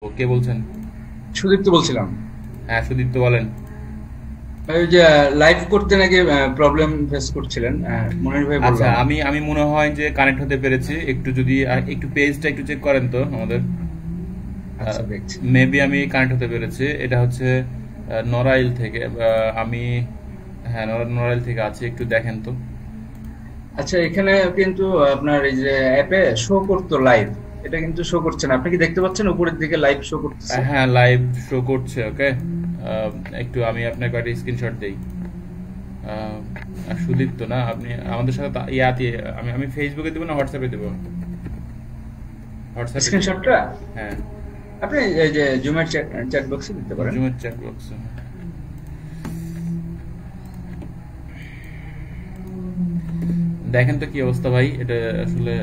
কে বলছেন? সুদীপ্ত বলছিলাম। হ্যাঁ, সুদীপ্ত বলেন। ওই যে লাইভ করতে নাকি প্রবলেম ফেস করছিলেন, মনির ভাই বললো আচ্ছা, আমাকে। আমি আমি মনে হয় যে কানেক্ট হতে পেরেছি। একটু যদি একটু পেজটা একটু চেক করেন তো আমাদের। আচ্ছা, দেখছি। মেবি আমি কানেক্ট হতে পেরেছি। এটা হচ্ছে নড়াইল থেকে। আমি, হ্যাঁ, নড়াইল থেকে আছি, একটু দেখেন তো। আচ্ছা, এখানে কিন্তু আপনার এই যে অ্যাপে শো করতো লাইভ, এটা কিন্তু শো করছে না। আপনি কি দেখতে পাচ্ছেন উপরের দিকে লাইভ শো করতেছে? হ্যাঁ, লাইভ শো করছে। ওকে, একটু আমি আপনাকে একটা স্ক্রিনশট দিই। সুদীপ্ত না আপনি? আমাদের সাথে ইয়াতে আমি আমি ফেসবুকে দেবো না হোয়াটসঅ্যাপে দেবো? হোয়াটসঅ্যাপে দিই। স্ক্রিনশটটা হ্যাঁ, আপনি এই যে জুমের চ্যাট বক্সে দিতে পারেন। জুমের চ্যাট বক্স। দেখেন তো কি অবস্থা ভাই। এটা আসলে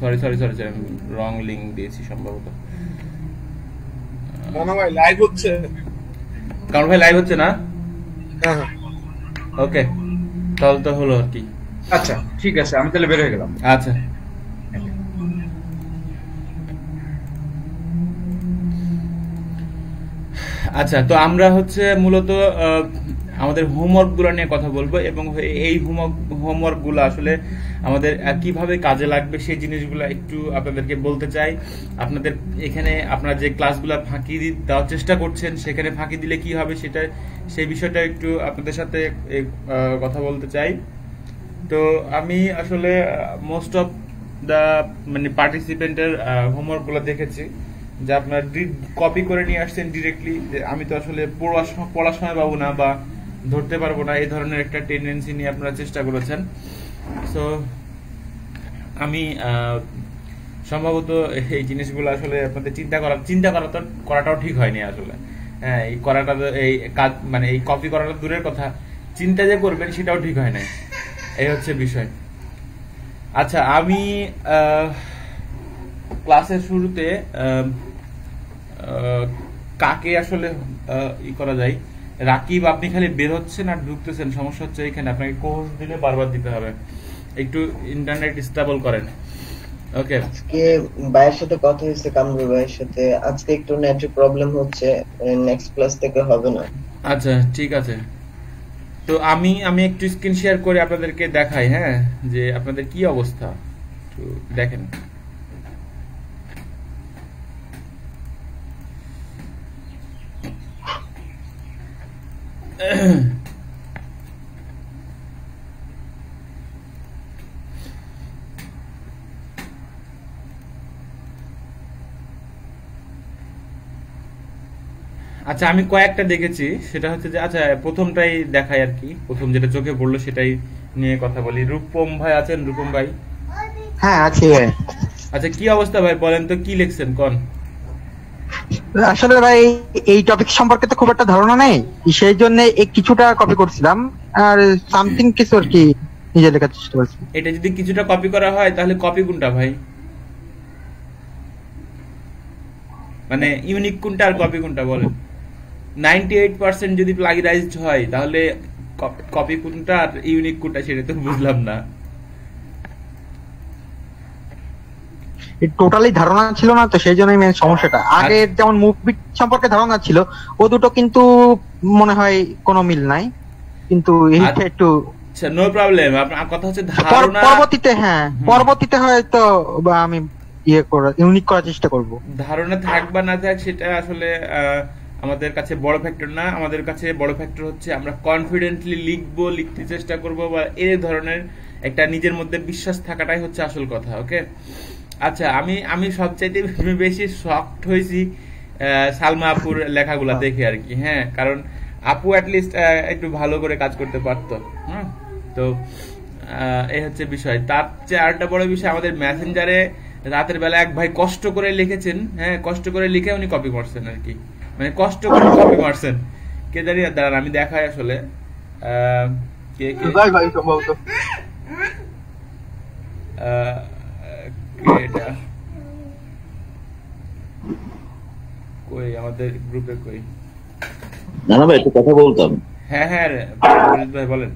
সরি সরি সরি সরি, আমি রং লিঙ্ক দিয়েছি সম্ভবত। না না ভাই, লাইভ হচ্ছে। কারণ ভাই লাইভ হচ্ছে না। হ্যাঁ হ্যাঁ। ওকে, তাহলে তো হলো আর কি। আচ্ছা, ঠিক আছে, আমি তাহলে বের হয়ে গেলাম। আচ্ছা আচ্ছা, তো আমরা হচ্ছে মূলত আমাদের হোমওয়ার্ক গুলো নিয়ে কথা বলবো, এবং এই হোমওয়ার্ক গুলো আসলে আমাদের কিভাবে কাজে লাগবে সেই জিনিসগুলো একটু আপনাদেরকে বলতে চাই। আপনাদের এখানে আপনারা যে ক্লাসগুলো ফাঁকি দেওয়ার চেষ্টা করছেন, সেখানে ফাঁকি দিলে কি হবে সেটা, সেই বিষয়টা একটু আপনাদের সাথে কথা বলতে চাই। তো আমি আসলে মোস্ট অফ দা মানে পার্টিসিপেন্টের হোমওয়ার্ক গুলো দেখেছি যে আপনার কপি করে নিয়ে আসছেন ডিরেক্টলি। যে আমি তো আসলে পড়ার সময় পাবো না বা ধরতে পারবো না, এই ধরনের একটা টেন্ডেন্সি নিয়ে আপনারা চেষ্টা করেছেন। সো আমি সম্ভবত এই জিনিসগুলো আসলে আপনাদের করাটাও ঠিক হয়নি আসলে। হ্যাঁ, এই করাটা এই কাজ মানে এই কপি করাটা দূরের কথা, চিন্তা যে করবেন সেটাও ঠিক হয় না। এই হচ্ছে বিষয়। আচ্ছা, আমি ক্লাসের শুরুতে আহ, কাকে আসলে ই করা যায়। রাকিব, আপনি খালি বের হচ্ছেন আর ঢুকতেছেন, সমস্যা হচ্ছে এখানে। আপনাকে কোর্স দিলে বারবার দিতে হবে। একটু ইন্টারনেট স্টেবল করেন। ওকে। আজকে ভাইয়ের সাথে কথা হয়েছে, কামরুল ভাইয়ের সাথে। আজকে একটু নেটের প্রবলেম হচ্ছে, নেক্সট ক্লাস থেকে হবে না। আচ্ছা, ঠিক আছে। তো আমি আমি একটু স্ক্রিন শেয়ার করে আপনাদেরকে দেখাই, হ্যাঁ, যে আপনাদের কি অবস্থা একটু দেখেন। আচ্ছা, আমি কয়েকটা দেখেছি। সেটা হচ্ছে যে, আচ্ছা, প্রথমটাই দেখাই আর কি। প্রথম যেটা চোখে পড়লো সেটাই নিয়ে কথা বলি। রূপম ভাই আছেন? রূপম ভাই, হ্যাঁ আছি ভাই। আচ্ছা, কি অবস্থা ভাই? বলেন তো কি লিখছেন কোন। আসলে ভাই এই টপিক সম্পর্কে তো খুব একটা ধারণা নেই, সেই জন্য কিছুটা কপি করছিলাম, আর সামথিং কিছু আর কি নিজে লেখার চেষ্টা করছি। এটা যদি কিছুটা কপি করা হয় তাহলে কপি কোনটা ভাই? মানে ইউনিক কোনটা আর কপি কোনটা বলেন? 98% যদি প্লাগিরাইজড হয় তাহলে কপি কোনটা আর ইউনিক কোনটা সেটা তো বুঝলাম না। টোটালি ধারণা ছিল না, তো সেই জন্যই মেন সমস্যাটা। আগে আচ্ছা যেমন মুভি সম্পর্কে ধারণা ছিল, ও দুটো কিন্তু মনে হয় কোনো মিল নাই, কিন্তু এইটা একটু আচ্ছা, নো প্রবলেম। আপনার কথা হচ্ছে ধারণা। পরবর্তীতে, হ্যাঁ পরবর্তীতে হয়তো বা আমি ইউনিক করার চেষ্টা করব। ধারণা থাক বা না থাক সেটা আসলে আমাদের কাছে বড় ফ্যাক্টর না। আমাদের কাছে বড় ফ্যাক্টর হচ্ছে আমরা কনফিডেন্টলি লিখবো, লিখতে চেষ্টা করব, বা এই ধরনের একটা নিজের মধ্যে বিশ্বাস থাকাটাই হচ্ছে আসল কথা। ওকে। আচ্ছা, আমি আমি সবচাইতে বেশি শকড হয়েছি সালমা আপুর লেখাগুলা দেখে আর কি। হ্যাঁ, কারণ আপু অ্যাটলিস্ট একটু ভালো করে কাজ করতে পারতো। হ্যাঁ, তো এই হচ্ছে বিষয়। তার চেয়ে আরেকটা বড় বিষয়, আমাদের মেসেঞ্জারে রাতের বেলা এক ভাই কষ্ট করে লিখেছেন। হ্যাঁ, কষ্ট করে লিখে উনি কপি করছেন আর কি। মানে কষ্ট করে কপি মারছেন। কে জানি, দাঁড়ান আমি দেখাই আসলে কে কে ভাই ভাই সম্ভবত। কে এটা, কই আমাদের গ্রুপে কই? না না ভাই, একটু কথা বলতাম। হ্যাঁ হ্যাঁ ভাই বলেন।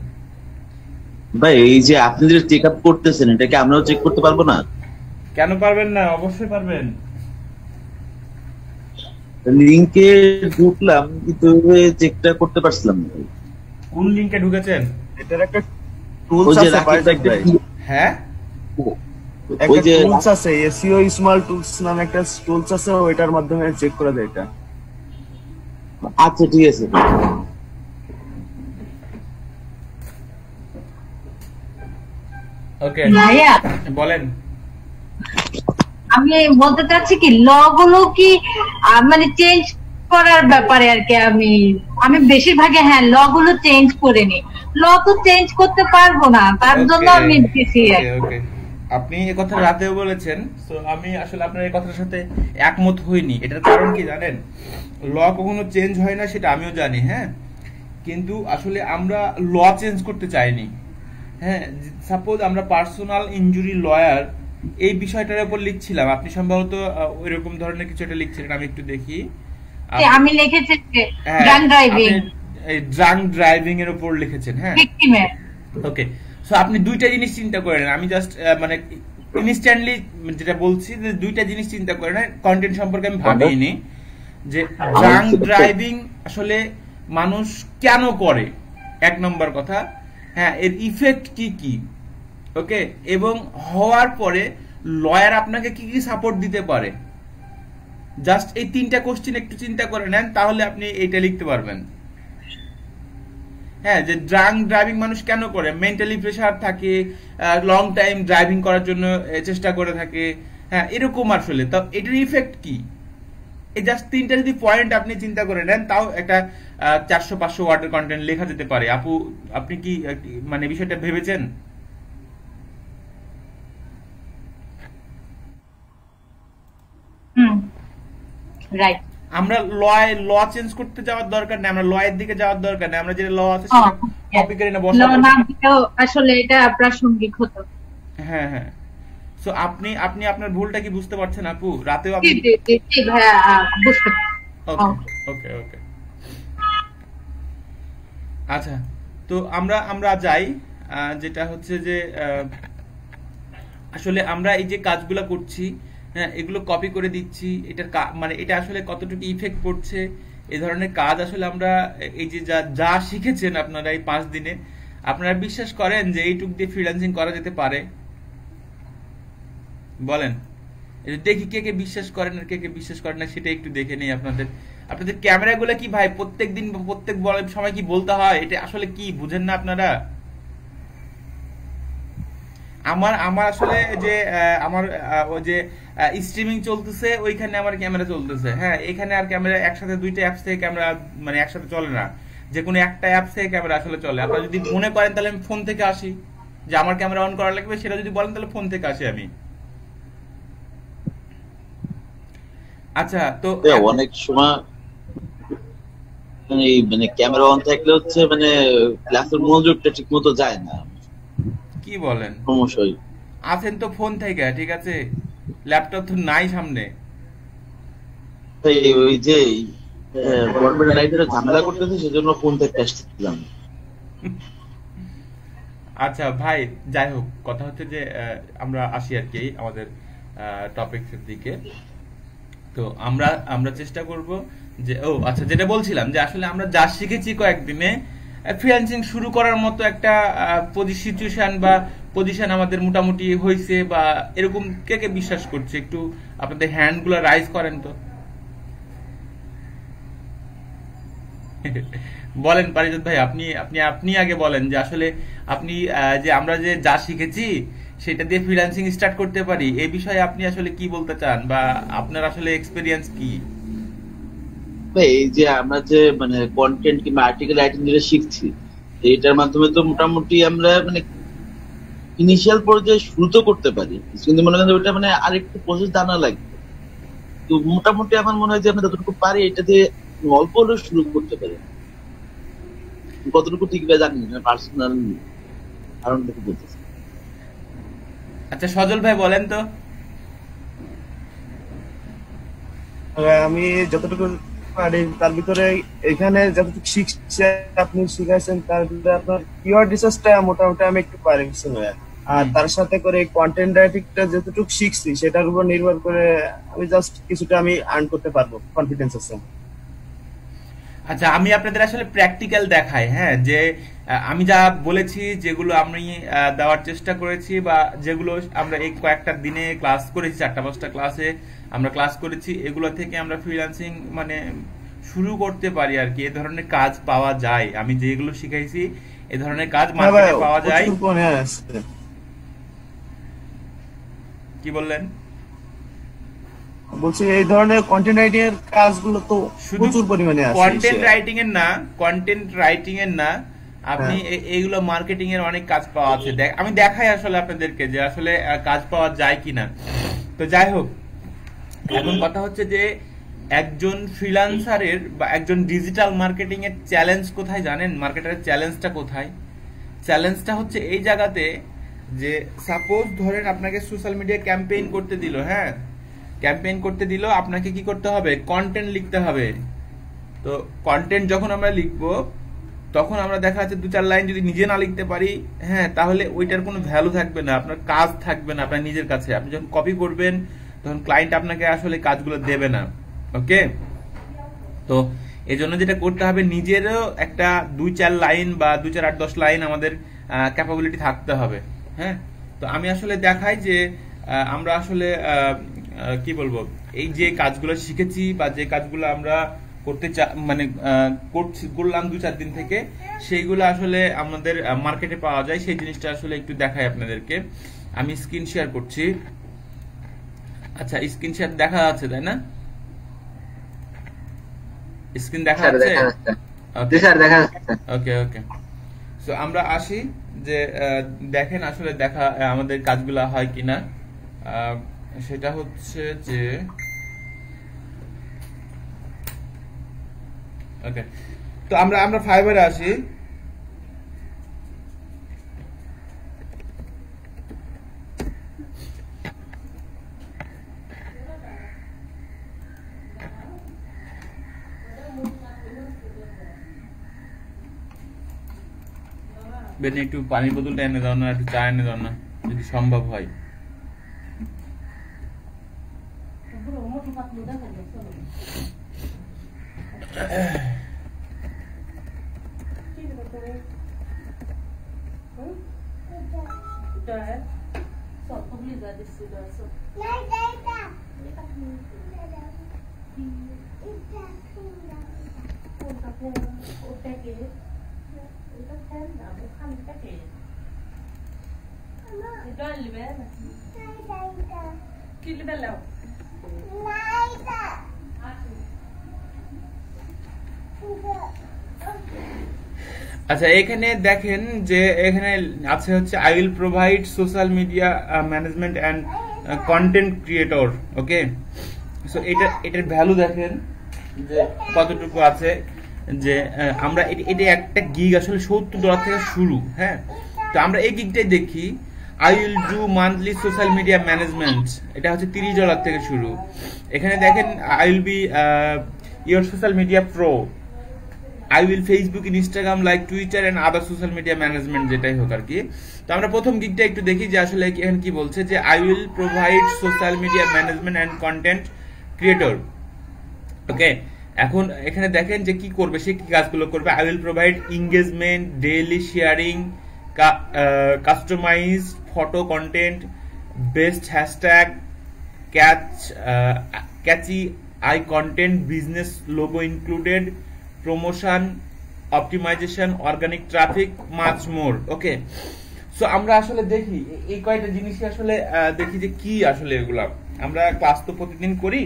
ভাই, এই যে আপনি যে চেক আপ করতেছেন, এটা কি আমরাও চেক করতে পারবো না? কেন পারবেন না? অবশ্যই পারবেন। লিঙ্কে ঢুকলাম কিন্তু চেকটা করতে পারছিলাম না। কোন লিংকে ঢুকেছেন? এটার একটা ওই টুলস যে আছে রাকিব বাইজাক ভাই, হ্যাঁ ওই একটা যে টুলস আছে এসইও স্মল টুলস নামে একটা টুলস আছে, ওইটার মাধ্যমে চেক করা যায় এটা। আচ্ছা ঠিক আছে। ওকে ভাইয়া বলেন। আমি বলতে চাচ্ছি কি ল গুলো কি মানে চেঞ্জ করার ব্যাপারে আর কি। আমি বেশিরভাগে হ্যাঁ ল গুলো চেঞ্জ করে নি, ল তো চেঞ্জ করতে পারবো না, তার জন্য আমি দিছি আর কি। ওকে আপনি এই কথা রাতেও বলেছেন, তো আমি আসলে আপনার এই কথার সাথে একমত হইনি। এটার কারণ কি জানেন? ল কখনো চেঞ্জ হয় না সেটা আমিও জানি, হ্যাঁ, কিন্তু আসলে আমরা ল চেঞ্জ করতে চাইনি। হ্যাঁ, সাপোজ আমরা পার্সোনাল ইনজুরি লয়ার এই বিষয়টার উপর লিখছিলাম, আপনি সম্ভবত ওইরকম ধরনের কিছু একটা লিখছিলেন, আমি একটু দেখি। আমি লিখেছি ড্রাঙ্ক ড্রাইভিং, ড্রাঙ্ক ড্রাইভিং এর উপর লিখেছেন, হ্যাঁ ভিকটিমের। ওকে, সো আপনি দুইটা জিনিস চিন্তা করেন, আমি জাস্ট মানে ইনস্ট্যান্টলি যেটা বলছি যে দুইটা জিনিস চিন্তা করেন, কন্টেন্ট সম্পর্কে আমি ভাবিনি যে ড্রাঙ্ক ড্রাইভিং আসলে মানুষ কেন করে, এক নম্বর কথা, হ্যাঁ এর ইফেক্ট কি কি, ওকে, এবং হওয়ার পরে লয়ার আপনাকে কি কি সাপোর্ট দিতে পারে। জাস্ট এই তিনটা কোশ্চেন একটু চিন্তা করে নেন, তাহলে আপনি এইটা লিখতে পারবেন। হ্যাঁ, যে ড্রাঙ্ক ড্রাইভিং মানুষ কেন করে, মেন্টালি প্রেসার থাকে, লং টাইম ড্রাইভিং করার জন্য চেষ্টা করে থাকে, হ্যাঁ এরকম আসলে। তো এটার ইফেক্ট কি, এই জাস্ট তিনটা যদি পয়েন্ট আপনি চিন্তা করে নেন, তাও একটা 400-500 ওয়ার্ডের কন্টেন্ট লেখা যেতে পারে। আপু আপনি কি মানে বিষয়টা ভেবেছেন? রাইট। আমরা ল চেঞ্জ করতে যাওয়ার দরকার নেই, আমরা লয়ের দিকে যাওয়ার দরকার নেই, আমরা যে ল আছে সেটা কপি করে না বসা। না দিলেও আসলে এটা প্রাসঙ্গিক হতো। হ্যাঁ হ্যাঁ, সো আপনি আপনার ভুলটা কি বুঝতে পারছেন আপু? রাতেও আপনি জি ভাইয়া বুঝতে। ওকে ওকে ওকে, আচ্ছা, তো আমরা যাই, যেটা হচ্ছে যে আসলে আমরা এই যে কাজগুলো করছি, হ্যাঁ এগুলো কপি করে দিচ্ছি, এটার মানে এটা আসলে কতটুকু ইফেক্ট পড়ছে, এই ধরনের কাজ আসলে আমরা এই যে যা শিখেছেন আপনারা এই 5 দিনে, আপনারা বিশ্বাস করেন যে এইটুক দিয়ে ফ্রিল্যান্সিং করা যেতে পারে? বলেন, দেখি কে কে বিশ্বাস করেন আর কে কে বিশ্বাস করেন না, সেটা একটু দেখে নেই। আপনাদের ক্যামেরাগুলো কি ভাই প্রত্যেক দিন প্রত্যেক সময় কি বলতে হয়? এটা আসলে কি বুঝেন না আপনারা? আমার আসলে যে আমার ওই যে স্ট্রিমিং চলতেছে, ওইখানে আমার ক্যামেরা চলতেছে, হ্যাঁ এখানে আর ক্যামেরা একসাথে দুইটা অ্যাপস থেকে ক্যামেরা মানে একসাথে চলে না, যে কোনো একটা অ্যাপস থেকে ক্যামেরা আসলে চলে। আপনারা যদি মনে করেন তাহলে আমি ফোন থেকে আসি, যে আমার ক্যামেরা অন করা লাগবে, সেটা যদি বলেন তাহলে ফোন থেকে আসি আমি। আচ্ছা, তো অনেক সময় মানে ক্যামেরা অন থাকলে হচ্ছে মানে ক্লাসের মনোযোগটা ঠিক মতো যায় না। কি বলেন? সমস্যা আছেন তো ফোন থেকে, ঠিক আছে, ল্যাপটপ তো নাই সামনে। ওই যে গভর্নমেন্ট লাইটারে ঝামেলা করতেছে, সেজন্য ফোন থেকে আসছিলাম। আচ্ছা ভাই, যাই হোক, কথা হচ্ছে যে আমরা আসি আর কি আমাদের টপিকসের দিকে। তো আমরা চেষ্টা করব যে আচ্ছা, যেটা বলছিলাম যে আসলে আমরা যা শিখেছি কয়েকদিনে, ফ্রিল্যান্সিং শুরু করার মতো একটা সিচুয়েশন বা পজিশন আমাদের মোটামুটি হয়েছে, বা এরকম কে কে বিশ্বাস করছে? একটু আপনাদের হ্যান্ডগুলো রাইজ করেন তো। বলেন পারিজাত ভাই, আপনি আগে বলেন যে আসলে আপনি যে আমরা যে যা শিখেছি সেটা দিয়ে ফ্রিল্যান্সিং স্টার্ট করতে পারি, এই বিষয়ে আপনি আসলে কি বলতে চান, বা আপনার আসলে এক্সপেরিয়েন্স কি? এই যে আমরা যে মানে কন্টেন্ট কিংবা আর্টিকেল রাইটিং যেটা শিখছি, এটার মাধ্যমে তো মোটামুটি আমরা মানে ইনিশিয়াল পর্যায়ে শুরু তো করতে পারি, কিন্তু মনে করেন ওটা মানে আরেকটু প্রসেস জানা লাগবে। তো মোটামুটি আমার মনে হয় যে আমরা যতটুকু পারি এটা দিয়ে অল্প হলেও শুরু করতে পারি। কতটুকু ঠিক জানি না, পার্সোনাল কারণ থেকে বলতেছি। আচ্ছা সজল ভাই বলেন তো। আমি যতটুকু পারি তার ভিতরে এখানে যতটুকু শিখছি আপনি শিখাইছেন, তার ভিতরে আপনার কিওয়ার্ড রিসার্চটা মোটামুটি আমি একটু পারি। আর তার সাথে করে কন্টেন্ট রাইটিংটা যতটুকু শিখছি সেটার উপর নির্ভর করে আমি জাস্ট কিছুটা আমি আর্ন করতে পারবো, কনফিডেন্স আছে। আচ্ছা, আমি আপনাদের আসলে প্র্যাকটিক্যাল দেখাই, হ্যাঁ, যে আমি যা বলেছি, যেগুলো আমি দেওয়ার চেষ্টা করেছি, বা যেগুলো আমরা এই কয়েকটা দিনে ক্লাস করেছি, 4-5টা ক্লাসে আমরা ক্লাস করেছি, এগুলো থেকে আমরা ফ্রিল্যান্সিং মানে শুরু করতে পারি আর কি। এ ধরনের কাজ পাওয়া যায়, আমি যেগুলো শিখাইছি এ ধরনের কাজ মার্কেটে পাওয়া যায়। কি বললেন? বলছি এই ধরনের কন্টেন্ট রাইটিং এর কাজগুলো তো প্রচুর পরিমাণে আছে। কন্টেন্ট রাইটিং এর না, আপনি এইগুলো মার্কেটিং এর অনেক কাজ পাওয়া আছে। আমি দেখাই আসলে আপনাদেরকে যে আসলে কাজ পাওয়া যায় কিনা। তো যাই হোক, এখন কথা হচ্ছে যে একজন ফ্রিল্যান্সারের বা একজন ডিজিটাল মার্কেটিং এর চ্যালেঞ্জ কোথায় জানেন? মার্কেটারের চ্যালেঞ্জটা কোথায়? চ্যালেঞ্জটা হচ্ছে এই জায়গাতে যে সাপোজ ধরেন আপনাকে সোশ্যাল মিডিয়া ক্যাম্পেইন করতে দিল, হ্যাঁ, ক্যাম্পেইন করতে দিল, আপনাকে কি করতে হবে? কন্টেন্ট লিখতে হবে। তো কন্টেন্ট যখন আমরা লিখবো তখন আমরা দেখা যাচ্ছে 2-4 লাইন যদি নিজে না লিখতে পারি, হ্যাঁ, তাহলে ওইটার কোনো ভ্যালু থাকবে না, আপনার কাজ থাকবে না আপনার নিজের কাছে। আপনি যখন কপি করবেন তখন ক্লায়েন্ট আপনাকে আসলে কাজগুলো দেবে না। ওকে, তো এই জন্য যেটা করতে হবে, নিজেরও একটা 2-4 লাইন বা 2-4-8-10 লাইন আমাদের ক্যাপাবিলিটি থাকতে হবে। হ্যাঁ, তো আমি আসলে দেখাই যে আমরা আসলে কি বলবো, এই যে কাজগুলো শিখেছি বা যে কাজগুলো আমরা করতে মানে করলাম 2-4 দিন থেকে, সেইগুলো আসলে আমাদের মার্কেটে পাওয়া যায়, সেই জিনিসটা আসলে একটু দেখাই আপনাদেরকে। আমি স্ক্রিন শেয়ার করছি। আচ্ছা, স্ক্রিন শেয়ার দেখা যাচ্ছে তাই না? স্ক্রিন দেখা যাচ্ছে? ওকে ওকে। সো আমরা আসি যে দেখেন আসলে দেখা আমাদের কাজগুলো হয় কিনা। সেটা হচ্ছে যে ওকে, তো আমরা ফাইবারে আসি। বেন একটু পানির বোতলটা এনে দাও না, একটু চা এনে দাও না যদি সম্ভব হয়। আচ্ছা, এখানে দেখেন যে এখানে আছে হচ্ছে I will provide social media management and content creator. Okay, so এটার ভ্যালু দেখেন যে কতটুকু আছে, যে আমরা এটা একটা গিগ আসলে $70 থেকে শুরু। হ্যাঁ, তো আমরা এই গিগটাই দেখি, I will do monthly social media management, এটা হচ্ছে $30 থেকে শুরু। এখানে দেখেন I will be your social media pro, I will Facebook, Instagram, like Twitter and other social media management, যেটাই হোক আর কি। তো আমরা প্রথম গিগটা একটু দেখি যে আসলে এখানে কি বলছে, যে I will provide social media management and content creator। ওকে, এখন এখানে দেখেন যে কি করবে, সে কি কাজগুলো করবে। I will provide engagement, daily sharing, customized photo content, best hashtag, catchy eye content, business logo included, promotion, optimization, organic traffic, much more. Okay, so আমরা আসলে দেখি এই কয়টা জিনিসই আসলে দেখি যে কি আসলে এগুলা। আমরা ক্লাস তো প্রতিদিন করি,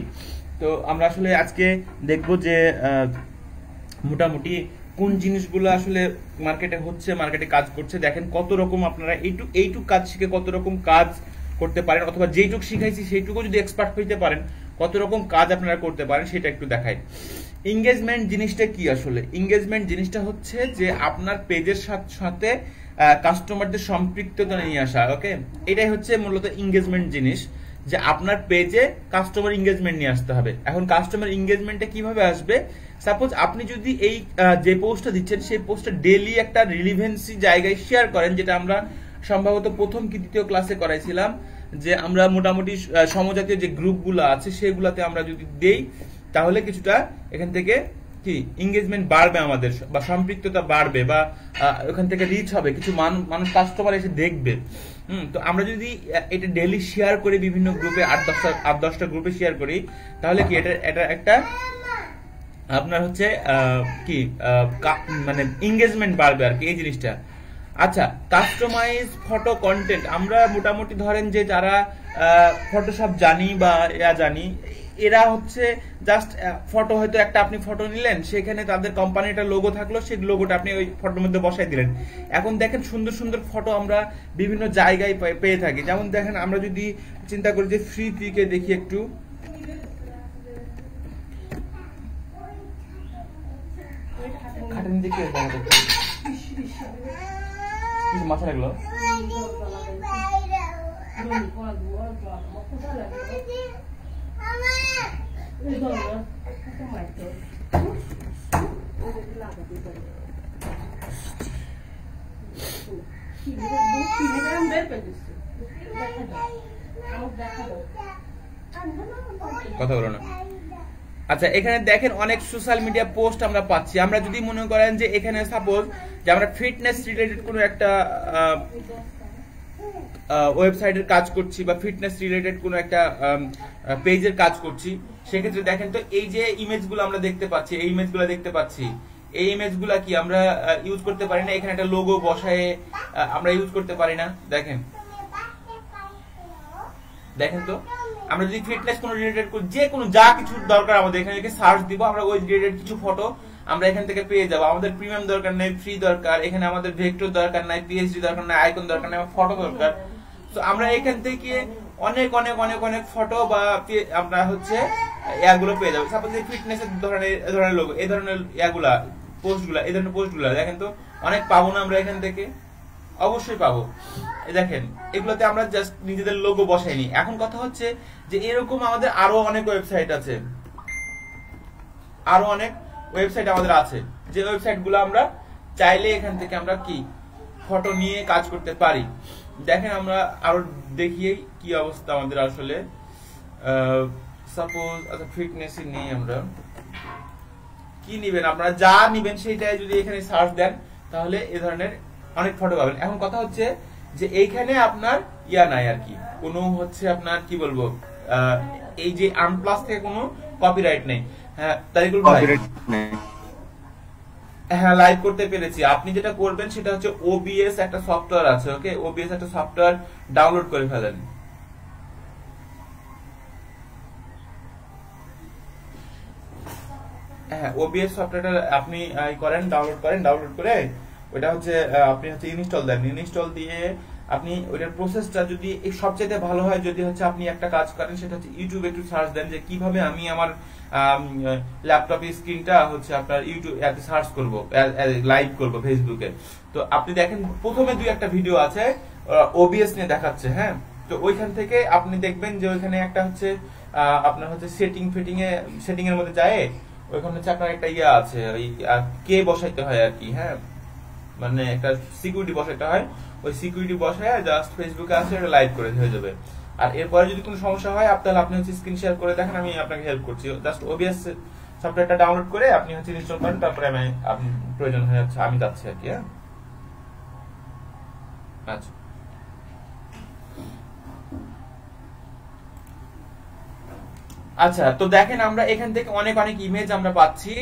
তো আমরা আসলে আজকে দেখব যে মোটামুটি কোন জিনিসগুলো আসলে মার্কেটে হচ্ছে, মার্কেটে কাজ করছে। দেখেন কত রকম আপনারা এইটুক কাজ শিখে কত রকম কাজ করতে পারেন, অথবা যেইটুক শিখাইছি সেইটুকু যদি এক্সপার্ট হইতে পারেন কত রকম কাজ আপনারা করতে পারেন, সেটা একটু দেখাই। এঙ্গেজমেন্ট জিনিসটা কি আসলে? এঙ্গেজমেন্ট জিনিসটা হচ্ছে যে আপনার পেজের সাথে কাস্টমারদের সম্পৃক্ততা নিয়ে আসা। ওকে, এটাই হচ্ছে মূলত এঙ্গেজমেন্ট জিনিস, যে আপনার পেজে কাস্টমার এঙ্গেজমেন্ট নিয়ে আসতে হবে। এখন কাস্টমার এঙ্গেজমেন্টটা কিভাবে আসবে? সাপোজ আপনি যদি এই যে পোস্টটা দিচ্ছেন সেই পোস্টটা ডেইলি একটা রিলিভেন্সি জায়গায় শেয়ার করেন, যেটা আমরা সম্ভবত প্রথম কি দ্বিতীয় ক্লাসে করাইছিলাম, যে আমরা মোটামুটি সমজাতীয় যে গ্রুপগুলো আছে সেগুলাতে আমরা যদি দেই তাহলে কিছুটা এখান থেকে কি এঙ্গেজমেন্ট বাড়বে আমাদের, বা সম্পৃক্ততা বাড়বে, বা ওখান থেকে রিচ হবে, কিছু মানুষ কাস্টমার এসে দেখবে। তো আমরা যদি এটা ডেইলি শেয়ার করি বিভিন্ন গ্রুপে, 8-10টা গ্রুপে শেয়ার করি, তাহলে কি এটা একটা আপনার হচ্ছে কি মানে এঙ্গেজমেন্ট বাড়বে আর কি এই জিনিসটা। আচ্ছা, কাস্টমাইজ ফটো কন্টেন্ট, আমরা মোটামুটি ধরেন যে যারা ফটোশপ জানি বা জানি, এরা হচ্ছে জাস্ট ফটো, হয়তো একটা আপনি ফটো নিলেন, সেখানে তাদের কোম্পানিটা লোগো থাকলো, সেই লোগোটা আপনি ওই ফটোর মধ্যে বসাই দিলেন। এখন দেখেন সুন্দর সুন্দর ফটো আমরা বিভিন্ন জায়গায় পেয়ে থাকি। যেমন দেখেন আমরা যদি চিন্তা করি যে ফ্রি পিকে দেখি একটু, খাটেন দিকে কিছু মাথা লাগলো, কথা বলো না। আচ্ছা, এখানে দেখেন অনেক সোশ্যাল মিডিয়া পোস্ট আমরা পাচ্ছি। আমরা যদি মনে করেন যে এখানে সাপোজ যে আমরা ফিটনেস রিলেটেড কোনো একটা ওয়েবসাইটের কাজ করছি, বা ফিটনেস রিলেটেড কোনো একটা পেজের কাজ করছি, সেক্ষেত্রে দেখেন তো এই যে ইমেজগুলো আমরা দেখতে পাচ্ছি, এই ইমেজগুলো দেখতে পাচ্ছি, এই ইমেজগুলো কি আমরা ইউজ করতে পারি না? এখানে একটা লোগো বসায় আমরা ইউজ করতে পারি না? দেখেন তো আমরা যদি ফিটনেস কোনো রিলেটেড যে কোনো যা কিছু দরকার আমাদের এখানে সার্চ দিব, আমরা ওই রিলেটেড কিছু ফটো আমরা এখান থেকে পেয়ে যাবো। আমাদের প্রিমিয়াম দরকার নাই, ফ্রি দরকার, এখানে আমাদের ভেক্টর দরকার নাই, পিএইচডি দরকার নাই, আইকন দরকার নাই, ফটো দরকার। তো আমরা এখান থেকে অনেক অনেক অনেক অনেক ফটো বা আমরা হচ্ছে ইয়াগুলো পেয়ে যাবো। সাপোজ এই ফিটনেসের ধরনের লোগো, এই ধরনের ইয়াগুলা পোস্টগুলা, এই ধরনের পোস্টগুলা দেখেন তো অনেক পাবো না আমরা এখান থেকে? অবশ্যই পাবো। দেখেন এগুলোতে আমরা জাস্ট নিজেদের লোগো বসাইনি। এখন কথা হচ্ছে যে এরকম আমাদের আরো অনেক ওয়েবসাইট আছে, আরো অনেক ওয়েবসাইট আমাদের আছে, যে ওয়েবসাইট গুলো আমরা চাইলে এখান থেকে আমরা কি ফটো নিয়ে কাজ করতে পারি। দেখেন আমরা আরো দেখিয়ে কি অবস্থা আমাদের আসলে। সাপোজ আচ্ছা ফিটনেস নিয়ে আমরা কি নিবেন, আপনারা যা নিবেন সেইটাই যদি এখানে সার্চ দেন তাহলে এই ধরনের অনেক ফটো পাবেন। এখন কথা হচ্ছে যে এইখানে আপনার ইয়া নাই আর কি, কোনো হচ্ছে আপনার কি বলবো, এই যে আনপ্লাস থেকে কোনো কপিরাইট নেই। হ্যাঁ তারিকুল ভাই, হ্যাঁ লাইভ করতে পেরেছি। আপনি যেটা করবেন সেটা হচ্ছে ওবিএস একটা সফটওয়্যার আছে, ওকে, ওবিএস একটা সফটওয়্যার ডাউনলোড করে ফেলেন। হ্যাঁ ওবিএস সফটওয়্যারটা আপনি ডাউনলোড করেন, ডাউনলোড করে ওটা হচ্ছে আপনি হচ্ছে ইনস্টল দেন। ইনস্টল দিয়ে আপনি ওইটার প্রসেসটা যদি সবচেয়ে ভালো হয়, যদি হচ্ছে আপনি একটা কাজ করেন সেটা হচ্ছে ইউটিউবে একটু সার্চ দেন যে কিভাবে আমি আমার ল্যাপটপের স্ক্রিনটা হচ্ছে আপনার ইউটিউবে সার্চ করব, লাইভ করব ফেসবুকে। তো আপনি দেখেন প্রথমে 2-1টা ভিডিও আছে ওবিএস নিয়ে দেখাচ্ছে। হ্যাঁ, তো ওইখান থেকে আপনি দেখবেন যে ওইখানে একটা হচ্ছে আপনার হচ্ছে সেটিং এর মধ্যে যায়, ওইখানে হচ্ছে আপনার একটা ইয়া আছে, ওই কে বসাইতে হয় আর কি। হ্যাঁ, মানে একটা সিকিউরিটি বসাইতে হয়, ওই সিকিউরিটি বসায় জাস্ট ফেসবুকে আসে এটা লাইভ করে হয়ে যাবে। আর এরপরে যদি কোনো সমস্যা হয় তাহলে আপনি হচ্ছে স্ক্রিন শেয়ার করে দেখেন, আমি আপনাকে হেল্প করছি। জাস্ট ওবিএস সফটওয়্যারটা ডাউনলোড করে আপনি হচ্ছে ইনস্টল করেন, তারপরে আপনি প্রয়োজন হয়ে যাচ্ছে আমি যাচ্ছি আর কি। হ্যাঁ আচ্ছা, আচ্ছা তো দেখেন আমরা এখান থেকে অনেক অনেক ইমেজ আমরা পাচ্ছি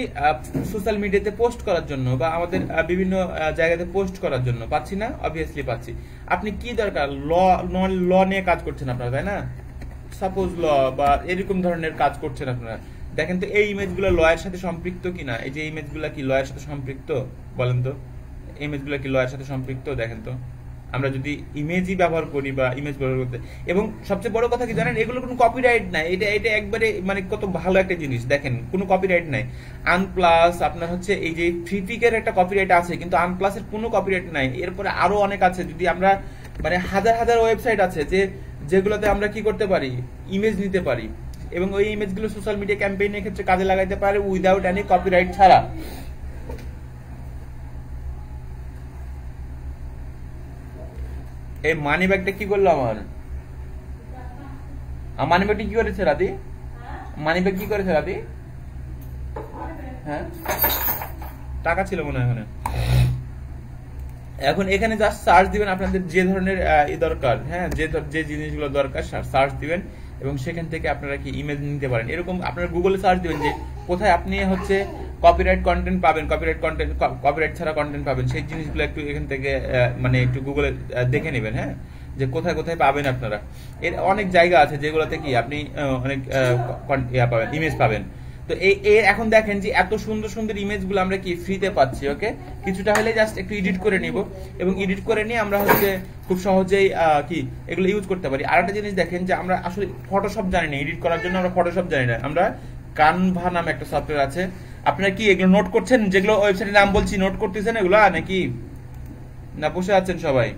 সোশ্যাল মিডিয়াতে পোস্ট করার জন্য, বা আমাদের বিভিন্ন জায়গাতে পোস্ট করার জন্য পাচ্ছি না? অবভিয়াসলি পাচ্ছি। আপনি কি দরকার, ল নিয়ে কাজ করছেন আপনারা, তাই না? সাপোজ ল বা এরকম ধরনের কাজ করছেন আপনারা, দেখেন তো এই ইমেজগুলো ল এর সাথে সম্পৃক্ত কিনা। এই যে ইমেজগুলো কি ল এর সাথে সম্পৃক্ত বলেন তো? ইমেজগুলো কি ল এর সাথে সম্পৃক্ত? দেখেন তো, আমরা যদি ইমেজই ব্যবহার করি বা ইমেজ ব্যবহার করতে, এবং সবচেয়ে বড় কথা কি জানেন, এগুলো কোনো কপিরাইট নাই। এটা একবারে মানে কত ভালো একটা জিনিস, দেখেন কোনো কপিরাইট নাই। আনপ্লাস আপনার হচ্ছে এই যে ফ্রিপিকের একটা কপিরাইট আছে, কিন্তু আনপ্লাসের কোনো কপিরাইট নাই। এরপরে আরো অনেক আছে, যদি আমরা মানে হাজার হাজার ওয়েবসাইট আছে যেগুলোতে আমরা কি করতে পারি, ইমেজ নিতে পারি, এবং ওই ইমেজগুলো সোশ্যাল মিডিয়া ক্যাম্পেইনের ক্ষেত্রে কাজে লাগাইতে পারে উইদাউট এনি কপিরাইট ছাড়া। এই মানি ব্যাগটা কি করলো আমার মানি ব্যাগটা কি করেছে রাধি মানি ব্যাগ কি করেছে রাধি হ্যাঁ টাকা ছিল মনে হয় এখন এখানে জাস্ট সার্চ দিবেন আপনাদের যে ধরনের দরকার হ্যাঁ যে জিনিসগুলো দরকার সার্চ দিবেন এবং সেখান থেকে আপনারা কি ইমেজ নিতে পারেন এরকম আপনারা গুগলে সার্চ দিবেন যে কোথায় আপনি হচ্ছে কপিরাইট কন্টেন্ট পাবেন কপিরাইট ছাড়া কন্টেন্ট পাবেন সেই জিনিসগুলো একটু এখান থেকে মানে একটু গুগলে দেখে নেবেন হ্যাঁ যে কোথায় কোথায় পাবেন আপনারা এর অনেক জায়গা আছে যেগুলোতে কি আপনি অনেক পাবেন ইমেজ পাবেন তো এই এখন দেখেন যে এত সুন্দর সুন্দর ইমেজগুলো আমরা কি ফ্রিতে পাচ্ছি ওকে কিছুটা হলে জাস্ট একটু এডিট করে নিব এবং এডিট করে নিয়ে আমরা হচ্ছে খুব সহজেই কি এগুলো ইউজ করতে পারি আর একটা জিনিস দেখেন যে আমরা আসলে ফটোশপ জানি না এডিট করার জন্য আমরা ফটোশপ জানি না আমরা কানভা নামে একটা সফটওয়্যার আছে আপনারা কি এগুলো নোট করছেন যেগুলো ওয়েবসাইটের নাম বলছি নোট করতেছেন এগুলো নাকি না বসে আছেন সবাই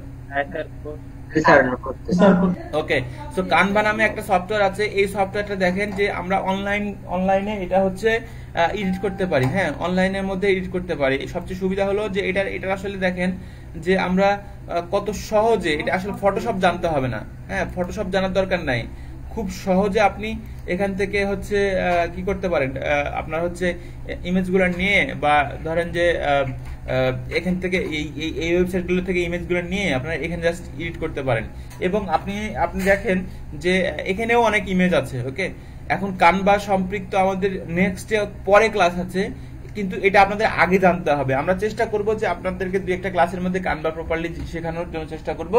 ওকে সো কানভা নামে একটা সফটওয়্যার আছে এই সফটওয়্যারটা দেখেন যে আমরা অনলাইনে এটা হচ্ছে এডিট করতে পারি হ্যাঁ অনলাইনের মধ্যে এডিট করতে পারি সবচেয়ে সুবিধা হলো যে এটা আসলে দেখেন যে আমরা কত সহজে এটা আসলে ফটোশপ জানতে হবে না হ্যাঁ ফটোশপ জানার দরকার নাই খুব সহজে আপনি এখান থেকে হচ্ছে কি করতে পারেন আপনার হচ্ছে ইমেজগুলো নিয়ে বা ধরেন যে এখান থেকে এই ওয়েবসাইটগুলো থেকে ইমেজগুলো নিয়ে আপনারা এখানে জাস্ট এডিট করতে পারেন এবং আপনি দেখেন যে এখানেও অনেক ইমেজ আছে ওকে এখন কানভা সম্পৃক্ত আমাদের নেক্সট পরে ক্লাস আছে কিন্তু এটা আপনাদের আগে জানতে হবে আমরা চেষ্টা করব যে আপনাদেরকে দুই একটা ক্লাসের মধ্যে কানভা প্রপারলি শেখানোর জন্য চেষ্টা করব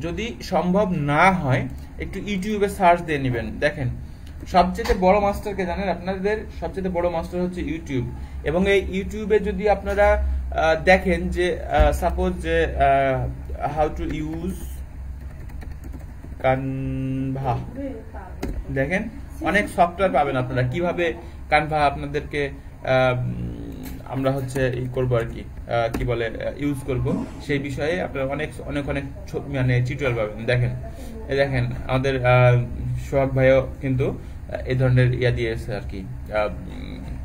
যদি সম্ভব না হয় একটু ইউটিউবে সার্চ দিয়ে নেবেন দেখেন সবচেয়ে বড় মাস্টারকে জানেন আপনাদের সবচেয়ে বড় মাস্টার হচ্ছে ইউটিউব এবং এই ইউটিউবে যদি আপনারা দেখেন যে সাপোজ যে হাউ টু ইউজ কানভা দেখেন অনেক সফটওয়্যার পাবেন আপনারা কিভাবে কানভা আপনাদেরকে আমরা হচ্ছে ই করবো আর কি বলে ইউজ করব সেই বিষয়ে আপনারা অনেক মানে টিউটোরিয়াল পাবেন দেখেন আমাদের সোহাগ ভাইও কিন্তু এই ধরনের ইয়া দিয়েছে আর কি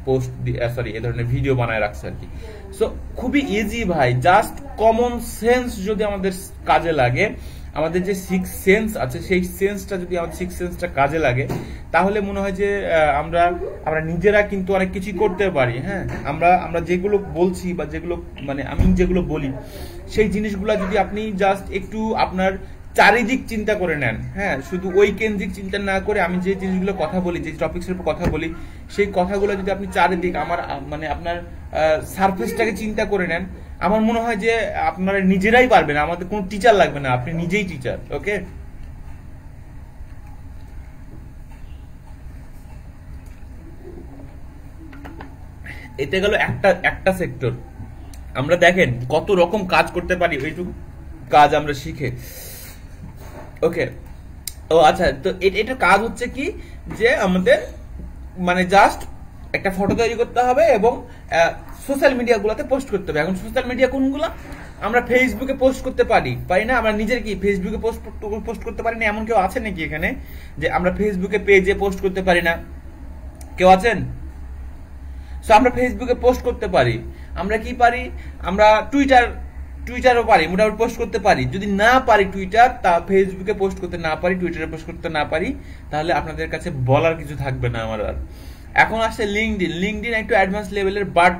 পোস্ট এই ধরনের ভিডিও বানায় রাখছে আর কি সো খুবই ইজি ভাই জাস্ট কমন সেন্স যদি আমাদের কাজে লাগে আমাদের যে সিক্স সেন্স আছে সেই সেন্সটা যদি আমাদের সিক্স সেন্সটা কাজে লাগে তাহলে মনে হয় যে আমরা নিজেরা কিন্তু অনেক কিছু করতে পারি হ্যাঁ আমরা যেগুলো বলছি বা যেগুলো মানে আমি যেগুলো বলি সেই জিনিসগুলো যদি আপনি জাস্ট একটু আপনার চারিদিক চিন্তা করে নেন হ্যাঁ শুধু ওই কেন্দ্রিক চিন্তা না করে আমি যে জিনিসগুলো কথা বলি যে টপিক্সের উপর কথা বলি সেই কথাগুলো যদি আপনি চারিদিক আমার মানে আপনার সারফেসটাকে চিন্তা করে নেন আমার মনে হয় যে আপনারা নিজেরাই পারবেন আমাদের কোনো টিচার লাগবে না আপনি নিজেই টিচার ওকে এতে গেল একটা সেক্টর আমরা দেখেন কত রকম কাজ করতে পারি ওইটুকু কাজ আমরা শিখে ওকে ও আচ্ছা তো এটা কাজ হচ্ছে কি যে আমাদের মানে জাস্ট একটা ফটো তৈরি করতে হবে এবং সোশ্যাল মিডিয়া গুলাতে পোস্ট করতে হবে এখন সোশ্যাল মিডিয়া কোনগুলো আমরা ফেসবুকে পোস্ট করতে পারি না আমরা নিজের কি ফেসবুকে পোস্ট করতে পারি না এমন কেউ আছে নাকি এখানে যে আমরা ফেসবুকে পেজে পোস্ট করতে পারি না কেউ আছেন সো আমরা ফেসবুকে পোস্ট করতে পারি আমরা কি পারি আমরা টুইটারও পারি মোটামুটি পোস্ট করতে পারি যদি না পারি টুইটার তা ফেসবুকে পোস্ট করতে না পারি টুইটারে পোস্ট করতে না পারি তাহলে আপনাদের কাছে বলার কিছু থাকবে না আমার আর এখন আসছে লিঙ্কডইন একটু অ্যাডভান্স লেভেলের বাট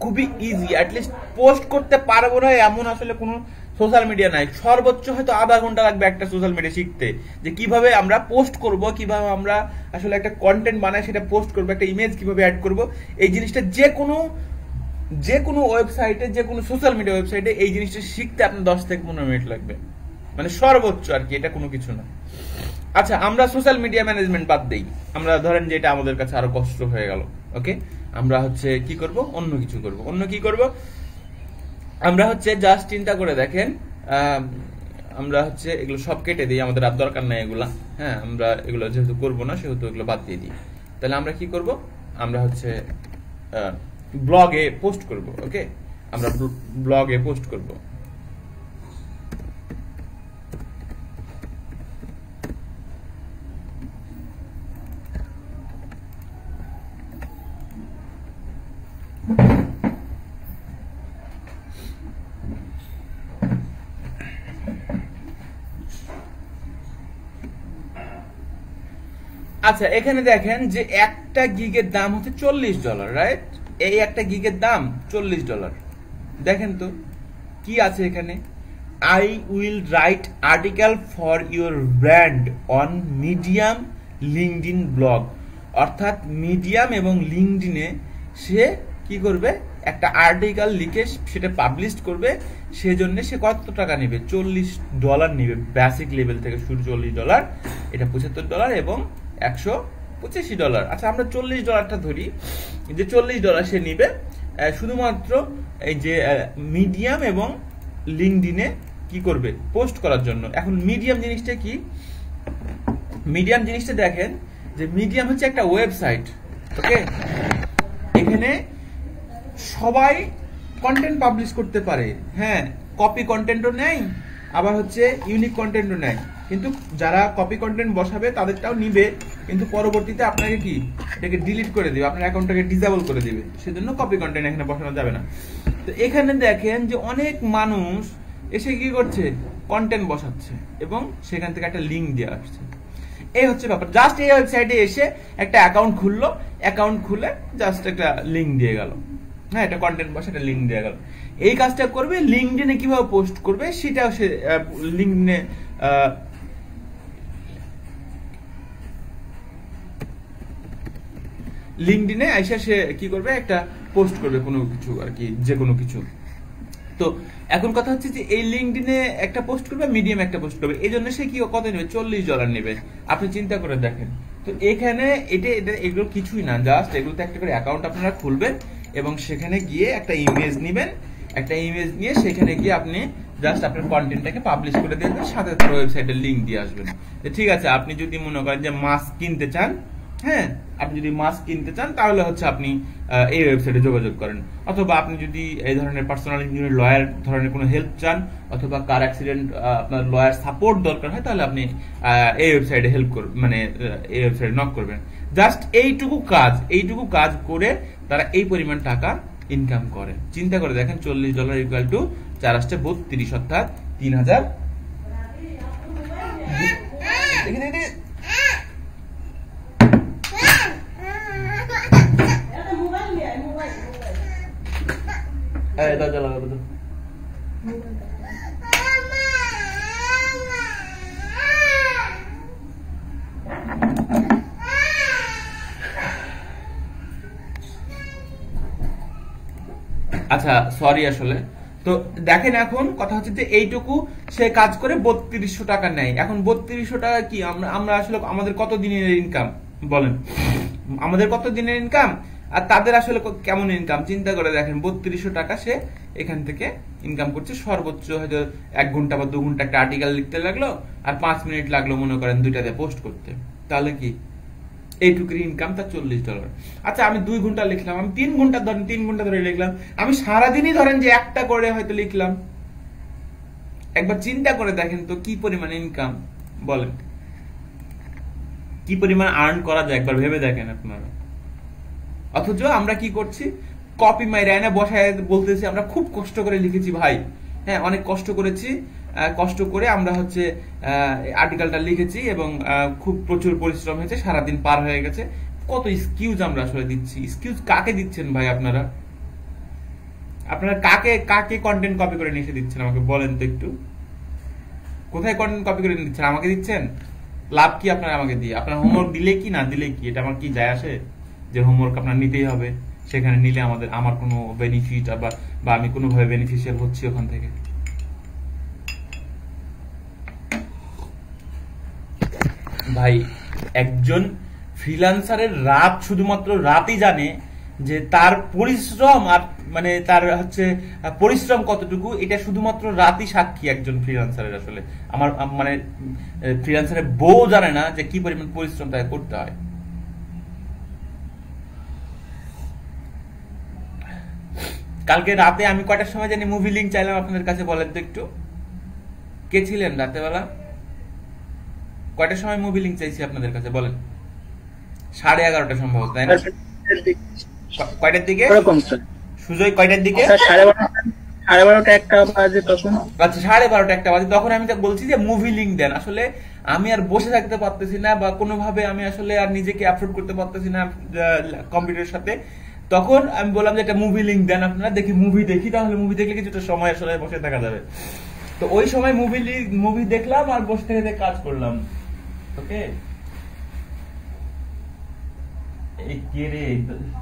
খুবই ইজি অ্যাটলিস্ট পোস্ট করতে পারবো না এমন আসলে কোনো সোশ্যাল মিডিয়া নাই সর্বোচ্চ হয়তো আধা ঘন্টা লাগবে একটা সোশ্যাল মিডিয়া শিখতে যে কিভাবে আমরা পোস্ট করব কিভাবে আমরা আসলে একটা কন্টেন্ট বানাই সেটা পোস্ট করবো একটা ইমেজ কিভাবে অ্যাড করব এই জিনিসটা যে কোনো ওয়েবসাইটে যে কোনো সোশ্যাল মিডিয়া ওয়েবসাইটে এই জিনিসটা শিখতে আপনার 10 থেকে 15 মিনিট লাগবে মানে সর্বোচ্চ আর কি এটা কোনো কিছু না আচ্ছা আমরা সোশ্যাল মিডিয়া ম্যানেজমেন্ট বাদ দেই আমরা ধরেন যে এটা আমাদের কাছে আরো কষ্ট হয়ে গেল ওকে আমরা হচ্ছে কি করব অন্য কি করব আমরা হচ্ছে জাস্ট চিন্তা করে দেখেন আমরা হচ্ছে এগুলো সব কেটে দিই আমাদের আর দরকার নাই এগুলা হ্যাঁ আমরা এগুলো যেহেতু করবো না সেহেতু এগুলো বাদ দিয়ে দিই তাহলে আমরা কি করব আমরা হচ্ছে ব্লগে পোস্ট করব ওকে আমরা ব্লগে পোস্ট করব আচ্ছা এখানে দেখেন যে একটা গিগের দাম হচ্ছে $40, রাইট? এই একটা গিগের দাম $40। দেখেন তো কি আছে এখানে, I will write article for your brand on medium, LinkedIn, blog. অর্থাৎ মিডিয়াম এবং লিঙ্কডইনে সে কি করবে, একটা আর্টিকেল লিখে সেটা পাবলিশ করবে। সেজন্য সে কত টাকা নেবে, $40 নেবে। বেসিক লেভেল থেকে শুরু $40, এটা $75 এবং $185। আচ্ছা আমরা $40টা ধরি, যে $40 সে নিবে শুধুমাত্র এই যে মিডিয়াম এবং লিঙ্কডইনে কি করবে, পোস্ট করার জন্য। এখন মিডিয়াম জিনিসটা কি, মিডিয়াম জিনিসটা দেখেন যে মিডিয়াম হচ্ছে একটা ওয়েবসাইট, ওকে? এখানে সবাই কন্টেন্ট পাবলিশ করতে পারে, হ্যাঁ, কপি কন্টেন্টও নেই, আবার হচ্ছে ইউনিক কন্টেন্টও নেই। কিন্তু যারা কপি কন্টেন্ট বসাবে তাদেরটাও নিবে, কিন্তু পরবর্তীতে আপনাকে কি এটাকে ডিলিট করে দিবে, আপনার অ্যাকাউন্টটাকে ডিসেবল করে দিবে। সেজন্য কপি কন্টেন্ট এখানে বসানো যাবে না। তো এখানে দেখেন যে অনেক মানুষ এসে কি করছে, কন্টেন্ট বসাচ্ছে এবং সেখান থেকে একটা লিঙ্ক দিয়ে আসছে। এই হচ্ছে ব্যাপার। জাস্ট এই ওয়েবসাইটে এসে একটা অ্যাকাউন্ট খুললো, অ্যাকাউন্ট খুলে জাস্ট একটা লিঙ্ক দিয়ে গেল, হ্যাঁ, এটা কন্টেন্ট বসে একটা লিঙ্ক দিয়ে গেল। এই কাজটা করবে। লিঙ্কডইনে কিভাবে পোস্ট করবে সেটাও সে লিঙ্কডইনে লিঙ্কডইনে আইসা সে কি করবে, একটা পোস্ট করবে কোনো কিছু আর কি, যে কোনো কিছু। তো এখন কথা হচ্ছে যে এই লিঙ্কডইনে একটা পোস্ট করবে, মিডিয়াম একটা পোস্ট করবে, এই জন্য সে কি কত নেবে, $40 নেবে। আপনি চিন্তা করে দেখেন। তো এখানে এগুলো কিছুই না, জাস্ট এগুলোতে একটা করে অ্যাকাউন্ট আপনারা খুলবেন এবং সেখানে গিয়ে একটা ইমেজ নেবেন, একটা ইমেজ নিয়ে সেখানে গিয়ে আপনি জাস্ট আপনার কন্টেন্টটাকে পাবলিশ করে দিয়ে দেবেন, সাথে তার ওয়েবসাইটের লিঙ্ক দিয়ে আসবেন। ঠিক আছে, আপনি যদি মনে করেন যে মাস্ক কিনতে চান, হ্যাঁ, আপনি যদি মাস্ক কিনতে চান তাহলে হচ্ছে আপনি এই ওয়েবসাইটে যোগাযোগ করেন। অথবা আপনি যদি এই ধরনের পার্সোনাল ইঞ্জুরি লয়ার ধরনের কোনো হেল্প চান, অথবা কার অ্যাক্সিডেন্ট আপনার লয়ার সাপোর্ট দরকার হয়, তাহলে আপনি এই ওয়েবসাইটে হেল্প করবেন, মানে এই ওয়েবসাইটে নক করবেন। জাস্ট এইটুকু কাজ করে তারা এই পরিমাণ টাকা ইনকাম করে। চিন্তা করে দেখেন, $40 ইকুয়াল টু 4×8 = অর্থাৎ 3000। আচ্ছা সরি, আসলে তো দেখেন এখন কথা হচ্ছে যে এইটুকু সে কাজ করে 3200 টাকা নেয়। এখন 3200 টাকা কি, আমরা আসলে আমাদের কত দিনের ইনকাম বলেন, আমাদের কত দিনের ইনকাম আর তাদের আসলে কেমন ইনকাম চিন্তা করে দেখেন। 3200 টাকা সে এখান থেকে ইনকাম করছে। সর্বোচ্চ হয়তো 1 ঘন্টা বা 2 ঘন্টা একটা আর্টিকেল লিখতে লাগলো, আর 5 মিনিট লাগলো মনে করেন 2টাতে পোস্ট করতে, তাহলে কি এইটুকুর ইনকাম তার $40। আচ্ছা আমি 2 ঘন্টা লিখলাম, আমি 3 ঘন্টা ধরে লিখলাম, আমি সারাদিনই ধরেন যে একটা করে হয়তো লিখলাম। একবার চিন্তা করে দেখেন তো কি পরিমাণ ইনকাম, বলেন কি পরিমাণ আর্ন করা যায়, একবার ভেবে দেখেন আপনারা। অথচ আমরা কি করছি, কপি মাইরা এনে বসায় বলতেছি আমরা খুব কষ্ট করে লিখেছি ভাই, হ্যাঁ অনেক কষ্ট করেছি, কষ্ট করে আমরা হচ্ছে আর্টিকেলটা লিখেছি এবং খুব প্রচুর পরিশ্রম হয়েছে, সারাদিন পার হয়ে গেছে। কত এক্সকিউজ আমরা আসলে দিচ্ছি। এক্সকিউজ কাকে দিচ্ছেন ভাই আপনারা? আপনারা কাকে কন্টেন্ট কপি করে নিয়ে এসে দিচ্ছেন আমাকে বলেন তো একটু। কোথায় কন্টেন্ট কপি করে দিচ্ছেন? আমাকে দিচ্ছেন? লাভ কি আপনারা আমাকে দিয়ে? আপনার হোমওয়ার্ক দিলে কি না দিলে কি, এটা আমার কি যায় আসে? যে হোমওয়ার্ক আপনার নিতেই হবে, সেখানে নিলে আমার কোনো বেনিফিট বা আমি কোনোভাবে বেনিফিশিয়াল হচ্ছি ওখান থেকে? ভাই একজন ফ্রিল্যান্সারের রাত শুধুমাত্র রাতই জানে যে তার পরিশ্রম আর মানে তার হচ্ছে পরিশ্রম কতটুকু, এটা শুধুমাত্র রাতই সাক্ষী একজন ফ্রিল্যান্সারের। আসলে আমার মানে ফ্রিল্যান্সারের বউ জানে না যে কি পরিমাণ পরিশ্রম তাকে করতে হয়। কালকে রাতে আমি কয়টার সময় জানি মুভি লিংক চাইলাম আপনাদের কাছে, বলেন তো একটু কে ছিলেন রাতে বেলা? কয়টার সময় মুভি লিংক চাইছি আপনাদের কাছে বলেন? 11:30 সম্ভবত, তাই না? কয়টার দিকে সুজয়? কয়টার দিকে? 12:30 1টা বাজে তখন। আচ্ছা 12:30 1টা বাজে, তখন আমি বলছি যে মুভি লিংক দেন। আসলে আমি আর বসে থাকতে পারতেছি না, বা কোনোভাবে আমি আসলে আর নিজেকে অ্যাফোর্ড করতে পারতেছি না কম্পিউটারের সাথে। তখন আমি বললাম যে একটা মুভি লিঙ্ক দেন আপনারা, দেখি মুভি দেখি, তাহলে মুভি দেখলে কিছুটা সময় আসলে বসে থাকা যাবে। তো ওই সময় মুভি দেখলাম আর বসে থেকে কাজ করলাম। ওকে, এই কে রে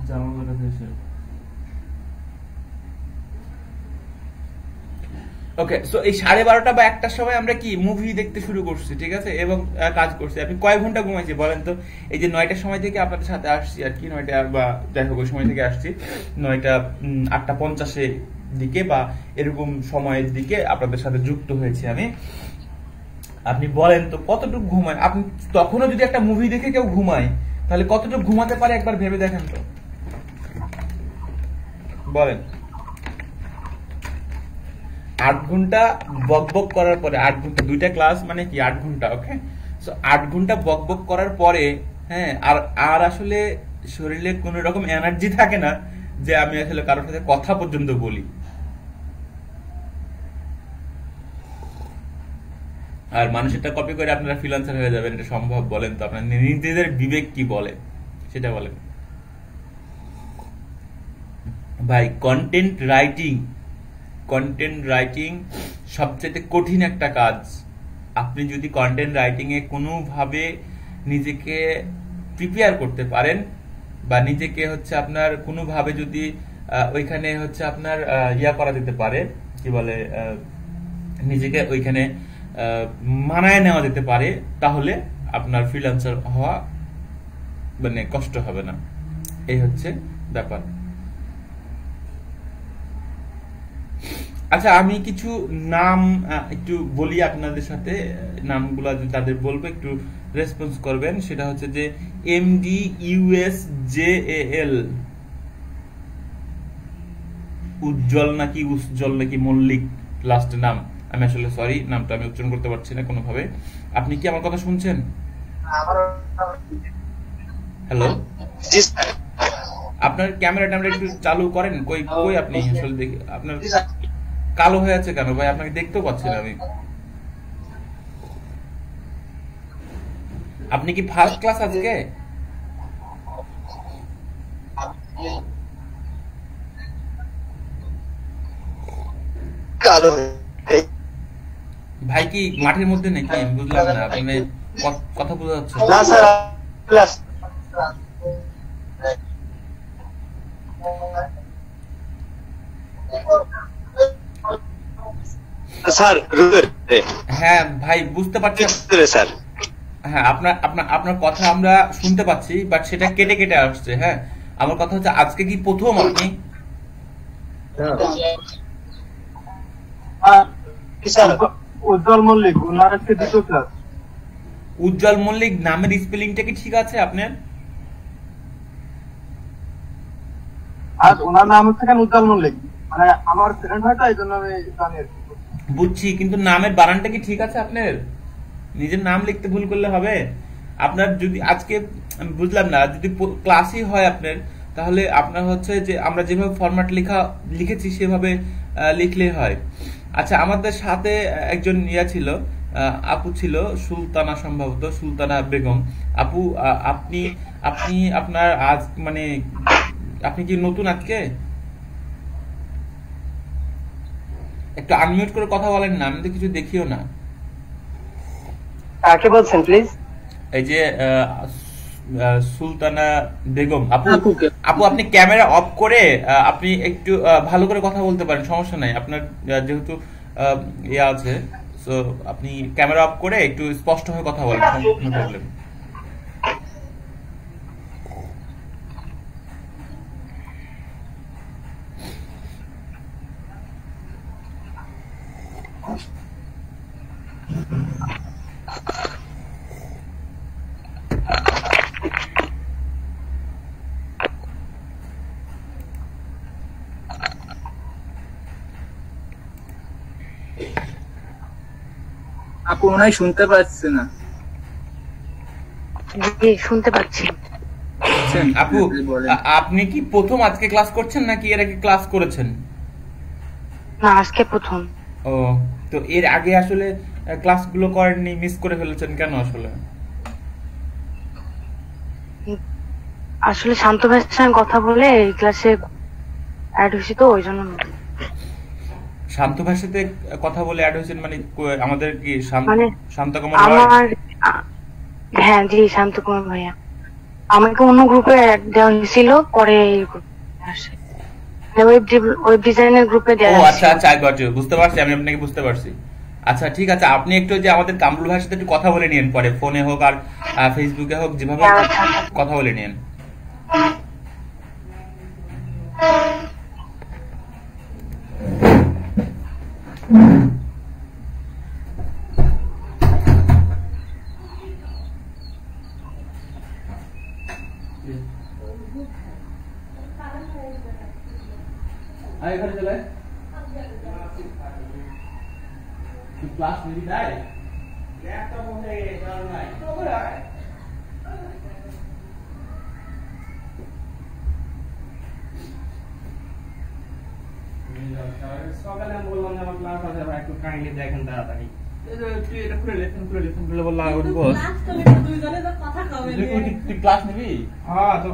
জামাল কাছে। ওকে, সো এই 12:30 বা 1টার সময় আমরা কি মুভি দেখতে শুরু করছি, ঠিক আছে, এবং কাজ করছি। আপনি কয় ঘন্টা ঘুমাইছি বলেন তো? এই যে 9টার সময় থেকে আপনাদের সাথে আসছি আর কি, 9টা বা যাই হোক ওই সময় থেকে আসছি, 8:50 দিকে বা এরকম সময়ের দিকে আপনাদের সাথে যুক্ত হয়েছি আমি। আপনি বলেন তো কতটুকু ঘুমায়? আপনি তখনও যদি একটা মুভি দেখে কেউ ঘুমায়, তাহলে কতটুকু ঘুমাতে পারে একবার ভেবে দেখেন তো, বলেন। 8 ঘন্টা বকবক করার পরে, 8 ঘন্টা 2টা ক্লাস মানে কি 8 ঘন্টা, ওকে। সো 8 ঘন্টা বকবক করার পরে, হ্যাঁ, আর আসলে শরীরে কোন রকম এনার্জি থাকে না যে আমি আসলে কারোর সাথে কথা পর্যন্ত বলি। আর মানুষেরটা কপি করে আপনারা ফ্রিল্যান্সার হয়ে যাবেন, এটা সম্ভব? বলেন তো, আপনার নিজেদের বিবেক কি বলে সেটা বলেন ভাই। কন্টেন্ট রাইটিং সবচেয়ে কঠিন একটা কাজ। আপনি যদি কন্টেন্ট রাইটিং এ কোনোভাবে নিজেকে প্রিপেয়ার করতে পারেন, বা নিজেকে হচ্ছে আপনার কোনোভাবে যদি ওইখানে হচ্ছে আপনার ইয়া করা যেতে পারে, কি বলে, নিজেকে ওইখানে মানায় নেওয়া যেতে পারে, তাহলে আপনার ফ্রিল্যান্সার হওয়া মানে কষ্ট হবে না। এই হচ্ছে ব্যাপার। আচ্ছা, আমি কিছু নাম একটু বলি আপনাদের সাথে, নামগুলা তাদের বলবো, একটু রেসপন্স করবেন। সেটা হচ্ছে যে MDUSJAL, উজ্জ্বল নাকি উজ্জ্বল নাকি মল্লিক লাস্ট নাম, আমি আসলে সরি, নামটা আমি উচ্চারণ করতে পারছি না কোনোভাবে। আপনি কি আমার কথা শুনছেন? হ্যালো, আপনার ক্যামেরাটা একটু চালু করেন। কই আপনি আসলে দেখি, আপনার কালো হয়ে আছে কেন ভাই? আপনাকে দেখতেও পাচ্ছি না আমি। আপনি কি ফার্স্ট ক্লাস আজকে? কালো ভাই কি মাঠের মধ্যে নাকি? আমি বুঝলাম না, আপনি কথা বোঝা যাচ্ছে না স্যার। স্যার হ্যাঁ ভাই, বুঝতে পারছি স্যার। হ্যাঁ, আপনার কথা আমরা শুনতে পাচ্ছি, বাট সেটা কেটে কেটে আসছে। হ্যাঁ, আমার কথা হচ্ছে আজকে কি প্রথম আপনি? উজ্জ্বল মল্লিক, ওনার আজকে 2টো ক্লাস। উজ্জ্বল মল্লিক নামের স্পেলিংটা কি ঠিক আছে আপনার? আর ওনার নাম হচ্ছে কেন উজ্জ্বল মল্লিক, মানে আমার ফ্রেন্ড হয়, এই জন্য আমি জানি। বুঝছি, কিন্তু নামের বানানটা কি ঠিক আছে আপনার? নিজের নাম লিখতে ভুল করলে হবে? আপনার যদি আজকে বুঝলাম না, যদি ক্লাসই হয় আপনার, তাহলে আপনার হচ্ছে যে আমরা যেভাবে ফরম্যাট লিখেছি সেভাবে লিখলেই হয়। আচ্ছা, আমাদের সাথে একজন ইয়া ছিল, আপু ছিল, সুলতানা, সম্ভবত সুলতানা বেগম। আপু, আপনি আপনার আজ মানে আপনি কি নতুন আজকে? একটু আনমিউট করে কথা বলেন না, আমি তো কিছু দেখিও না। কাকে বলছেন প্লিজ? এই যে সুলতানা বেগম আপু, আপনি ক্যামেরা অফ করে আপনি একটু ভালো করে কথা বলতে পারেন, সমস্যা নাই। আপনার যেহেতু ইয়া আছে, সো আপনি ক্যামেরা অফ করে একটু স্পষ্ট হয়ে কথা বলেন, নো প্রবলেম। আপু মনে হয় শুনতে পাচ্ছে না। শুনতে পাচ্ছি। আপু, আপনি কি প্রথম আজকে ক্লাস করছেন নাকি এর আগে ক্লাস করেছেন? না, আজকে প্রথম। ও, তো এর আগে আসলে ক্লাসগুলো করেননি, মিস করে ফেলেছেন কেন আসলে? আসলে শান্ত ভাইয়ের সঙ্গে কথা বলে এই ক্লাসে অ্যাড হয়েছি তো ওই জন্য। শান্ত ভাইয়ের সাথে কথা বলে অ্যাড হয়েছেন মানে আমাদের কি মানে শান্ত কুমার আমার হ্যাঁ জি শান্ত কুমার ভাইয়া আমাকে অন্য গ্রুপে অ্যাড দেওয়া হয়েছিল, পরে ওয়েব ডিজাইনের গ্রুপে দেওয়া ও হয়েছিল। আচ্ছা আচ্ছা, আই গট ইউ, বুঝতে পারছি, আমি আপনাকে বুঝতে পারছি। আচ্ছা ঠিক আছে, আপনি একটু যে আমাদের কামরুল ভাইয়ের সাথে একটু কথা বলে নিন, পরে ফোনে হোক আর ফেসবুকে হোক, যেভাবে কথা বলে নিন। ক্লাস নিবি তাই? সকালে আমি বললাম যে আমার ক্লাস আছে ভাই, একটু কাইন্ডলি দেখেন তাড়াতাড়ি। ক্লাস নিবি? হ্যাঁ, তো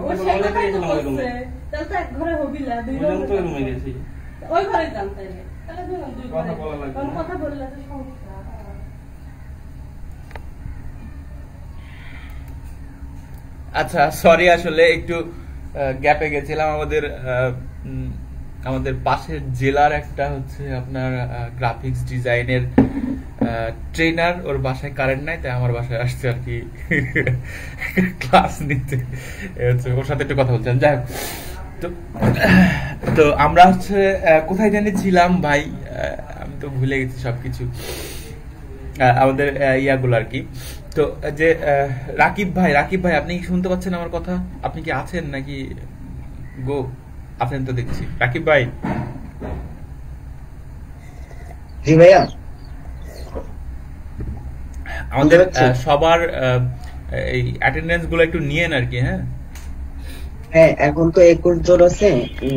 এক ঘরে হবি না, দুই রুমে গেছি, ওই ঘরে জানতে কথা বলা লাগবে, কথা বললে তো সমস্যা। আচ্ছা সরি, আসলে একটু গ্যাপে গেছিলাম। আমাদের পাশের জেলার একটা হচ্ছে আপনার গ্রাফিক্স ডিজাইনের ট্রেনার, ওর বাসায় কারেন্ট নাই, তাই আমার বাসায় আসছে আর কি ক্লাস নিতে, ওর সাথে একটু কথা বলছিলাম। যাই হোক, তো আমরা হচ্ছে কোথায় জানিয়েছিলাম ভাই, আমি তো ভুলে গেছি সবকিছু, আমাদের ইয়াগুলো আর কি। তো যে রাকিব ভাই আপনি কি শুনতে পাচ্ছেন আমার কথা? আপনি কি আছেন নাকি? গো আছেন তো দেখছি। রাকিব ভাই, জি ভাইয়া, আমাদের সবার এই অ্যাটেন্ডেন্স গুলো একটু নিয়েন আর কি। হ্যাঁ হ্যাঁ, এখন তো 21 জন আছে,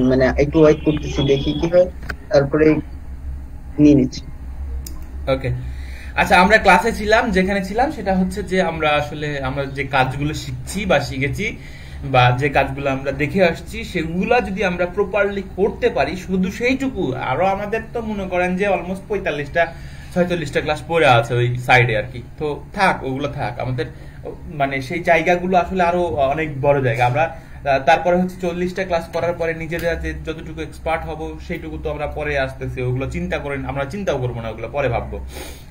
মানে একটু ওয়েট করতেছি, দেখি কি হয়, তারপরে নিয়ে নিচ্ছি। ওকে আচ্ছা, আমরা ক্লাসে ছিলাম, যেখানে ছিলাম সেটা হচ্ছে যে আমরা যে কাজগুলো শিখছি বা শিখেছি বা যে কাজগুলো আমরা দেখে আসছি, সেগুলা যদি আমরা প্রপারলি করতে পারি, শুধু সেইটুকু। আরো আমাদের তো মনে করেন যে অলমোস্ট 45-46টা ক্লাস পড়ে আছে ওই সাইডে আর কি। তো থাক, ওগুলো থাক, আমাদের মানে সেই জায়গাগুলো আসলে আরো অনেক বড় জায়গা। আমরা তারপরে হচ্ছে 40টা ক্লাস করার পরে নিজেরা যে যতটুকু এক্সপার্ট হব সেইটুকু তো আমরা পরে আসতেছি, ওগুলো আমরা চিন্তাও করবো না, ওগুলো পরে ভাববো।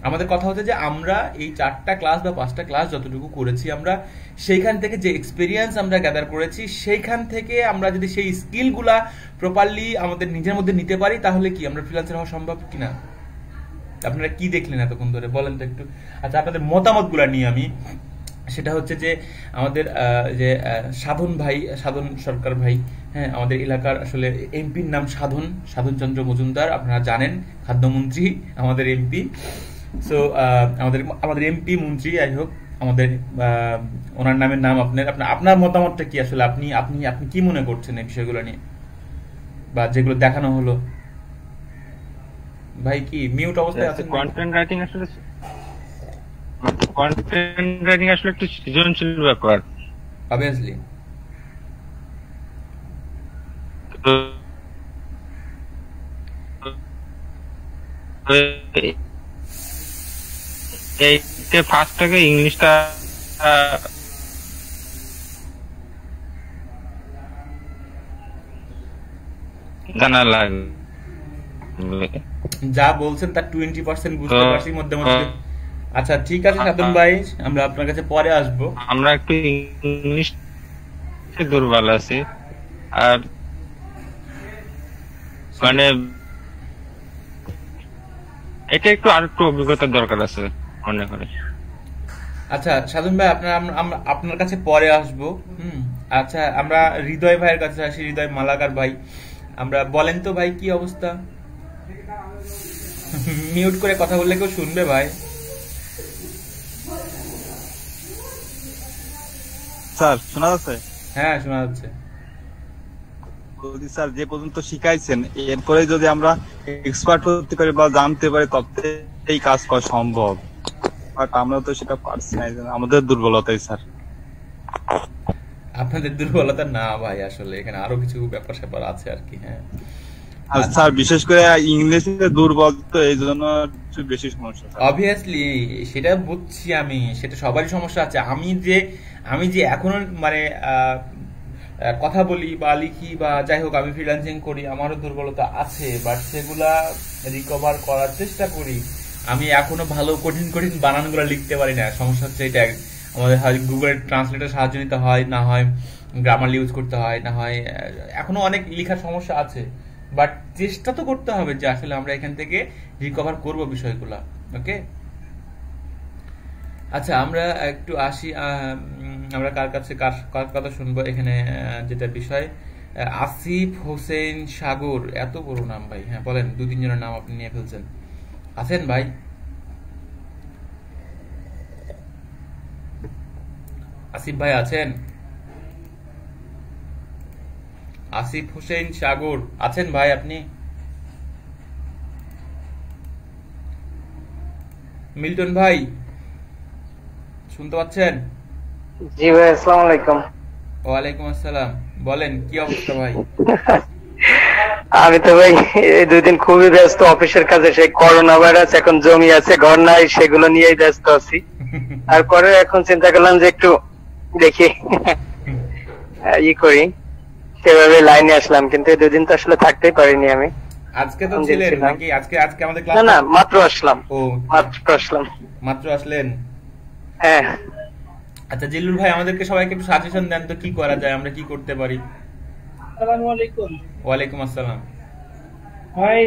আমাদের কথা হচ্ছে যে আমরা এই 4টা ক্লাস বা 5টা ক্লাস যতটুকু করেছি, আমরা সেইখান থেকে যে এক্সপিরিয়েন্স আমরা গ্যাদার করেছি, সেইখান থেকে আমরা যদি সেই স্কিলগুলা প্রপারলি আমাদের নিজের মধ্যে নিতে পারি, তাহলে কি আমরা ফ্রিল্যান্সার হওয়া সম্ভব কিনা? আপনারা কি দেখলেন এতক্ষণ ধরে, বলেন তো একটু। আচ্ছা, আপনাদের মতামতগুলা নিয়ে আমি, সেটা হচ্ছে যে আমাদের যে সাধন সরকার ভাই, হ্যাঁ, আমাদের এলাকার আসলে এমপির নাম সাধন চন্দ্র মজুমদার, আপনারা জানেন, খাদ্যমন্ত্রী আমাদের এমপি। সো আমাদের এমপি মন্ত্রী, যাই হোক, আমাদের ওনার নামের নাম আপনার মতামতটা কি আসলে? আপনি কি মনে করছেন এই বিষয়গুলো নিয়ে বা যেগুলো দেখানো হলো? ভাই কি মিউট অবস্থায় আছেন? কন্টেন্ট রাইটিং আসলে একটু সৃজনশীল ব্যাপার, অবভিয়াসলি। এইটা ফার্স্ট থেকে ইংলিশটা জানা লাগবে। যা বলছেন তার 20% বুঝতে পারছি মধ্যে মধ্যে। আচ্ছা ঠিক আছে সাধন ভাই, আমরা আপনার কাছে পরে আসবো। আমরা একটু ইংলিশ দুর্বল আছি, আর মানে এটা একটু আর একটু অভিজ্ঞতার দরকার আছে মনে করে। আচ্ছা সাধন ভাই, আপনার কাছে পরে আসবো। আচ্ছা, আমরা হৃদয় ভাইয়ের কাছে আসি। হৃদয় মালাকার ভাই, আমরা বলেন তো ভাই কি অবস্থা? মিউট করে কথা বললে কেউ শুনবে ভাই? স্যার শোনা যাচ্ছে? হ্যাঁ শোনা যাচ্ছে। স্যার যে পর্যন্ত শিখাইছেন, এরপরে যদি আমরা এক্সপার্ট হতে পারি বা জানতে পারি, তবে এই কাজ করা সম্ভব। বাট আমরা তো সেটা পারছি না, এই জন্য আমাদের দুর্বলতাই স্যার। আপনাদের দুর্বলতা না ভাই, আসলে এখানে আরো কিছু ব্যাপার স্যাপার আছে আর কি। হ্যাঁ আর স্যার বিশেষ করে ইংলিশে দুর্বল, তো এই জন্য একটু বেশি সমস্যা। অবভিয়াসলি সেটা বুঝছি আমি, সেটা সবারই সমস্যা আছে। আমি যে এখনো মানে কথা বলি বা লিখি বা যাই হোক আমি ফ্রিল্যান্সিং করি, আমারও দুর্বলতা আছে, বাট সেগুলা রিকভার করার চেষ্টা করি। আমি এখনো ভালো কঠিন কঠিন বানানগুলো লিখতে পারি না। সমস্যা হচ্ছে এটা, আমাদের হয় গুগল ট্রান্সলেটর সাহায্য নিতে হয়, না হয় গ্রামার ইউজ করতে হয়, না হয় এখনো অনেক লেখার সমস্যা আছে। বাট চেষ্টা তো করতে হবে যে আসলে আমরা এখান থেকে রিকভার করব বিষয়গুলা। ওকে, আচ্ছা আমরা একটু আসি, আমরা কার কাছে কার কথা শুনবো এখানে। যেটা বিষয়, আসিফ হোসেন সাগর, এত বড় নাম ভাই। হ্যাঁ বলেন, 2-3 জনের নাম আপনি নিয়ে ফেলছেন। আছেন ভাই? আসিফ ভাই আছেন? আসিফ হোসেন সাগর আছেন ভাই আপনি? মিল্টন ভাই শুনতে পাচ্ছেন? জি ভাই, আসসালামু আলাইকুম। ওয়ালাইকুম আসসালাম, বলেন কি অবস্থা ভাই? আমি তো ভাই এই 2 দিন খুবই ব্যস্ত অফিসের কাজে, সেই করোনা ভাইরাস এখন জমি আছে, ঘর নাই, সেগুলো নিয়েই ব্যস্ত আছি। তারপরে এখন চিন্তা করলাম যে একটু দেখি করি, সেভাবে লাইনে আসলাম, কিন্তু এই 2 দিন তো আসলে থাকতেই পারিনি আমি। আজকে তো ছিলেন নাকি? আজকে আমাদের ক্লাস? না, মাত্র আসলাম। ও মাত্র আসলেন? হ্যাঁ। আচ্ছা জিল্লুর ভাই, আমাদেরকে সবাইকে একটু সাজেশন দেন তো, কি করা যায়, আমরা কি করতে পারি? আসসালামু আলাইকুম। ওয়ালাইকুম আসসালাম। ভাই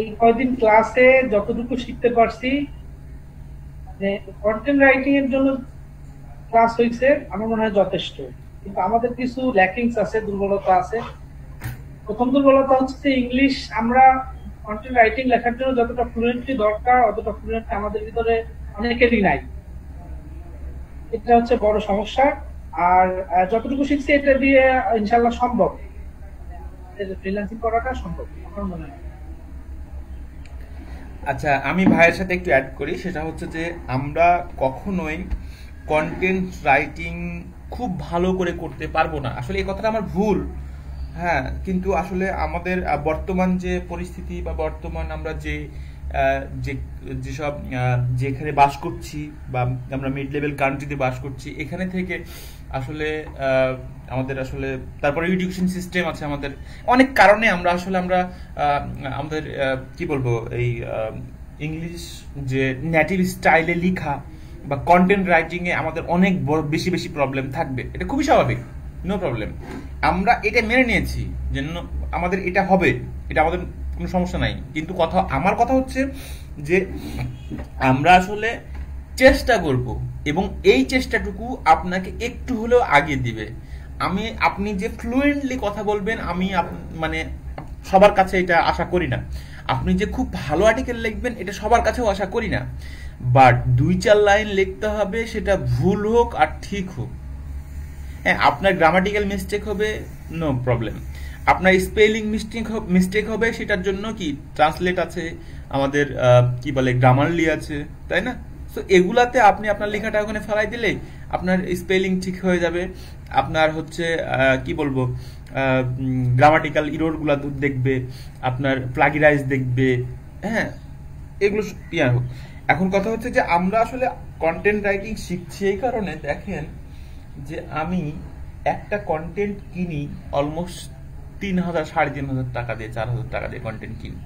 এই কয়দিন ক্লাসে যতটুকু শিখতে পারছি, যে কন্টেন্ট রাইটিং এর জন্য ক্লাস হয়েছে, আমার মনে হয় যথেষ্ট। কিন্তু আমাদের কিছু ল্যাকিংস আছে, দুর্বলতা আছে। প্রথম দুর্বলতা হচ্ছে ইংলিশ। আমরা কন্টেন্ট রাইটিং লেখার জন্য যতটা ফ্লুয়েন্টলি দরকার, অতটা ফ্লুয়েন্ট আমাদের ভিতরে অনেকেরই নাই। এটা হচ্ছে বড় সমস্যা। আর যতটুকু শিখছি এটা দিয়ে ইনশাআল্লাহ সম্ভব, ফ্রিল্যান্সিং করাটা সম্ভব আমার মনে হয়। আচ্ছা আমি ভাইয়ের সাথে একটু অ্যাড করি, সেটা হচ্ছে যে আমরা কখনোই কন্টেন্ট রাইটিং খুব ভালো করে করতে পারবো না। আসলে এই কথাটা আমার ভুল, হ্যাঁ, কিন্তু আসলে আমাদের বর্তমান যে পরিস্থিতি বা বর্তমান আমরা যেসব যেখানে বাস করছি বা আমরা মিড লেভেল কান্ট্রিতে বাস করছি, এখানে থেকে আসলে আমাদের আসলে তারপরে এডুকেশন সিস্টেম আছে, আমাদের অনেক কারণে আমরা আমাদের কি বলবো, এই ইংলিশ যে নেটিভ স্টাইলে লেখা বা কন্টেন্ট রাইটিং এ আমাদের অনেক বেশি প্রবলেম থাকবে। এটা খুবই স্বাভাবিক, নো প্রবলেম। আমরা এটা মেনে নিয়েছি যে আমাদের এটা হবে, এটা আমাদের কোনো সমস্যা নাই। কিন্তু আমার কথা হচ্ছে যে আমরা আসলে চেষ্টা করব, এবং এই চেষ্টাটুকু আপনাকে একটু হলেও আগিয়ে দিবে। আপনি যে ফ্লুয়েন্টলি কথা বলবেন, আমি মানে সবার কাছে এটা আশা করি না। আপনি যে খুব ভালো আর্টিকেল লিখবেন, এটা সবার কাছেও আশা করি না। বাট 2-4 লাইন লিখতে হবে, সেটা ভুল হোক আর ঠিক হোক। হ্যাঁ, আপনার গ্রামাটিক্যাল মিস্টেক হবে, নো প্রবলেম। আপনার স্পেলিং মিস্টেক হবে, সেটার জন্য কি ট্রান্সলেট আছে, আমাদের কি বলে গ্রামারলি আছে, তাই না? সো এগুলাতে আপনি আপনার লেখাটা ওখানে ফেলাই দিলে আপনার স্পেলিং ঠিক হয়ে যাবে। আপনার হচ্ছে কি বলবো, গ্রামাটিক্যাল ইরোরগুলো দেখবে, আপনার প্লাগিরাইজ দেখবে, হ্যাঁ, এগুলো হোক। এখন কথা হচ্ছে যে আমরা আসলে কন্টেন্ট রাইটিং শিখছি এই কারণে, দেখেন যে আমি একটা কন্টেন্ট কিনি অলমোস্ট 3,000 3,500 টাকা দিয়ে, 4,000 টাকা দিয়ে কন্টেন্ট কিনি।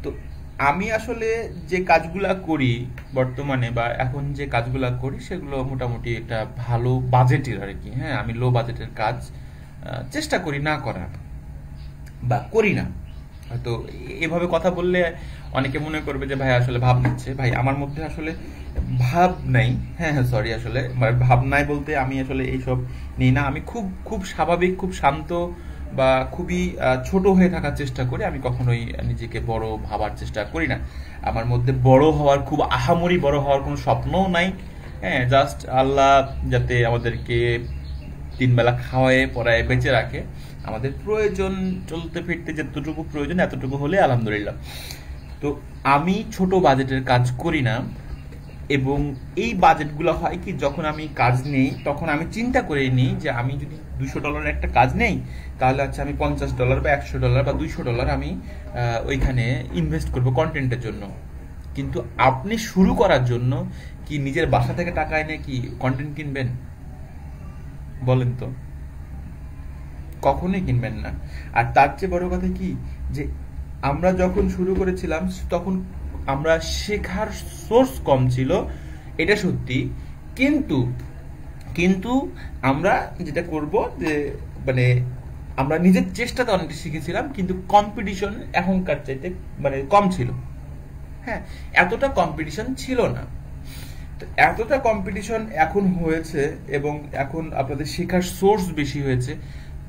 তো আমি আসলে যে কাজগুলা করি বর্তমানে, বা এখন যে কাজগুলা করি, সেগুলো মোটামুটি একটা ভালো বাজেটের আর কি। হ্যাঁ, আমি লো বাজেটের কাজ চেষ্টা করি না করার, বা করি না। হয়তো এভাবে কথা বললে অনেকে মনে করবে যে ভাই আসলে ভাব নিচ্ছে। ভাই আমার মধ্যে আসলে ভাব নাই, হ্যাঁ সরি, আসলে ভাব নাই বলতে আমি আসলে এইসব নিই না। আমি খুব স্বাভাবিক, খুব শান্ত, বা খুবই ছোট হয়ে থাকার চেষ্টা করি। আমি কখনোই নিজেকে বড় ভাবার চেষ্টা করি না। আমার মধ্যে বড় হওয়ার, খুব আহামরি বড় হওয়ার কোনো স্বপ্নও নাই। হ্যাঁ, জাস্ট আল্লাহ যাতে আমাদেরকে 3 বেলা খাওয়ায় পড়ায় বেঁচে রাখে, আমাদের প্রয়োজন চলতে ফিরতে যতটুকু প্রয়োজন এতটুকু হলে আলহামদুলিল্লাহ। তো আমি ছোট বাজেটের কাজ করি না, এবং এই বাজেটগুলো হয় কি, যখন আমি কাজ নেই তখন আমি চিন্তা করে নিই যে আমি যদি $200 একটা কাজ নেই, তাহলে আচ্ছা আমি $50 বা $100 বা $200 আমি ওইখানে ইনভেস্ট করব কন্টেন্টের জন্য। কিন্তু আপনি শুরু করার জন্য কি নিজের বাসা থেকে টাকা এনে কি কন্টেন্ট কিনবেন? বলেন তো, কখনোই কিনবেন না। আর তার চেয়ে বড় কথা কি, যে আমরা যখন শুরু করেছিলাম তখন আমরা শেখার সোর্স কম ছিল, এটা সত্যি। কিন্তু আমরা যেটা করব যে মানে আমরা নিজের চেষ্টাতে অনেকটা শিখেছিলাম, কিন্তু কম্পিটিশন এখনকার চাইতে মানে কম ছিল। হ্যাঁ, এতটা কম্পিটিশন ছিল না। তো এতটা কম্পিটিশন এখন হয়েছে এবং এখন আপনাদের শেখার সোর্স বেশি হয়েছে,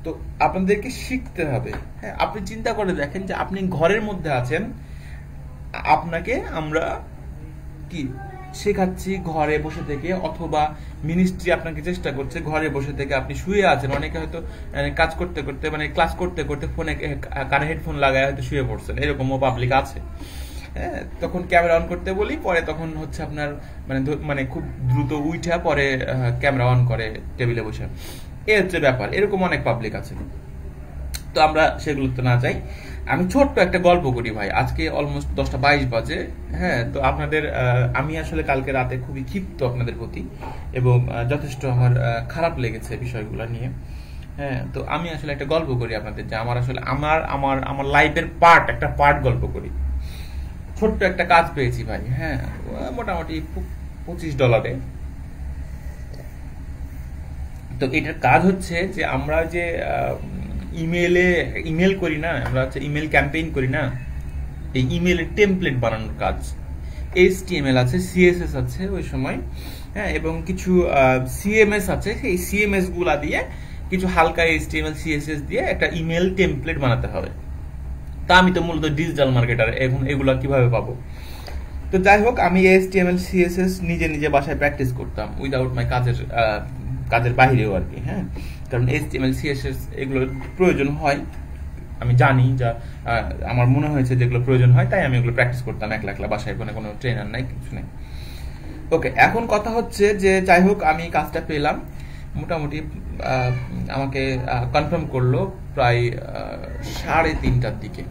তো আপনাদেরকে শিখতে হবে। হ্যাঁ, আপনি চিন্তা করে দেখেন যে আপনি ঘরের মধ্যে আছেন, আপনাকে আমরা কি শেখাচ্ছি ঘরে বসে থেকে, অথবা মিনিস্ট্রি আপনাকে চেষ্টা করছে ঘরে বসে থেকে, আপনি শুয়ে আছেন। অনেকে হয়তো কাজ করতে করতে মানে ক্লাস করতে করতে ফোনে কানে হেডফোন লাগায় হয়তো শুয়ে পড়ছেন, এরকমও পাবলিক আছে। হ্যাঁ, তখন ক্যামেরা অন করতে বলি, পরে তখন হচ্ছে আপনার মানে খুব দ্রুত উঠা পরে ক্যামেরা অন করে টেবিলে বসে, এই হচ্ছে ব্যাপার। এরকম অনেক পাবলিক আছে। তো আমরা সেগুলোতে না যাই, আমি ছোট্ট একটা গল্প করি ভাই। আজকে অলমোস্ট 10:22 বাজে। হ্যাঁ, তো আপনাদের আমি আসলে কালকে রাতে খুবই ক্ষিপ্ত আপনাদের প্রতি, এবং যথেষ্ট আমার খারাপ লেগেছে বিষয়গুলো নিয়ে। হ্যাঁ, তো আমি আসলে একটা গল্প করি আপনাদের, যে আমার আসলে আমার লাইফের একটা পার্ট গল্প করি। ছোট্ট একটা কাজ পেয়েছি ভাই। হ্যাঁ, মোটামুটি $25। তো এটার কাজ হচ্ছে যে আমরা যে ইমেল করি না, আমরা হচ্ছে ইমেল ক্যাম্পেইন করি না, এই ইমেলের টেমপ্লেট বানানোর কাজ। HTML আছে, CSS আছে ওই সময়, হ্যাঁ, এবং কিছু CMS আছে। সেই CMS গুলা দিয়ে কিছু হালকা HTML CSS দিয়ে একটা ইমেল টেমপ্লেট বানাতে হবে। তা আমি তো মূলত ডিজিটাল মার্কেটার, এখন এগুলা কিভাবে পাবো? তো যাই হোক, আমি HTML CSS নিজে বাসায় প্র্যাকটিস করতাম, উইদাউট মাই কাজের বাহিরেও আর কি। হ্যাঁ, কারণ HTML CSS এগুলোর প্রয়োজন হয়, আমি জানি, যা আমার মনে হয়েছে যেগুলো প্রয়োজন হয়, তাই আমি এগুলো প্র্যাকটিস করতাম একলা বাসায়, কোনো ট্রেনার নাই, কিছু নেই। ওকে, এখন কথা হচ্ছে যে যাই হোক আমি কাজটা পেলাম, মোটামুটি আমাকে কনফার্ম করলো প্রায় 3:30টার দিকে।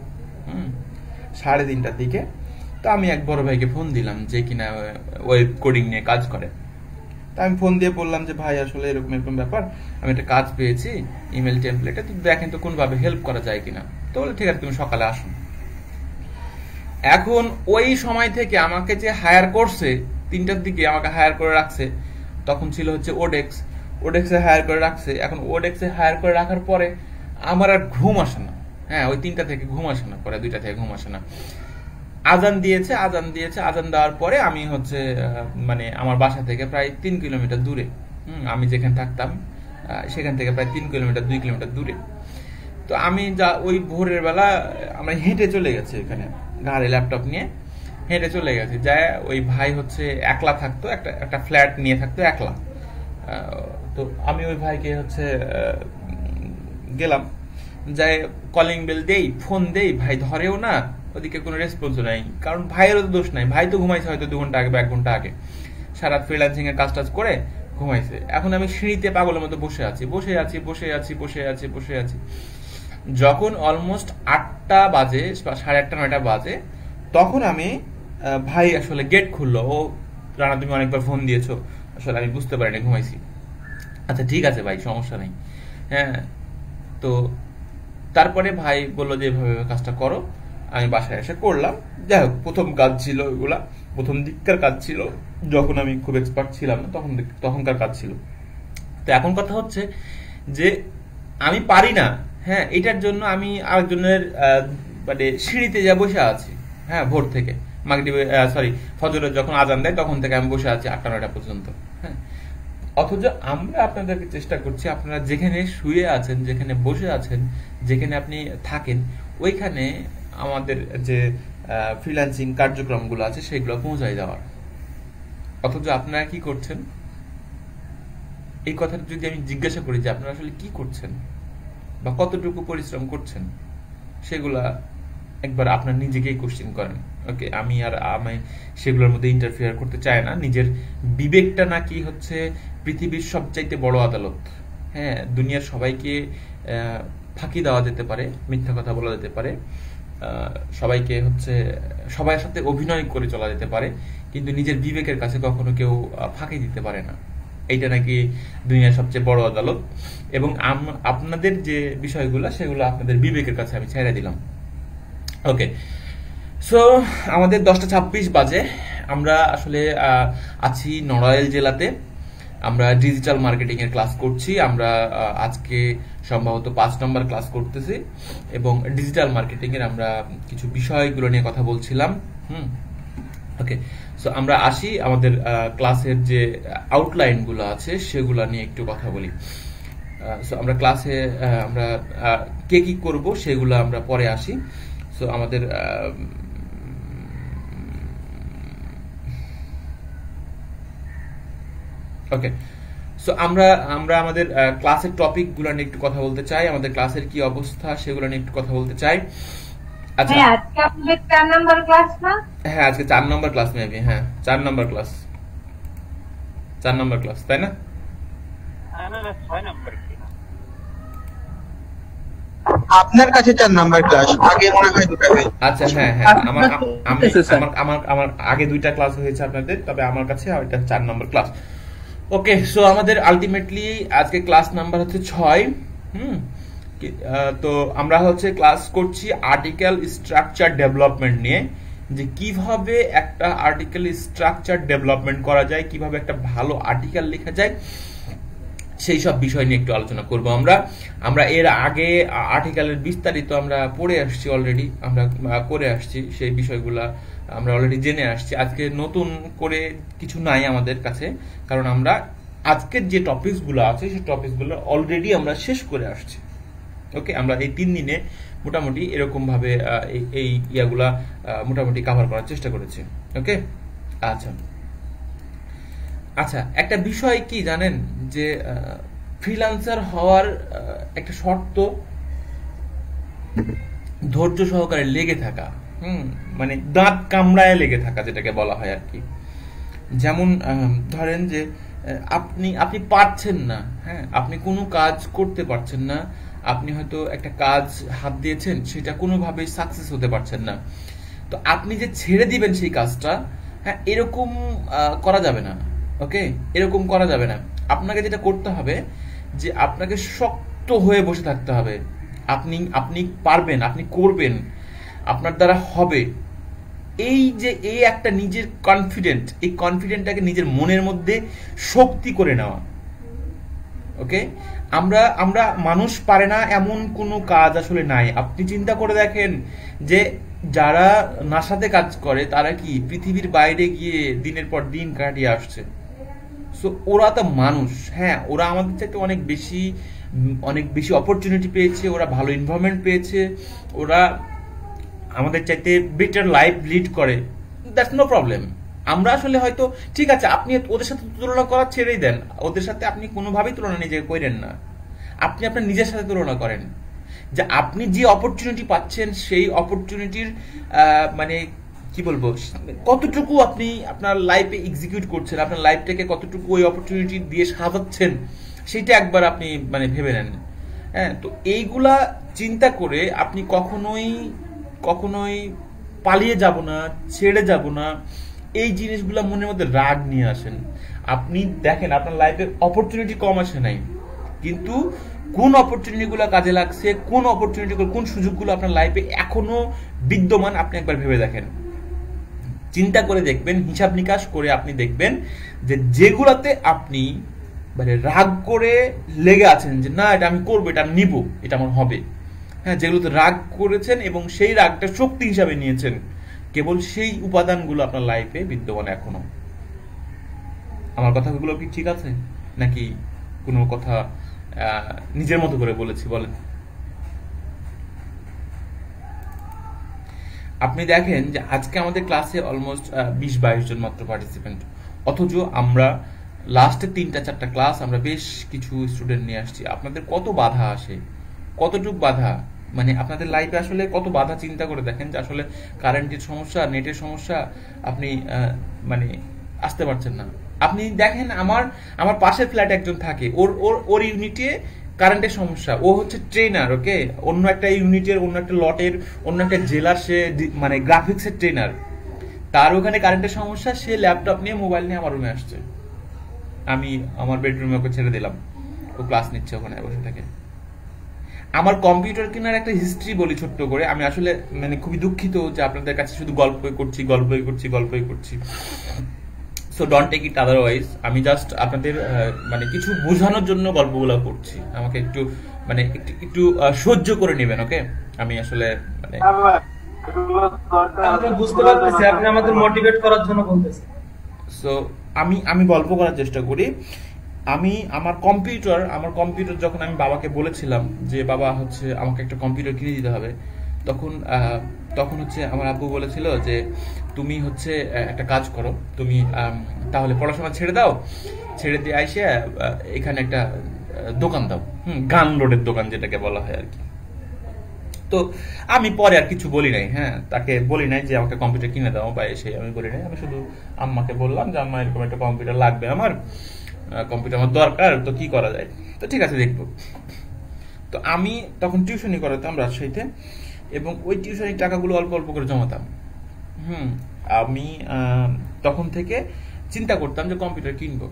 3:30টার দিকে। তো আমি এক বড় ভাইকে ফোন দিলাম, যে কিনা ওয়েব কোডিং নিয়ে কাজ করে। তা আমি ফোন দিয়ে বললাম যে ভাই আসলে এরকম ব্যাপার, আমি একটা কাজ পেয়েছি ইমেল টেমপ্লেটে, তো দেখেন তো কোনভাবে হেল্প করা যায় কিনা। তো বলে ঠিক আছে, তুমি সকালে আসুন। এখন ওই সময় থেকে আমাকে যে হায়ার করছে, 3টার দিকে আমাকে হায়ার করে রাখছে, তখন ছিল হচ্ছে ওডেক্সে হায়ার করে রাখছে। এখন ওডেক্সে হায়ার করে রাখার পরে আমার আর ঘুম আসে না। হ্যাঁ, ওই 3টা থেকে ঘুম আসে না, পরে 2টা থেকে ঘুম আসে না। আজান দিয়েছে, আজান দেওয়ার পরে আমি হচ্ছে মানে আমার বাসা থেকে প্রায় 3 কিলোমিটার দূরে, আমি যেখানে থাকতাম সেখান থেকে প্রায় 3 কিলোমিটার 2 কিলোমিটার দূরে। তো আমি ওই ভোরের বেলা আমরা হেঁটে চলে গেছি, এখানে ঘাড়ে ল্যাপটপ নিয়ে হেঁটে চলে গেছি। যায় ওই ভাই হচ্ছে একলা থাকতো, একটা ফ্ল্যাট নিয়ে থাকতো একলা। তো আমি ওই ভাইকে হচ্ছে গেলাম, যাই কলিং বেল দেই, ফোন দেই, ভাই ধরেও না, ওদিকে কোনো রেসপন্সও নাই। কারণ ভাইয়েরও তো দোষ নাই, ভাই তো ঘুমাইছে হয়তো 2 ঘন্টা আগে বা 1 ঘন্টা আগে, সারা ফ্রিল্যান্সিং এর কাজ করে ঘুমাইছে। এখন আমি সিঁড়িতে পাগলের মতো বসে আছি। যখন অলমোস্ট 8টা বাজে, 8:30 9টা বাজে, তখন আমি ভাই আসলে গেট খুললো। ও রানা, তুমি অনেকবার ফোন দিয়েছো, আসলে আমি বুঝতে পারিনি, ঘুমাইছি। আচ্ছা ঠিক আছে ভাই, সমস্যা নেই। হ্যাঁ, তো তারপরে ভাই বললো যে এভাবে কাজটা করো। আমি বাসায় এসে করলাম। যাই হোক, প্রথম কাজ ছিল ওইগুলা, প্রথম দিককার কাজ ছিল, যখন আমি খুব এক্সপার্ট ছিলাম না, তখনকার কাজ ছিল। তো এখন কথা হচ্ছে যে আমি পারি না। হ্যাঁ, এটার জন্য আমি আরেকজনের মানে সিঁড়িতে যা বসে আছি। হ্যাঁ, ভোর থেকে ফজরের যখন আজান দেয় তখন থেকে আমি বসে আছি 8টা 9টা পর্যন্ত। হ্যাঁ, অথচ আমরা আপনাদেরকে চেষ্টা করছি, আপনারা যেখানে শুয়ে আছেন, যেখানে বসে আছেন, যেখানে আপনি থাকেন, ওইখানে আমাদের যে ফ্রিল্যান্সিং কার্যক্রমগুলো আছে সেগুলো পৌঁছায় দেওয়ার। অথচ আপনারা কি করছেন? এই কথাটা যদি আমি জিজ্ঞাসা করি যে আপনারা আসলে কি করছেন বা কতটুকু পরিশ্রম করছেন, সেগুলা একবার আপনার নিজেকেই কোশ্চেন করেন। ওকে, আমি সেগুলোর মধ্যে ইন্টারফেয়ার করতে চাই না। নিজের বিবেকটা নাকি হচ্ছে পৃথিবীর সবচাইতে বড় আদালত। হ্যাঁ, দুনিয়ার সবাইকে ফাঁকি দেওয়া যেতে পারে, মিথ্যা কথা বলা যেতে পারে, সবাইকে হচ্ছে সবার সাথে অভিনয় করে চলা যেতে পারে, কিন্তু নিজের বিবেকের কাছে কখনো কেউ ফাঁকি দিতে পারে না। এইটা নাকি দুনিয়ার সবচেয়ে বড় আদালত। এবং আপনাদের যে বিষয়গুলো সেগুলো আপনাদের বিবেকের কাছে আমি ছেড়ে দিলাম। ওকে, সো আমাদের 10:26 বাজে। আমরা আসলে আছি নড়াইল জেলাতে। আমরা ডিজিটাল মার্কেটিং এর ক্লাস করছি। আমরা আজকে সম্ভবত 5 নম্বর ক্লাস করতেছি এবং ডিজিটাল মার্কেটিং এর আমরা কিছু বিষয়গুলো নিয়ে কথা বলছিলাম। ওকে, সো আমরা আসি আমাদের ক্লাসের যে আউটলাইন গুলো আছে সেগুলো নিয়ে একটু কথা বলি। সো আমরা ক্লাসে আমরা কে কি করব সেগুলো আমরা পরে আসি। সো আমাদের ওকে, সো আমরা আমাদের ক্লাসের টপিক গুলো নিয়ে একটু কথা বলতে চাই। আমাদের ক্লাসের কি অবস্থা সেগুলো নিয়ে একটু কথা বলতে চাই। আচ্ছা, আজকে আপনাদের 4 নাম্বার ক্লাস না? হ্যাঁ, আজকে 4 নম্বর ক্লাস মেবি। হ্যাঁ, 4 নম্বর ক্লাস, 4 নম্বর ক্লাস, তাই না? আপনার কাছে 4 নাম্বার ক্লাস, আগে মনে হয় 2টা হয়েছে। আচ্ছা, হ্যাঁ, আমার আগে 2টা ক্লাস হয়েছে আপনাদের, তবে আমার কাছে এটা 4 নম্বর ক্লাস। ওকে, সো আমাদের আলটিমেটলি আজকে ক্লাস নাম্বার হচ্ছে 6। তো আমরা হচ্ছে ক্লাস করছি আর্টিকেল স্ট্রাকচার ডেভেলপমেন্ট নিয়ে, যে কিভাবে একটা আর্টিকেল স্ট্রাকচার ডেভেলপমেন্ট করা যায়, কিভাবে একটা ভালো আর্টিকেল লেখা যায়, সেই সব বিষয় নিয়ে একটু আলোচনা করব। আমরা এর আগে আর্টিকেলের বিস্তারিত আমরা পড়ে আসছি, অলরেডি আমরা করে আসছি, সেই বিষয়গুলা আমরা অলরেডি জেনে আসছি। আজকে নতুন করে কিছু নাই আমাদের কাছে, কারণ আমরা আজকের যে টপিকস গুলো আছে সেই টপিকস গুলো অলরেডি আমরা শেষ করে আসছি। ওকে, আমরা এই 3 দিনে মোটামুটি এরকম ভাবে এই ইয়াগুলা মোটামুটি কভার করার চেষ্টা করেছি। ওকে, আচ্ছা, একটা বিষয় কি জানেন, যে ফ্রিল্যান্সার হওয়ার একটা শর্ত ধৈর্য সহকারে লেগে থাকা। মানে দাঁত কামড়ায় লেগে থাকা, যেটাকে বলা হয় আর কি। যেমন ধরেন যে আপনি পারছেন না, হ্যাঁ, আপনি কোনো কাজ করতে পারছেন না, আপনি হয়তো একটা কাজ হাত দিয়েছেন, সেটা কোনোভাবেই সাকসেস হতে পারছেন না, তো আপনি যে ছেড়ে দিবেন সেই কাজটা, হ্যাঁ, এরকম করা যাবে না। ওকে, এরকম করা যাবে না। আপনাকে যেটা করতে হবে, যে আপনাকে শক্ত হয়ে বসে থাকতে হবে। আপনি পারবেন, আপনি করবেন, আপনার দ্বারা হবে। এই একটা নিজের কনফিডেন্ট, এই কনফিডেন্টটাকে নিজের মনের মধ্যে শক্তি করে নেওয়া। ওকে, আমরা মানুষ পারে না এমন কোনো কাজ আসলে নাই। আপনি চিন্তা করে দেখেন যে যারা নাসাতে কাজ করে তারা কি পৃথিবীর বাইরে গিয়ে দিনের পর দিন কাটিয়ে আসছে। সো ওরা তো মানুষ, হ্যাঁ, ওরা আমাদের থেকে অনেক বেশি অপরচুনিটি পেয়েছে, ওরা ভালো এনভায়রনমেন্ট পেয়েছে, ওরা আমাদের চাইতে বেটার লাইফ লিড করে। That's no problem. আমরা আসলে হয়তো ঠিক আছে, আপনি ওদের সাথে তুলনা করা ছেড়েই দেন, ওদের সাথে আপনি কোনোভাবেই তুলনা নিজেকে করেন না। আপনি আপনার নিজের সাথে তুলনা করেন, যে আপনি যে অপরচুনিটি পাচ্ছেন সেই অপরচুনিটির মানে কি বলবো, কতটুকু আপনি আপনার লাইফে এক্সিকিউট করছেন, আপনার লাইফটাকে কতটুকু ওই অপরচুনিটি দিয়ে সাজাচ্ছেন, সেটা একবার আপনি মানে ভেবে নেন। হ্যাঁ, তো এইগুলা চিন্তা করে আপনি কখনোই পালিয়ে যাব না, ছেড়ে যাব না, এই জিনিসগুলা মনের মধ্যে রাগ নিয়ে আসেন। আপনি দেখেন আপনার লাইফে অপরচুনিটি কম আসে নাই, কিন্তু কোন অপরচুনিটিগুলো কাজে লাগছে, কোন সুযোগগুলো আপনার লাইফে এখনো বিদ্যমান, আপনি একবার ভেবে দেখেন, চিন্তা করে দেখবেন, হিসাব নিকাশ করে আপনি দেখবেন যে যেগুলাতে আপনি মানে রাগ করে লেগে আছেন, যে না এটা আমি করবো, এটা আমি নিব, এটা আমার হবে, হ্যাঁ, যেগুলোতে রাগ করেছেন এবং সেই রাগটা শক্তি হিসাবে নিয়েছেন, কেবল সেই উপাদানগুলো আপনার লাইফে বিদ্যমান এখনো। আমার কথাগুলো কি ঠিক আছে, নাকি কোনো কথা নিজের মতো করে বলেছি বলেন? আপনি দেখেন যে আজকে আমাদের ক্লাসে অলমোস্ট 20-22 জন মাত্র পার্টিসিপেন্ট, অথচ আমরা লাস্টে 3-4টা ক্লাস আমরা বেশ কিছু স্টুডেন্ট নিয়ে আসছি। আপনাদের কত বাধা আসে, কতটুক বাধা, মানে আপনাদের লাইফে আসলে কত বাধা চিন্তা করে দেখেন যে আসলে কারেন্টের সমস্যা, নেটের সমস্যা, আপনি মানে আসতে পারছেন না। আপনি দেখেন আমার পাশের ফ্ল্যাটে একজন থাকে, ওর ইউনিটে কারেন্টের সমস্যা, ও হচ্ছে ট্রেনার, ওকে, অন্য একটা ইউনিটের, অন্য একটা লটের, অন্য একটা জেলার সে মানে গ্রাফিক্সের ট্রেনার, তার ওখানে কারেন্টের সমস্যা, সে ল্যাপটপ নিয়ে মোবাইল নিয়ে আমার রুমে আসছে, আমি আমার বেডরুমে ওকে ছেড়ে দিলাম, ও ক্লাস নিচ্ছে ওখানে বসে থাকে। আমার কম্পিউটার কেনার একটা হিস্ট্রি বলি ছোট্ট করে, আমি আসলে মানে খুবই দুঃখিত যে আপনাদের কাছে শুধু গল্পই করছি, so don't take it otherwise. আমি জাস্ট আপনাদের মানে কিছু বোঝানোর জন্য গল্পগুলো করছি, আমাকে একটু মানে একটু সহ্য করে নেবেন, ওকে? আমি আসলে মানে আমরা বুঝতে পারতেছি আপনি আমাদের মোটিভেট করার জন্য বলতেছেন। সো আমি গল্প করার চেষ্টা করি। আমার কম্পিউটার যখন আমি বাবাকে বলেছিলাম যে বাবা হচ্ছে আমাকে একটা কম্পিউটার কিনে দিতে হবে, তখন হচ্ছে আমার আব্বু বলেছিল যে তুমি হচ্ছে একটা কাজ করো, তুমি তাহলে পড়াশোনা ছেড়ে দাও, ছেড়ে দিয়ে আইসে এখানে একটা দোকান দাও, গান লোডের দোকান যেটাকে বলা হয় আর কি। তো আমি পরে আর কিছু বলি নাই, হ্যাঁ, তাকে বলি নাই যে আমাকে কম্পিউটার কিনে দাও বা এসে, আমি বলি নাই, আমি শুধু আম্মাকে বললাম যে আম্মা এরকম একটা কম্পিউটার লাগবে, আমার কম্পিউটার আমার দরকার, তো কি করা যায়, তো ঠিক আছে দেখবো। তো আমি তখন টিউশনি করাতাম রাজশাহীতে, এবং ওই টিউশনির টাকাগুলো অল্প অল্প করে জমাতাম। আমি তখন থেকে চিন্তা করতাম যে কম্পিউটার কিনবো।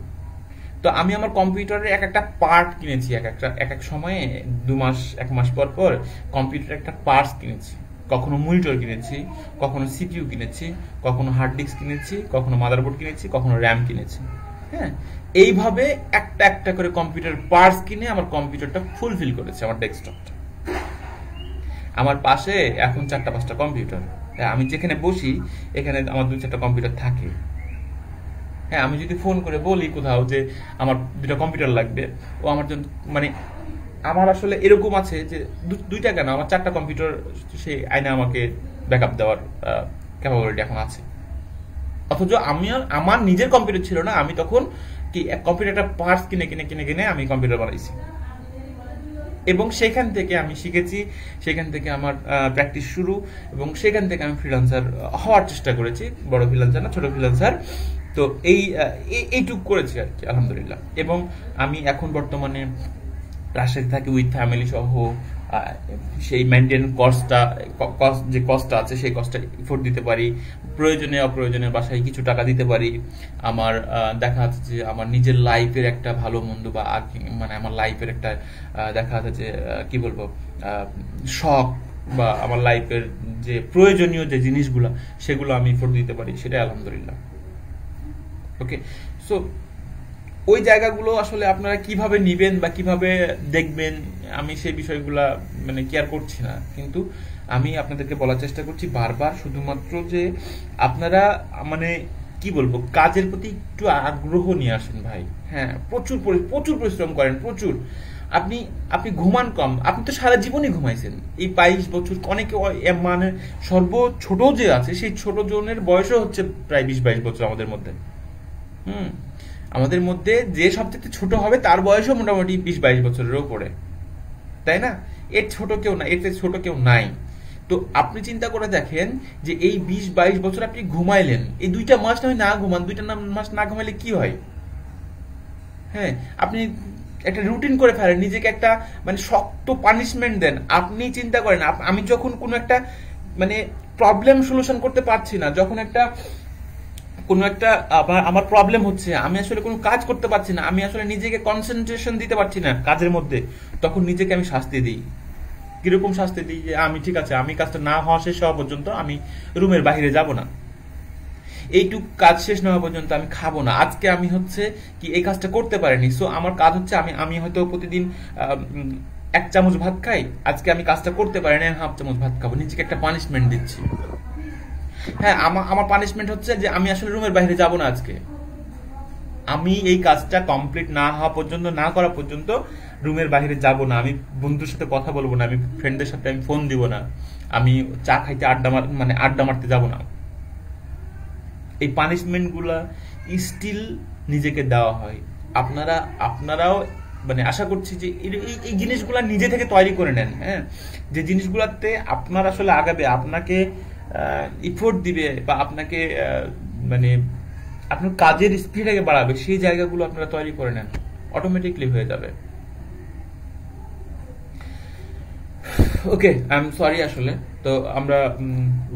তো আমি আমার কম্পিউটারের এক একটা পার্ট কিনেছি, এক এক সময়ে 2 মাস 1 মাস পর পর কম্পিউটারের একটা পার্টস কিনেছি। কখনো মনিটর কিনেছি, কখনো সিপিইউ কিনেছি, কখনো হার্ড ডিস্ক কিনেছি, কখনো মাদারবোর্ড কিনেছি, কখনো র্যাম কিনেছি। হ্যাঁ, এইভাবে একটা একটা করে কম্পিউটার পার্টস কিনে আমার কম্পিউটারটা ফুলফিল করেছে, আমার ডেস্কটপটা। আমার পাশে এখন 4-5টা কম্পিউটার, আমি যেখানে বসি এখানে আমার 2-4টা কম্পিউটার থাকে। হ্যাঁ, আমি যদি ফোন করে বলি কোথাও যে আমার 2টা কম্পিউটার লাগবে, ও আমার জন্য মানে আমার আসলে এরকম আছে যে 2টা কেন, আমার 4টা কম্পিউটার সে আইনা আমাকে ব্যাকআপ দেওয়ার ক্যাপাবিলিটি এখন আছে। অথচ আমার নিজের কম্পিউটার ছিল না, আমি তখন কি কম্পিউটারটা পার্টস কিনে আমি কম্পিউটার বানাইছি, এবং সেখান থেকে আমি শিখেছি, সেখান থেকে আমার প্র্যাকটিস শুরু, এবং সেখান থেকে আমি ফ্রিল্যান্সার হওয়ার চেষ্টা করেছি, বড় ফ্রিল্যান্সার না, ছোট ফ্রিল্যান্সার। তো এইটুক করেছি আর কি, আলহামদুলিল্লাহ। এবং আমি এখন বর্তমানে রাজশাহী থাকি উইথ ফ্যামিলি সহ, সেই মেনটেন যে কস্টটা আছে সেই কস্টটা এফোর্ট দিতে পারি, প্রয়োজনে অপ্রয়োজনে বাসায় কিছু টাকা দিতে পারি। আমার দেখা যাচ্ছে যে আমার নিজের লাইফের একটা ভালো মন্দ বা মানে আমার লাইফের একটা দেখা যাচ্ছে যে কি বলবো শখ বা আমার লাইফের যে প্রয়োজনীয় যে জিনিসগুলো সেগুলো আমি এফোর্ট দিতে পারি, সেটাই আলহামদুলিল্লাহ। ওকে, সো ওই জায়গাগুলো আসলে আপনারা কিভাবে নিবেন বা কিভাবে দেখবেন আমি সেই বিষয়গুলা মানে কেয়ার করছি না, কিন্তু আমি আপনাদেরকে বলার চেষ্টা করছি বারবার শুধুমাত্র যে আপনারা মানে কি বলবো কাজের প্রতি একটু আগ্রহ নিয়ে আসেন ভাই। হ্যাঁ, প্রচুর পরিশ্রম করেন, প্রচুর। আপনি ঘুমান কম, আপনি তো সারা জীবনই ঘুমাইছেন এই 22 বছর। অনেকে মানে সর্বছোট যে আছে সেই ছোট জনের বয়সও হচ্ছে প্রায় 20-22 বছর আমাদের মধ্যে। আমাদের মধ্যে যে সবচেয়ে ছোট হবে তার বয়সও মোটামুটি 20-22 বছরেরও পড়ে, তাই না? এর ছোট কেউ না, এর ছোট কেউ নাই। তো আপনি চিন্তা করে দেখেন যে এই 20-22 বছর আপনি ঘুমাইলেন, এই 2টা মাস না ঘুমান, 2টা মাস না ঘুমাইলে কি হয়? হ্যাঁ, আপনি একটা রুটিন করে ফেলেন, নিজেকে একটা মানে শক্ত পানিশমেন্ট দেন। আপনি চিন্তা করেন আমি যখন কোনো একটা মানে প্রবলেম সলিউশন করতে পারছি না, যখন কোনো একটা আমার প্রবলেম হচ্ছে, আমি আসলে কোনো কাজ করতে পারছি না, আমি আসলে নিজেকে কনসেন্ট্রেশন দিতে পারছি না কাজের মধ্যে, তখন নিজেকে আমি শাস্তি দিই। কিরকম শাস্তি দিই? যে আমি ঠিক আছে, আমি কাজটা না হওয়া শেষ হওয়া পর্যন্ত আমি রুমের বাইরে যাব না, এইটুক কাজ শেষ না হওয়া পর্যন্ত আমি খাবো না। আজকে আমি হচ্ছে কি এই কাজটা করতে পারিনি, সো আমার কাজ হচ্ছে আমি হয়তো প্রতিদিন 1 চামচ ভাত খাই, আজকে আমি কাজটা করতে পারি না, 1/2 চামচ ভাত খাবো, নিজেকে একটা পানিশমেন্ট দিচ্ছি। হ্যাঁ, আমার পানিশমেন্ট হচ্ছে যে আমি আসলে রুমের বাইরে যাব না আজকে, আমি এই কাজটা কমপ্লিট না হওয়া পর্যন্ত, না করা পর্যন্ত রুমের বাইরে যাব না, আমি বন্ধুদের সাথে কথা বলবো না, আমি ফ্রেন্ডদের সাথে আমি ফোন দিব না, আমি চা খাইতে আড্ডা মারতে যাব না। এই পানিশমেন্ট গুলা স্টিল নিজেকে দেওয়া হয়। আপনারাও মানে আশা করছি যে এই জিনিসগুলো নিজে থেকে তৈরি করে নেন। হ্যাঁ, যে জিনিসগুলোতে আপনার আসলে আগাবে, আপনাকে ইফোর্ট দিবে বা আপনাকে মানে আপনার কাজের স্পিডটাকে বাড়াবে, সেই জায়গাগুলো আপনারা তৈরি করে নেন, অটোমেটিকলি হয়ে যাবে। ওকে, আই এম সরি আসলে। তো আমরা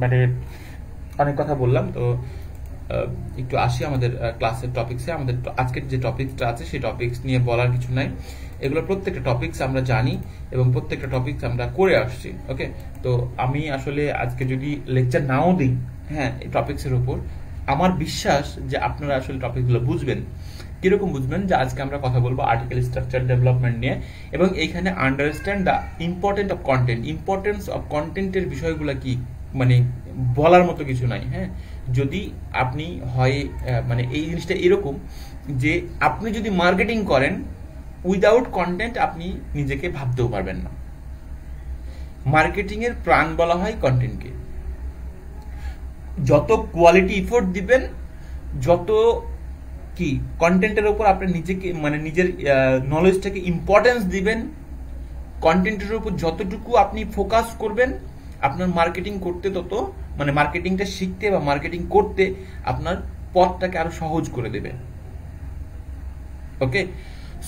মানে অনেক কথা বললাম, তো একটু আসি আমাদের ক্লাসের টপিকসে। আমাদের আজকের যে টপিকটা আছে সেই টপিকস নিয়ে বলার কিছু নাই, এগুলো প্রত্যেকটা টপিকস আমরা জানি এবং প্রত্যেকটা টপিকস আমরা করে আসছি। ওকে, তো আমি আসলে আজকে যদি লেকচার নাও দিই, হ্যাঁ, এই টপিকসের উপর, আমার বিশ্বাস যে আপনারা আসলে টপিকগুলো বুঝবেন। কিরকম বুঝবেন? যে আজকে আমরা কথা বলবো আর্টিকেল স্ট্রাকচার ডেভেলপমেন্ট নিয়ে, এবং এইখানে understand the important of content, importance of কন্টেন্টের বিষয়গুলো কি, মানে বলার মতো কিছু নাই। হ্যাঁ, যদি আপনি হয় মানে এই জিনিসটা এরকম যে আপনি যদি মার্কেটিং করেন উইদাউট কন্টেন্ট, আপনি নিজেকে ভাবতেও পারবেন না। মার্কেটিং এর প্রাণ বলা হয় কন্টেন্টকে। যত কোয়ালিটি এফোর্ট দিবেন, যত কি কন্টেন্টের উপর আপনি নিজেকে মানে নিজের নলেজটাকে ইম্পর্টেন্স দিবেন, কন্টেন্টের উপর যতটুকু আপনি ফোকাস করবেন, আপনার মার্কেটিং করতে তত মানে মার্কেটিংটা শিখতে বা মার্কেটিং করতে আপনার পথটাকে আরো সহজ করে দেবে। ওকে,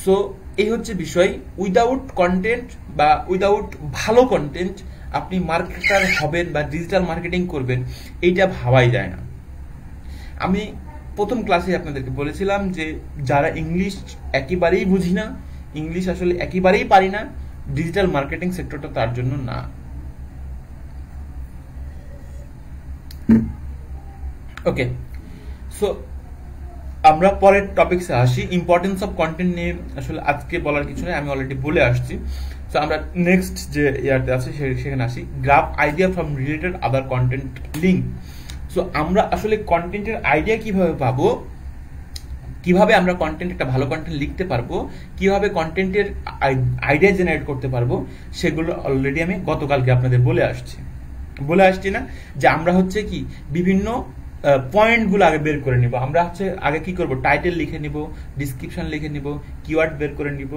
সো এই হচ্ছে বিষয়। উইদাউট কন্টেন্ট বা উইদাউট ভালো কন্টেন্ট আপনি মার্কেটার হবেন বা ডিজিটাল মার্কেটিং করবেন, এইটা ভাবাই যায় না। আমি প্রথম ক্লাসে আপনাদেরকে বলেছিলাম যে যারা ইংলিশ একেবারেই বুঝি না, ইংলিশ আসলে একেবারেই পারি না, ডিজিটাল মার্কেটিং সেক্টরটা তার জন্য না। ওকে, সো আমরা পরের টপিকসে আসি। ইম্পর্টেন্স অফ কন্টেন্ট নিয়ে আসলে আজকে বলার কিছু নেই, আমি অলরেডি বলে আসছি। সো আমরা নেক্সট যে ইয়ারতে আছে সেখানে আসি। Graph idea from related other content link. So আমরা আসলে কন্টেন্টের আইডিয়া কিভাবে পাবো, কিভাবে আমরা কন্টেন্ট একটা ভালো কন্টেন্ট লিখতে পারবো, কিভাবে কন্টেন্টের আইডিয়া জেনারেট করতে পারবো, সেগুলো অলরেডি আমি গতকালকে আপনাদের বলে আসছি না, যে আমরা হচ্ছে কি বিভিন্ন পয়েন্টগুলো আগে বের করে নিব। আমরা হচ্ছে আগে কি করব, টাইটেল লিখে নিব, ডিসক্রিপশন লিখে নিব, কিওয়ার্ড বের করে নিব,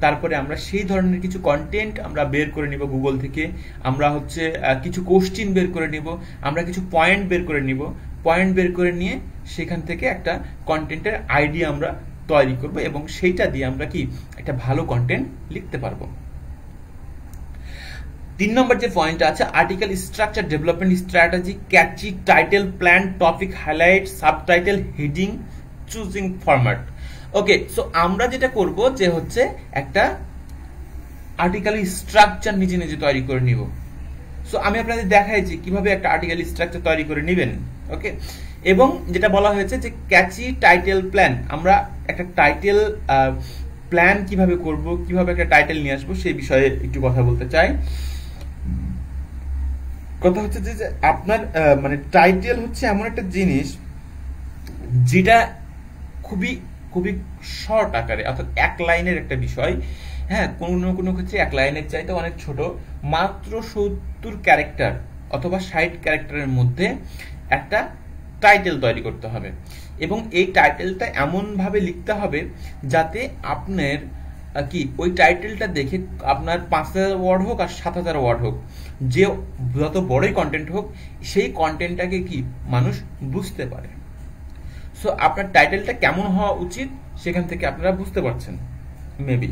তারপরে আমরা সেই ধরনের কিছু কন্টেন্ট আমরা বের করে নিব গুগল থেকে, আমরা হচ্ছে কিছু কোশ্চিন বের করে নিব, আমরা কিছু পয়েন্ট বের করে নিব, পয়েন্ট বের করে নিয়ে সেখান থেকে একটা কন্টেন্টের আইডিয়া আমরা তৈরি করব এবং সেইটা দিয়ে আমরা কি একটা ভালো কন্টেন্ট লিখতে পারবো। 3 নম্বর যে পয়েন্ট আছে, article structure development strategy, catchy title, plan, topic highlight, subtitle, heading, choosing format. Okay, so আমরা যেটা করব যে হচ্ছে একটা আর্টিকেল স্ট্রাকচার নিজে নিজে তৈরি করে নিব। সো আমি আপনাদের দেখাইছি কিভাবে একটা আর্টিকেল স্ট্রাকচার তৈরি করে নেবেন। ওকে, এবং যেটা বলা হয়েছে যে ক্যাচি টাইটেল প্ল্যান, আমরা একটা টাইটেল প্ল্যান কিভাবে করব, কিভাবে একটা টাইটেল নিয়ে আসবো সেই বিষয়ে একটু কথা বলতে চাই। কথা হচ্ছে যে আপনার মানে টাইটেল হচ্ছে এমন একটা জিনিস যেটা খুবই খুবই শর্ট আকারে, অর্থাৎ এক লাইনের একটা বিষয়। হ্যাঁ, কোনো ক্ষেত্রে এক লাইনের চাইতে অনেক ছোট, মাত্র 70 ক্যারেক্টার অথবা 60 ক্যারেক্টারের মধ্যে একটা টাইটেল তৈরি করতে হবে এবং এই টাইটেলটা এমন ভাবে লিখতে হবে যাতে আপনার কি ওই টাইটেলটা দেখে আপনার 5000 ওয়ার্ড হোক আর 7000 ওয়ার্ড হোক, যে যত বড়ই কন্টেন্ট হোক, সেই কন্টেন্টটাকে কি মানুষ বুঝতে পারে। সো আপনার টাইটেলটা কেমন হওয়া উচিত সেখান থেকে আপনারা বুঝতে পারছেন মেবি।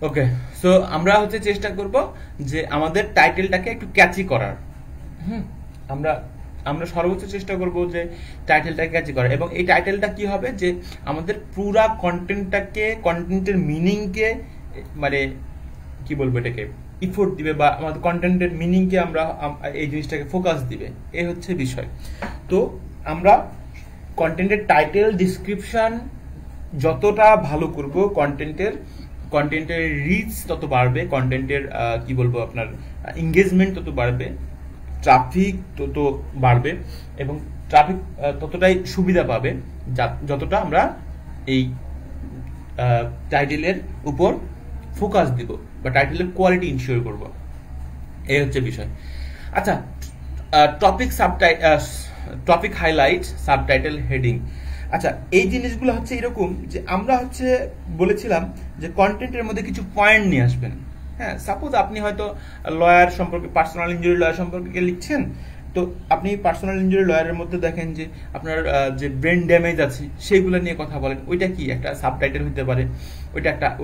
ওকে, সো আমরা হচ্ছে চেষ্টা করব যে আমাদের টাইটেলটাকে একটু ক্যাচি করার। আমরা সর্বোচ্চ চেষ্টা করব যে টাইটেলটাকে ক্যাচি করার, এবং এই টাইটেলটা কি হবে যে আমাদের পুরা কন্টেন্টটাকে, কন্টেন্টের মিনিংকে মানে কি বলবো এটাকে ইফোর্ট দিবে, বা আমাদের কন্টেন্টের মিনিংকে আমরা এই জিনিসটাকে ফোকাস দিবে, এই হচ্ছে বিষয়। তো আমরা কন্টেন্টের টাইটেল, ডিসক্রিপশন যতটা ভালো করব, কন্টেন্টের রিচ তত বাড়বে, কন্টেন্টের কি বলবো আপনার এঙ্গেজমেন্ট তত বাড়বে, ট্রাফিক তত বাড়বে, এবং ট্রাফিক ততটাই সুবিধা পাবে যতটা আমরা এই টাইটেলের উপর ফোকাস দিব বা টাইটেলের কোয়ালিটি ইনশিওর করব, এই হচ্ছে বিষয়। আচ্ছা, টপিক হাইলাইট, সাবটাইটেল, হেডিং। আচ্ছা, এই জিনিসগুলো হচ্ছে এরকম যে আমরা হচ্ছে বলেছিলাম যে কন্টেন্টের মধ্যে কিছু পয়েন্ট নিয়ে আসবেন। হ্যাঁ, সাপোজ আপনি হয়তো লয়ার সম্পর্কে, পার্সোনাল ইনজুরি লয়ার সম্পর্কে লিখছেন, তো আপনি পার্সোনাল ইনজুরি লয়ারের মধ্যে দেখেন যে আপনার যে ব্রেন ড্যামেজ আছে সেইগুলো নিয়ে কথা বলেন, ওইটা কি একটা সাবটাইটেল হতে পারে।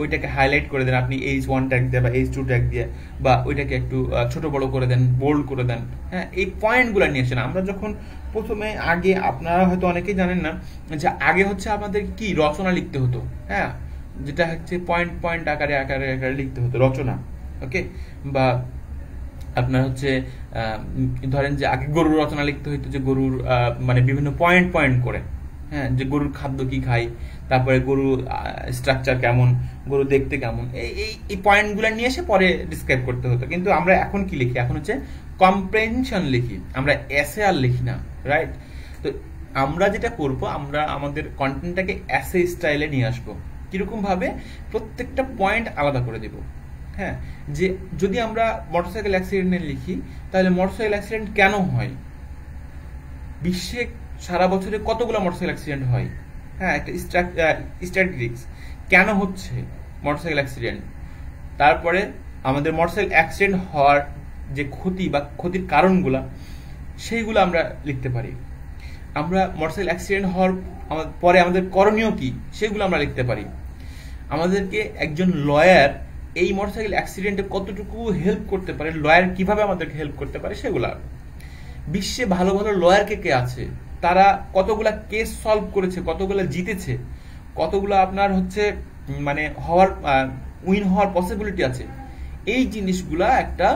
ওইটাকে হাইলাইট করে দেন আপনি H1 ট্যাগ দিয়ে বা H2 ট্যাগ দিয়ে, বা ওইটাকে একটু ছোট বড় করে দেন, বোল্ড করে দেন। হ্যাঁ, এই পয়েন্টগুলো নিয়ে আসেন। আমরা যখন প্রথমে আগে, আপনারা হয়তো অনেকেই জানেন না যে আগে হচ্ছে আমাদের কি রচনা লিখতে হতো। হ্যাঁ, যেটা হচ্ছে পয়েন্ট পয়েন্ট আকারে আকারে আকারে লিখতে হতো রচনা। ওকে, বা আপনার হচ্ছে ধরেন যে আগে গরুর রচনা লিখতে হইতো, যে গরুর মানে বিভিন্ন পয়েন্ট পয়েন্ট করে। হ্যাঁ, যে গরুর খাদ্য কি খায়, তারপরে গরুর স্ট্রাকচার কেমন, গরু দেখতে কেমন, এই পয়েন্টগুলো নিয়ে এসে পরে ডিসক্রাইব করতে হতো। কিন্তু আমরা এখন কি লিখি? এখন হচ্ছে কম্প্রেনশন লিখি, আমরা এসে আর লিখি না, রাইট? তো আমরা যেটা করবো, আমরা আমাদের কন্টেন্টটাকে এসে স্টাইলে নিয়ে আসবো। কিরকম ভাবে? প্রত্যেকটা পয়েন্ট আলাদা করে দেব। হ্যাঁ, যে যদি আমরা মোটরসাইকেল অ্যাক্সিডেন্ট লিখি, তাহলে মোটরসাইকেল অ্যাক্সিডেন্ট কেন হয়, বিশ্বে সারা বছরে কতগুলো মোটরসাইকেল অ্যাক্সিডেন্ট হয়। হ্যাঁ, একটা স্ট্যাটিস্টিক্স কেন হচ্ছে মোটরসাইকেল অ্যাক্সিডেন্ট, তারপরে আমাদের মোটরসাইকেল অ্যাক্সিডেন্ট হওয়ার যে ক্ষতি বা ক্ষতির কারণগুলা, সেইগুলো আমরা লিখতে পারি। আমরা মোটরসাইকেল অ্যাক্সিডেন্ট হওয়ার পরে আমাদের করণীয় কি, সেগুলো আমরা লিখতে পারি। আমাদেরকে একজন লয়ার এই মোটরসাইকেল অ্যাক্সিডেন্টে কতটুকু হেল্প করতে পারে, লয়ার কিভাবে আমাদেরকে হেল্প করতে পারে সেগুলা। বিশ্বে ভালো ভালো লয়ার কে আছে, তারা কতগুলা কেস সলভ করেছে, কতগুলা জিতেছে, কতগুলা আপনার হচ্ছে মানে উইন হওয়ার পসিবিলিটি আছে। এই জিনিসগুলা একটা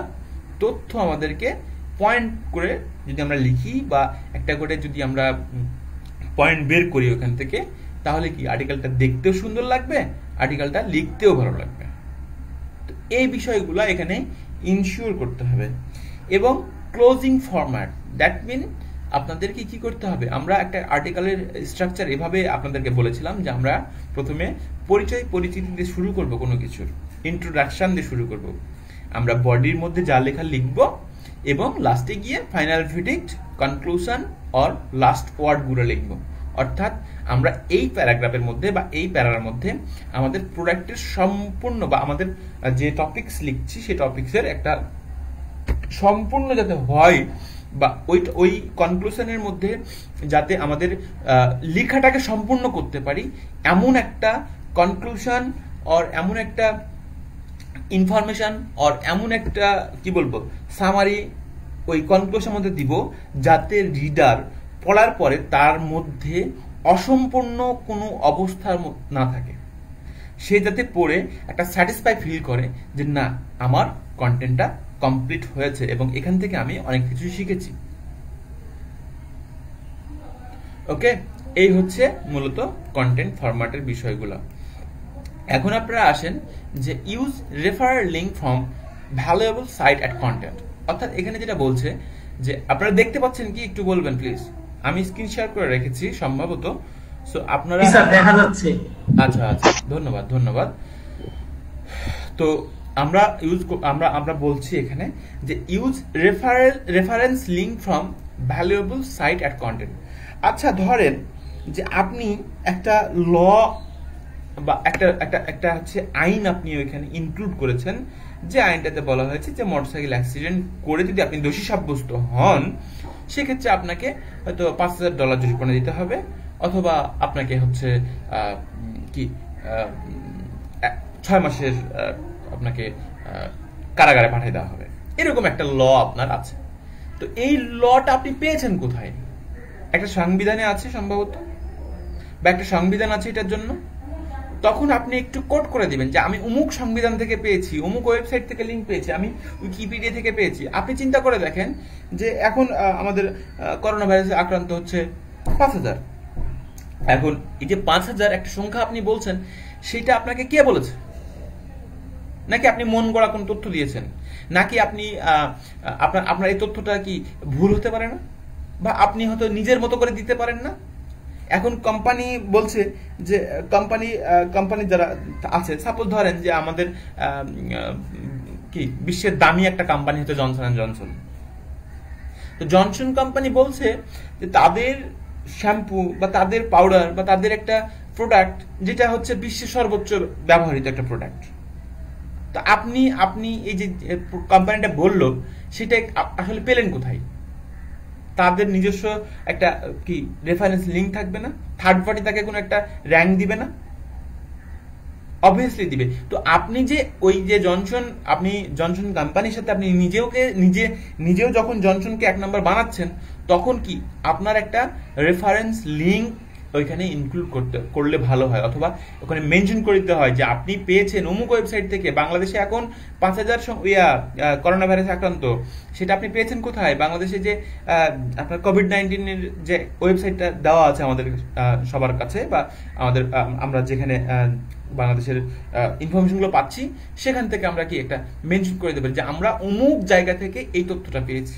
তথ্য আমাদেরকে পয়েন্ট করে যদি আমরা লিখি, বা একটা করে যদি আমরা পয়েন্ট বের করি ওখান থেকে, তাহলে কি আর্টিকেলটা দেখতেও সুন্দর লাগবে, আর্টিকেলটা লিখতেও ভালো লাগবে। তো এই বিষয়গুলো এখানে ইনশিওর করতে হবে। এবং ক্লোজিং ফরম্যাট, দ্যাট মিন আপনাদেরকে কি করতে হবে, আমরা একটা আর্টিকেলের স্ট্রাকচার এভাবে আপনাদেরকে বলেছিলাম যে আমরা প্রথমে পরিচিতি দিয়ে শুরু করব, কোনো কিছুর ইন্ট্রোডাকশন দিয়ে শুরু করব, আমরা বডির মধ্যে যা লেখা লিখব, এবং লাস্টে গিয়ে final verdict, conclusion or last ওয়ার্ডগুলো লিখব। অর্থাৎ আমরা এই প্যারাগ্রাফের মধ্যে বা এই প্যারার মধ্যে আমাদের প্রোডাক্টের সম্পূর্ণ, বা আমাদের যে টপিকস লিখছি সেই টপিক্সের একটা সম্পূর্ণ যাতে হয়, বা ওই কনক্লুশনের মধ্যে যাতে আমাদের লেখাটাকে সম্পূর্ণ করতে পারি, এমন একটা কনক্লুশন অর এমন একটা ইনফরমেশন অর এমন একটা কি বলবো সামারি ওই কনক্লুশনের মধ্যে দিব, যাতে রিডার পড়ার পরে তার মধ্যে অসম্পূর্ণ কোনো অবস্থা না থাকে, সে যাতে পড়ে একটা স্যাটিসফাই ফিল করে যে না, আমার কন্টেন্টটা কমপ্লিট হয়েছে এবং এখান থেকে আমি অনেক কিছু শিখেছি। ওকে, এই হচ্ছে মূলত কন্টেন্ট ফরম্যাটের বিষয়গুলো। এখন আপনারা আসেন যে use refer link from valuable site at content. অর্থাৎ এখানে যেটা বলছে যে আপনারা দেখতে পাচ্ছেন কি, একটু বলবেন প্লিজ। আমি স্ক্রিন শেয়ার করে রেখেছি সম্ভবত, সো আপনারা দেখা যাচ্ছে। আচ্ছা, ধন্যবাদ। তো আমরা বলছি এখানে যে use reference link from valuable site at content. আচ্ছা, ধরেন যে আপনি একটা ল বা একটা হচ্ছে আইন আপনি ওইখানে ইনক্লুড করেছেন, যে আইনটাতে বলা হয়েছে যে মোটরসাইকেল অ্যাক্সিডেন্ট করে যদি আপনি দোষী সাব্যস্ত হন, সেক্ষেত্রে আপনাকে হয়তো $5,000 জরিমানা দিতে হবে, অথবা আপনাকে হচ্ছে 6 মাসের আপনাকে কারাগারে পাঠিয়ে দেওয়া হবে। এরকম একটা ল আপনার আছে। তো এই লটা আপনি পেয়েছেন কোথায়? একটা সংবিধানে আছে সম্ভবত, বা একটা সংবিধান আছে এটার জন্য। তখন আপনি একটু কোড করে দিবেন যে আমি অমুক সংবিধান থেকে পেয়েছি, অমুক ওয়েবসাইট থেকে লিঙ্ক পেয়েছি, আমি উইকিপিডিয়া থেকে পেয়েছি। আপনি চিন্তা করে দেখেন যে এখন আমাদের করোনা ভাইরাসে আক্রান্ত হচ্ছে 5,000। এখন এই যে 5,000 একটা সংখ্যা আপনি বলছেন, সেটা আপনাকে কে বলেছে? নাকি আপনি মন গড়া কোন তথ্য দিয়েছেন? নাকি আপনি আপনার এই তথ্যটা কি ভুল হতে পারে না? বা আপনি হয়তো নিজের মতো করে দিতে পারেন না। এখন কোম্পানি বলছে যে কোম্পানি যারা আছে, সাপোজ ধরেন যে আমাদের কি বিশ্বের দামি একটা কোম্পানি হচ্ছে জনসন অ্যান্ড জনসন। তো জনসন কোম্পানি বলছে যে তাদের শ্যাম্পু বা তাদের পাউডার বা তাদের একটা প্রোডাক্ট যেটা হচ্ছে বিশ্বের সর্বোচ্চ ব্যবহৃত একটা প্রোডাক্ট। তো আপনি এই যে কোম্পানিটা বললো সেটা আসলে পেলেন কোথায়? তাদের নিজস্ব একটা কি রেফারেন্স লিঙ্ক থাকবে না? থার্ড পার্টি তাকে কোনো একটা র্যাঙ্ক দিবে না? অবভিয়াসলি দিবে। তো আপনি যে ওই যে আপনি জনসন কোম্পানির সাথে আপনি নিজেও যখন জনসনকে 1 নম্বর বানাচ্ছেন, তখন কি আপনার একটা রেফারেন্স লিঙ্ক ওইখানে ইনক্লুড করলে ভালো হয়, অথবা ওখানে মেনশন করে দিতে হয় যে আপনি পেয়েছেন অমুক ওয়েবসাইট থেকে। বাংলাদেশে এখন 5000 করোনা ভাইরাস আক্রান্ত, সেটা আপনি পেয়েছেন কোথায়? বাংলাদেশে যে আপনার কোভিড-19 যে ওয়েবসাইটটা দেওয়া আছে আমাদের সবার কাছে, বা আমরা যেখানে বাংলাদেশের ইনফরমেশনগুলো পাচ্ছি, সেখান থেকে আমরা কি একটা মেনশন করে দেবেন যে আমরা অমুক জায়গা থেকে এই তথ্যটা পেয়েছি।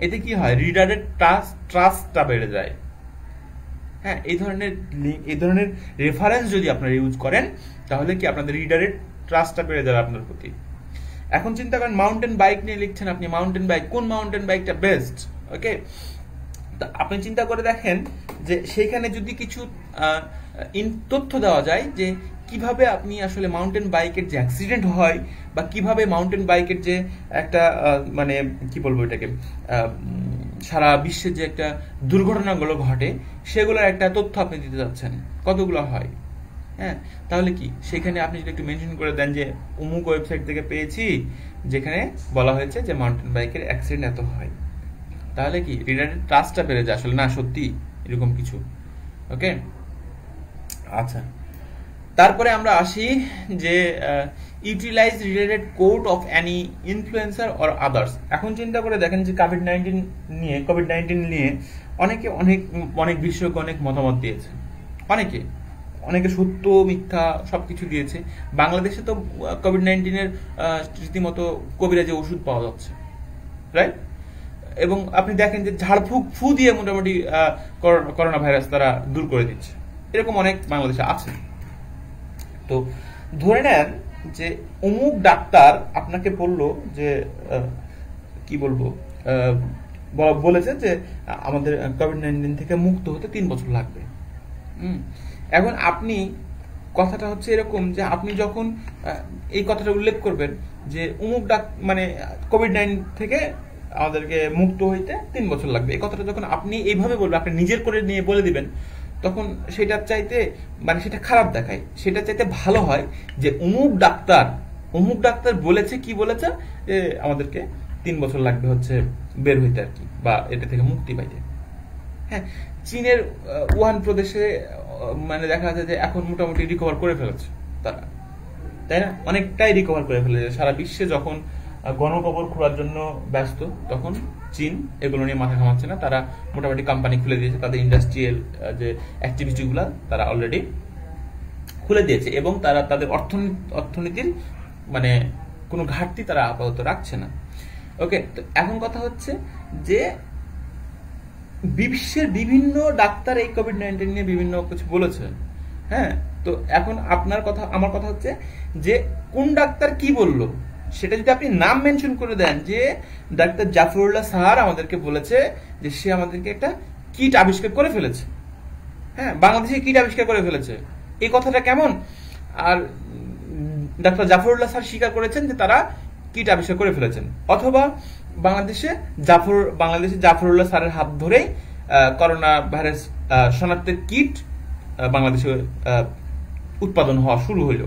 এতে কি হয়? রিডারের ট্রাস্টটা বেড়ে যায়। হ্যাঁ, এই ধরনের রেফারেন্স যদি আপনারা ইউজ করেন, তাহলে কি আপনাদের রিডারের ট্রাস্টটা বেড়ে যাবে আপনার প্রতি। এখন চিন্তা করেন, মাউন্টেন বাইক নিয়ে লিখছেন আপনি, মাউন্টেন বাইক, কোন মাউন্টেন বাইকটা বেস্ট? ওকে, তো আপনি চিন্তা করে দেখেন যে সেইখানে যদি কিছু তথ্য দেওয়া যায় যে কিভাবে আপনি আসলে মাউন্টেন বাইকের যে অ্যাক্সিডেন্ট হয়, বা কিভাবে মাউন্টেন বাইকের যে একটা মানে কি বলবো এটাকে, সারা বিশ্বে যে একটা দুর্ঘটনাগুলো ঘটে, সেগুলোর একটা তথ্য আপনি দিতে যাচ্ছেন, কতগুলো হয়। হ্যাঁ, তাহলে কি সেখানে আপনি যদি একটু মেনশন করে দেন যে অমুক ওয়েবসাইট থেকে পেয়েছি যেখানে বলা হয়েছে যে মাউন্টেন বাইকের অ্যাক্সিডেন্ট এত হয়, তাহলে কি রিডারের ট্রাস্টটা বেড়ে যায় আসলে না সত্যি এরকম কিছু। ওকে, আচ্ছা, তারপরে আমরা আসি যে utilize related code of any influencer or others. এখন চিন্তা করে দেখেন যে কোভিড-19 নিয়ে অনেকে অনেক বিশেষজ্ঞ অনেক মতামত দিয়েছে, অনেকে সত্য মিথ্যা সবকিছু দিয়েছে। বাংলাদেশে তো কোভিড-19 রীতিমতো কবিরাজে ওষুধ পাওয়া যাচ্ছে, রাইট? এবং আপনি দেখেন যে ঝাড়ফুঁক ফু দিয়ে মোটামুটি করোনা ভাইরাস তারা দূর করে দিচ্ছে, এরকম অনেক বাংলাদেশে আছে। তো ধরে নেন যে অমুক ডাক্তার আপনাকে বললো যে কি বলবো, বলেছে যে আমাদের কোভিড-19 থেকে মুক্ত হতে 3 বছর লাগবে। এখন আপনি কথাটা হচ্ছে এরকম যে আপনি যখন এই কথাটা উল্লেখ করবেন যে অমুক মানে কোভিড-19 থেকে আমাদেরকে মুক্ত হইতে 3 বছর লাগবে, এই কথাটা যখন আপনি এইভাবে বলবেন, আপনি নিজের করে নিয়ে বলে দিবেন, তখন সেটার চাইতে মানে সেটা খারাপ দেখায়। সেটা চাইতে ভালো হয় যে অমুক ডাক্তার বলেছে, কি বলেছে, যে আমাদেরকে 3 বছর লাগবে হচ্ছে বের হইতে আর কি, বা এটা থেকে মুক্তি পাইতে। হ্যাঁ, চীনের উহান প্রদেশে মানে দেখা যাচ্ছে যে এখন মোটামুটি রিকভার করে ফেলেছে তারা, তাই না? অনেকটাই রিকভার করে ফেলেছে। সারা বিশ্বে যখন গণকবর খোলার জন্য ব্যস্ত, তখন চীন এগুলো নিয়ে মাথা ঘামাচ্ছে না। তারা মোটামুটি কোম্পানি খুলে দিয়েছে, তাদের ইন্ডাস্ট্রিয়াল যে অ্যাক্টিভিটিগুলো তারা অলরেডি খুলে দিয়েছে, এবং তারা তাদের অর্থনীতির মানে কোনো ঘাটতি তারা আপাতত রাখছে না। ওকে, তো এখন কথা হচ্ছে যে বিশ্বের বিভিন্ন ডাক্তার এই কোভিড-19 নিয়ে বিভিন্ন কিছু বলেছে। হ্যাঁ, তো এখন আমার কথা হচ্ছে যে কোন ডাক্তার কি বললো, সেটা যদি আপনি নাম মেনশন করে দেন যে ডাক্তার জাফরুল্লাহ স্যার আমাদেরকে বলেছে যে সে আমাদেরকে একটা কিট আবিষ্কার করে ফেলেছে। হ্যাঁ, বাংলাদেশে কিট আবিষ্কার করে ফেলেছে, এই কথাটা কেমন? আর ডাক্তার জাফরুল্লাহ স্যার স্বীকার করেছেন যে তারা কিট আবিষ্কার করে ফেলেছেন, অথবা বাংলাদেশে জাফরুল্লাহ স্যারের হাত ধরেই করোনা ভাইরাস শনাক্তের কিট বাংলাদেশে উৎপাদন হওয়া শুরু হইল।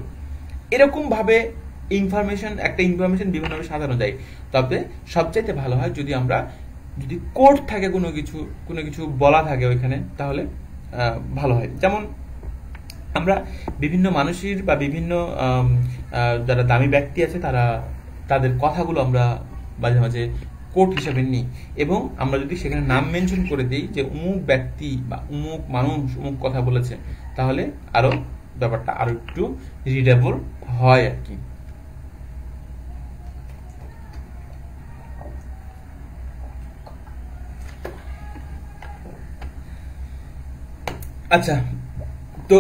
এরকম ভাবে একটা ইনফরমেশন বিভিন্নভাবে সাজানো যায়। তবে সবচাইতে ভালো হয় যদি কোড থাকে, কোনো কিছু বলা থাকে ওইখানে, তাহলে ভালো হয়। যেমন আমরা বিভিন্ন মানুষের বা বিভিন্ন যারা দামি ব্যক্তি আছে তাদের কথাগুলো আমরা মাঝে মাঝে কোড হিসাবে নিই, এবং আমরা যদি সেখানে নাম মেনশন করে দিই যে অমুক ব্যক্তি বা অমুক মানুষ অমুক কথা বলেছে, তাহলে ব্যাপারটা আরো একটু রিডেবল হয় আর কি। আচ্ছা, তো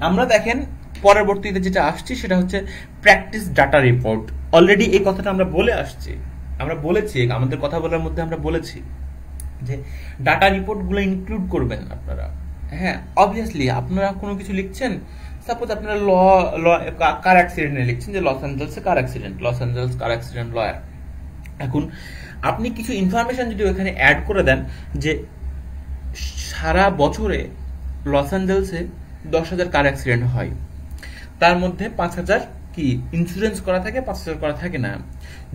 আমরা দেখেন পরবর্তীতে যেটা আসছি সেটা হচ্ছে প্র্যাকটিস ডাটা রিপোর্ট। অলরেডি এই কথাটা আমরা বলে আসছি, আমরা বলেছি আমাদের কথা বলার মধ্যে আমরা বলেছি যে ডাটা রিপোর্টগুলো ইনক্লুড করবেন আপনারা। হ্যাঁ, অবভিয়াসলি আপনারা কোনো কিছু লিখছেন, সাপোজ আপনারা কার অ্যাক্সিডেন্টে লিখছেন যে লস অ্যাঞ্জেলসে কার অ্যাক্সিডেন্ট লয়ার। এখন আপনি কিছু ইনফরমেশন যদি ওখানে অ্যাড করে দেন যে সারা বছরে লস অ্যাঞ্জেলসে 10,000 কার অ্যাক্সিডেন্ট হয়, তার মধ্যে 5,000 কি ইন্স্যুরেন্স করা থাকে, 5,000 করা থাকে না,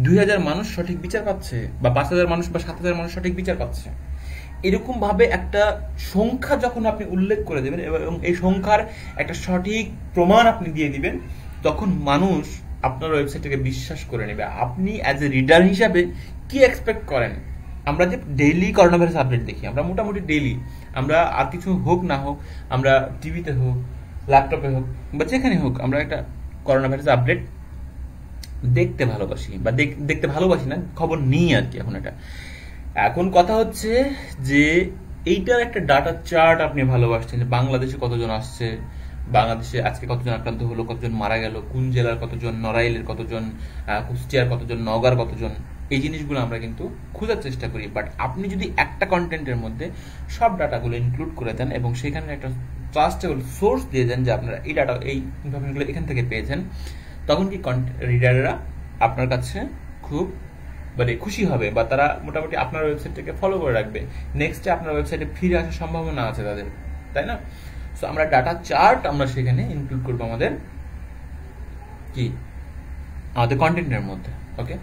2,000 মানুষ সঠিক বিচার পাচ্ছে, বা 5,000 মানুষ বা 7,000 মানুষ সঠিক বিচার পাচ্ছে। এরকম ভাবে একটা সংখ্যা যখন আপনি উল্লেখ করে দেবেন এবং এই সংখ্যার একটা সঠিক প্রমাণ আপনি দিয়ে দিবেন, তখন মানুষ আপনার ওয়েবসাইটটাকে বিশ্বাস করে নেবে। আপনি অ্যাজ এ রিডার হিসাবে কি এক্সপেক্ট করেন? আমরা যে ডেইলি করোনা ভাইরাস আপডেট দেখি, আমরা মোটামুটি ডেইলি, আমরা আর কিছু হোক না হোক, আমরা টিভিতে হোক, ল্যাপটপে হোক, বা যেখানে হোক, আমরা একটা করোনা ভাইরাস আপডেট দেখতে ভালোবাসি, বা দেখতে ভালোবাসি না, খবর নিই আর কি। এখন কথা হচ্ছে যে এইটার একটা ডাটা চার্ট আপনি ভালোবাসছেন, যে বাংলাদেশে কতজন আসছে, বাংলাদেশে আজকে কতজন আক্রান্ত হলো, কতজন মারা গেল, কোন জেলার কতজন, নড়াইলের কতজন, কুষ্টিয়ার কতজন, নওগাঁর কতজন, এই জিনিসগুলো আমরা কিন্তু খোঁজার চেষ্টা করি। বাট আপনি যদি একটা কন্টেন্টের মধ্যে সব ডাটাগুলো ইনক্লুড করে দেন এবং সেখানে একটা ট্রাস্টেবল সোর্স দিয়ে দেন যে আপনারা এই ডাটা, এই ইনফরমেশনগুলো এখান থেকে পেয়েছেন, তখন কি রিডাররা আপনার কাছে খুব খুশি হবে, বা তারা মোটামুটি আপনার ওয়েবসাইটটাকে ফলো করে রাখবে, নেক্সটে আপনার ওয়েবসাইটে ফিরে আসার সম্ভাবনা আছে তাদের, তাই না? সো আমরা ডাটা চার্ট আমরা সেখানে ইনক্লুড করবো আমাদের কন্টেন্টের মধ্যে। ওকে,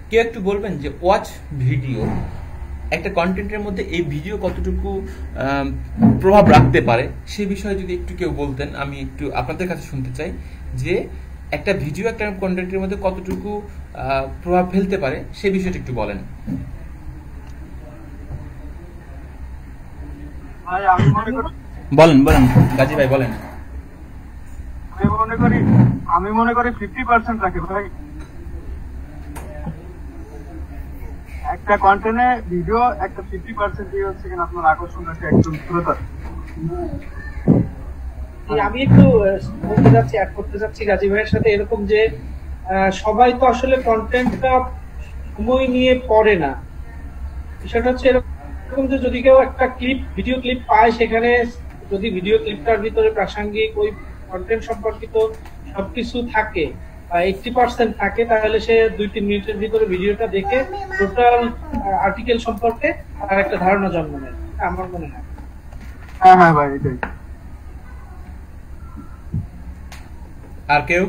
কেউ একটু বলবেন যে ওয়াচ ভিডিও, একটা কন্টেন্টের মধ্যে এই ভিডিও কতটুকু প্রভাব রাখতে পারে সে বিষয়ে যদি একটু কেউ বলতেন, আমি একটু আপনাদের কাছে শুনতে চাই যে একটা ভিডিও একটা কন্টেন্টের মধ্যে কতটুকু প্রভাব ফেলতে পারে সে বিষয়টা একটু বলেন। বলেন গাজী ভাই বলেন। আমি মনে করি 50% রাখে ভাই, একটা কন্টেন্টে ভিডিও একটা 50% দিয়ে হচ্ছে কিনা আপনার আকর্ষণ রাখে একজন শ্রোতা। আমি একটু বলতে যাচ্ছি, অ্যাড করতে যাচ্ছি গাজী ভাইয়ের সাথে, এরকম যে সবাই তো আসলে কন্টেন্টটা সময় নিয়ে পড়ে না। বিষয়টা হচ্ছে এরকম যে যদি কেউ একটা ভিডিও ক্লিপ পায়, সেখানে যদি ভিডিও ক্লিপটার ভিতরে প্রাসঙ্গিক ওই কন্টেন্ট সম্পর্কিত সবকিছু থাকে বা 80% থাকে, তাহলে সে 2-3 মিনিটের ভিতরে ভিডিওটা দেখে টোটাল আর্টিকেল সম্পর্কে আর একটা ধারণা জন্ম নেয়, আমার মনে হয়। হ্যাঁ ভাই, এটাই। আর কেউ?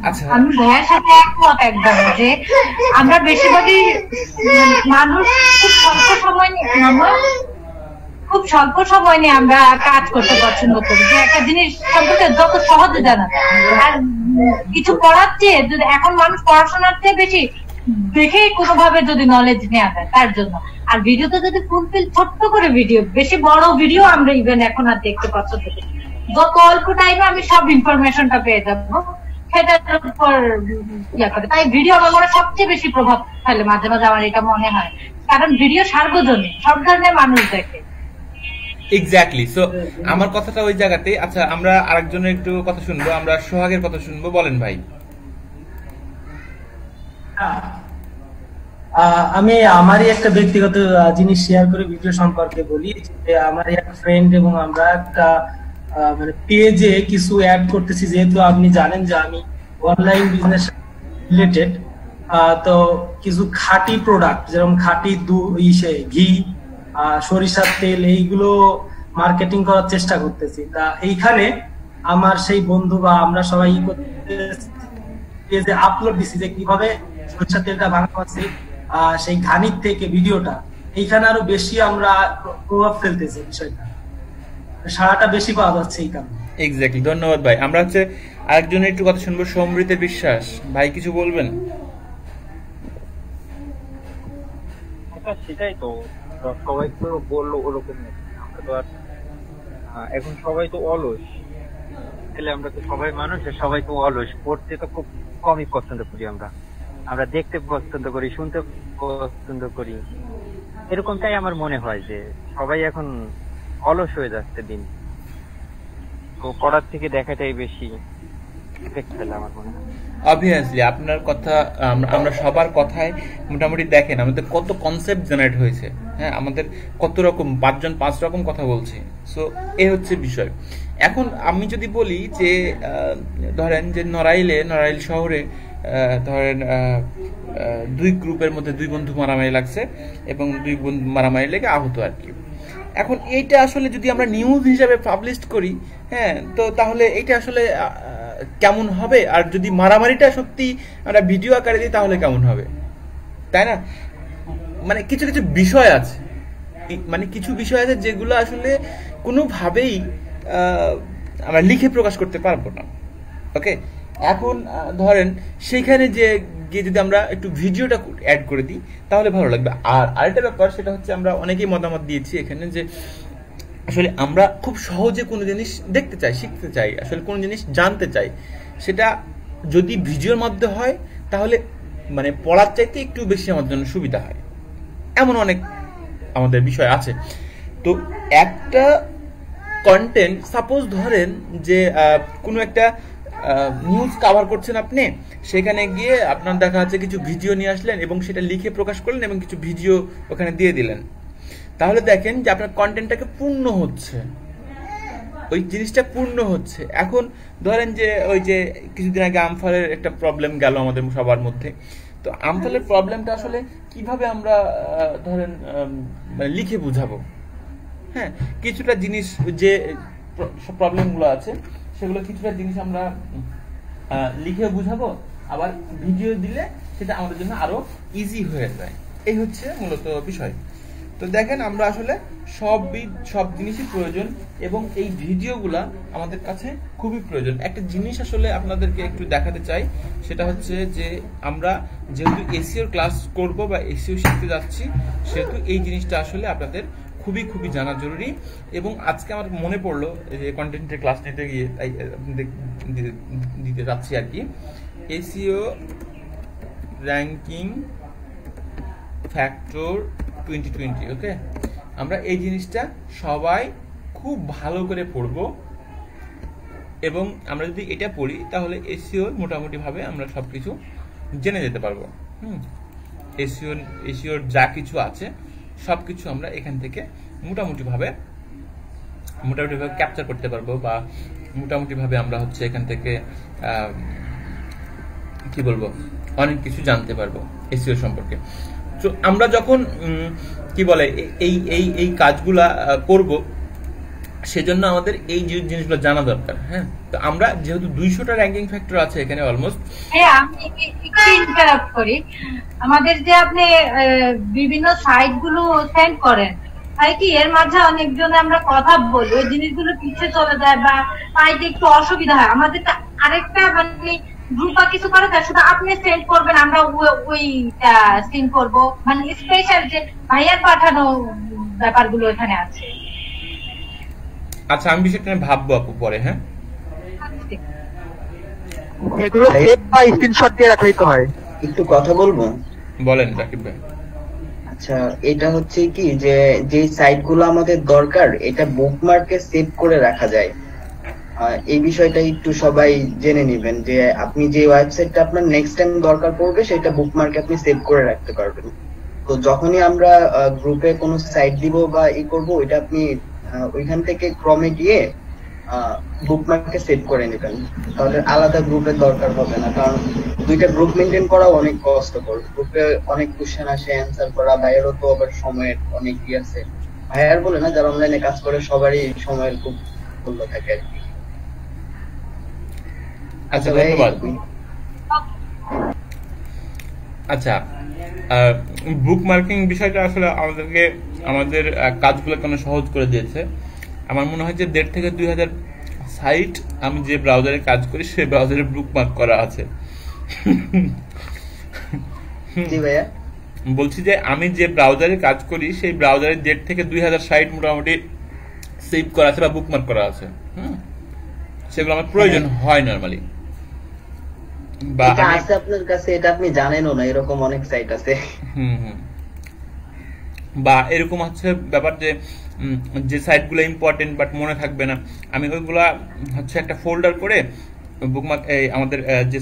আচ্ছা, আমি ভাইয়ের সাথে একমত একদম যে আমরা বেশিরভাগই মানুষ খুব স্বল্প সময় নিয়ে আমরা কাজ করতে পছন্দ করি, যে একটা জিনিস সম্পর্কে যত সহজে জানা যায়। আর কিছু পড়ার চেয়ে যদি এখন মানুষ পড়াশোনার চেয়ে বেশি দেখে কোনোভাবে যদি নলেজ নেওয়া যায় তার জন্য। আর ভিডিওতে যদি ফুলফিল ছোট্ট করে ভিডিও, বেশি বড় ভিডিও আমরা ইভেন এখন আর দেখতে পছন্দ করি, যত অল্প টাইমে আমি সব ইনফরমেশনটা পেয়ে যাবো সেটার উপর ইয়া করে। তাই ভিডিও আমার মনে সবচেয়ে বেশি প্রভাব ফেলে, মাঝে মাঝে আমার এটা মনে হয়, কারণ ভিডিও সার্বজনীন, সব ধরনের মানুষ দেখে। এক্স্যাক্টলি। সো আমার কথাটা ওই জায়গাতে। আচ্ছা, আমরা আরেকজনের একটু কথা শুনবো, আমরা সোহাগের কথা শুনবো। বলেন ভাই। আমি আমারই একটা ব্যক্তিগত জিনিস শেয়ার করে ভিডিও সম্পর্কে বলি, যে আমার এক ফ্রেন্ড এবং আমরা একটা মানে পেজে কিছু অ্যাড করতেছি, যেহেতু আপনি জানেন যে আমি অনলাইন বিজনেস রিলেটেড, তো কিছু খাঁটি প্রোডাক্ট যেরকম খাঁটি ঘি, সরিষার তেল, এইগুলো মার্কেটিং করার চেষ্টা করতেছি। তা এইখানে আমার সেই বন্ধু বা আমরা সবাই পেজে আপলোড দিছি যে কিভাবে সরিষার তেলটা বানানো আছে, সেই ঘানির থেকে ভিডিওটা, এইখানে আরো বেশি আমরা প্রভাব ফেলতেছি, বিষয়টা সারাটা বেশি পাওয়া যাচ্ছে এই কারণে। এক্স্যাক্টলি, ধন্যবাদ ভাই। আমরা হচ্ছে আরেকজনের একটু কথা শুনবো, সমৃদ্ধ বিশ্বাস ভাই, কিছু বলবেন? সেটাই তো, সবাই তো বললো ওরকম, আমরা তো আর এখন সবাই তো অলস, তাহলে আমরা তো সবাই মানুষ, সবাই তো অলস, পড়তে তো খুব কমই পছন্দ করি আমরা দেখতে পছন্দ করি, শুনতে পছন্দ করি, এরকমটাই আমার মনে হয় যে সবাই এখন অলস হয়ে যাচ্ছে দিন, তো পড়ার থেকে দেখাটাই বেশি ইফেক্ট ফেলে আমার মনে হয়। অবভিয়াসলি আপনার কথা, আমরা সবার কথায় মোটামুটি দেখেন আমাদের কত কনসেপ্ট জেনারেট হয়েছে, হ্যাঁ, আমাদের কত রকম 5 রকম কথা বলছে। সো এই হচ্ছে বিষয়। এখন আমি যদি বলি যে ধরেন যে নড়াইল শহরে ধরেন 2 গ্রুপের মধ্যে 2 বন্ধু মারামারি লাগছে এবং 2 বন্ধু মারামারি লেগে আহত আর কি। এখন এইটা আসলে যদি আমরা নিউজ হিসাবে পাবলিশ করি, হ্যাঁ, তো তাহলে এইটা আসলে কেমন হবে? আর যদি মারামারিটা সত্যি আমরা ভিডিও আকারে দিই তাহলে কেমন হবে, তাই না? মানে কিছু কিছু বিষয় আছে, মানে কিছু বিষয় আছে যেগুলো আসলে কোনোভাবেই আমরা লিখে প্রকাশ করতে পারবো না। ওকে, এখন ধরেন সেইখানে যে গিয়ে যদি আমরা একটু ভিডিওটা অ্যাড করে দিই তাহলে ভালো লাগবে। আর আরেকটা ব্যাপার, সেটা হচ্ছে আমরা অনেকেই মতামত দিয়েছি এখানে যে আসলে আমরা খুব সহজে কোনো জিনিস দেখতে চাই, শিখতে চাই, আসলে কোনো জিনিস জানতে চাই, সেটা যদি ভিডিওর মধ্যে হয় তাহলে মানে পড়ার চাইতে একটু বেশি আমাদের জন্য সুবিধা হয়। এমন অনেক আমাদের বিষয় আছে। তো একটা কন্টেন্ট, সাপোজ ধরেন যে কোনো একটা নিউজ কভার করছেন আপনি, সেখানে গিয়ে আপনার দেখা যাচ্ছে কিছু ভিডিও নিয়ে আসলেন এবং সেটা লিখে প্রকাশ করলেন এবং কিছু ভিডিও ওখানে দিয়ে দিলেন, তাহলে দেখেন যে আপনার কন্টেন্টটাকে পূর্ণ হচ্ছে, ওই জিনিসটা পূর্ণ হচ্ছে। এখন ধরেন যে ওই যে কিছুদিন আগে আমফানের একটা প্রবলেম গেল আমাদের সবার মধ্যে, তো আমফানের প্রবলেমটা আসলে কিভাবে আমরা ধরেন মানে লিখে বুঝাবো? হ্যাঁ, কিছুটা জিনিস যে প্রবলেমগুলো আছে সেগুলো কিছুটা জিনিস আমরা লিখে বুঝাবো, আবার ভিডিও দিলে সেটা আমাদের জন্য আরো ইজি হয়ে যায়। এই হচ্ছে মূলত বিষয়। তো দেখেন আমরা আসলে সব জিনিসই প্রয়োজন এবং এই ভিডিওগুলা আমাদের কাছে খুবই প্রয়োজন। একটা জিনিস আসলে আপনাদেরকে একটু দেখাতে চাই, সেটা হচ্ছে যে আমরা যেহেতু এসইওর ক্লাস করব বা এসইও শিখতে যাচ্ছি, সেহেতু এই জিনিসটা আসলে আপনাদের খুবই খুবই জানা জরুরি। এবং আজকে আমার মনে পড়লো যে কন্টেন্টের ক্লাস নিতে গিয়ে তাই দিতে যাচ্ছি আর কি, এসইও র্যাঙ্কিং ফ্যাক্টর 2020। ওকে, আমরা এই জিনিসটা সবাই খুব ভালো করে পড়বো এবং আমরা যদি এটা পড়ি তাহলে এসইও মোটামুটি ভাবে আমরা সবকিছু জেনে যেতে পারবো। এসইওর যা কিছু আছে সবকিছু আমরা এখান থেকে মোটামুটি ভাবে ক্যাপচার করতে পারবো বা মোটামুটি ভাবে আমরা হচ্ছে এখান থেকে কি বলবো অনেক কিছু জানতে পারবো এসইও সম্পর্কে। তো আমরা যখন কি বলে এই কাজগুলা করব, সেজন্য আমাদের এই জিনিসগুলো জানা দরকার। হ্যাঁ, তো আমরা যেহেতু 200টা র্যাঙ্কিং ফ্যাক্টর আছে এখানে অলমোস্ট। হ্যাঁ, আমি একটু ইন্টারাপ্ট করি। আমাদের যে আপনি বিভিন্ন সাইট গুলো সেন্ড করেন, তাই কি এর মাঝে অনেকজন আমরা কথা বলি, ওই জিনিসগুলো পিছিয়ে চলে যায় বা পাইতে একটু অসুবিধা হয়। আমাদের আরেকটা মানে গ্রুপা কিছু করে তার শুধু আপনি সেন্ড করবেন, আমরা ওইটা সেন্ড করবো, মানে স্পেশাল যে ভাইয়ার পাঠানো ব্যাপারগুলো এখানে আছে। আচ্ছা, আমি বিষয়টা নিয়ে ভাববো আপু পরে। হ্যাঁ, এগুলো সেভ বা স্ক্রিনশট দিয়ে রাখলেই তো হয়। একটু কথা বলবো? বলেন রাকিব ভাই। আচ্ছা, এটা হচ্ছে কি যে সাইট গুলো আমাদের দরকার, এটা বুকমার্কে সেভ করে রাখা যায়। এই বিষয়টা একটু সবাই জেনে নেবেন যে আপনি যে ওয়েবসাইটটা আপনার নেক্সট টাইম দরকার পড়বে সেটা বুকমার্কে আপনি সেভ করে রাখতে পারবেন। তো যখনই আমরা গ্রুপে কোনো সাইট দিব বা করবো, ওইটা আপনি ওইখান থেকে ক্রমে গিয়ে বুকমার্কে সেভ করে নেবেন, তাহলে আলাদা গ্রুপের দরকার হবে না। কারণ 2টা গ্রুপ মেনটেন করা অনেক কষ্টকর, গ্রুপে অনেক কোশ্চেন আসে, অ্যান্সার করা, ভাইয়েরও তো আবার সময়ের অনেক আছে। ভাইয়ার বলে না, যারা অনলাইনে কাজ করে সবারই সময়ের খুব মূল্য থাকে আর কি। আচ্ছা, ধন্যবাদ। আচ্ছা, বুক মার্কিং বিষয়টা আসলে আমাদের কাজগুলো কেন সহজ করে দিয়েছে। আমার মনে হয় যে 1,500 থেকে 2,000 সাইট আমি যে ব্রাউজারে কাজ করি সেই ব্রাউজারে বুক মার্ক করা আছে। বলছি যে আমি যে ব্রাউজারে কাজ করি সেই ব্রাউজারে 1,500 থেকে 2,000 সাইট মোটামুটি সেভ করা আছে বা বুক মার্ক করা আছে। সেগুলো আমার প্রয়োজন হয় নরমালি। বা আছে আপনার কাছে, এটা আপনি জানেনও না, এরকম অনেক সাইট আছে। বা এরকম হচ্ছে ব্যাপার যে সাইটগুলো ইম্পর্টেন্ট বাট মনে থাকবে না, আমি ওইগুলা হচ্ছে একটা ফোল্ডার করে বুকমার্ক আমাদের যে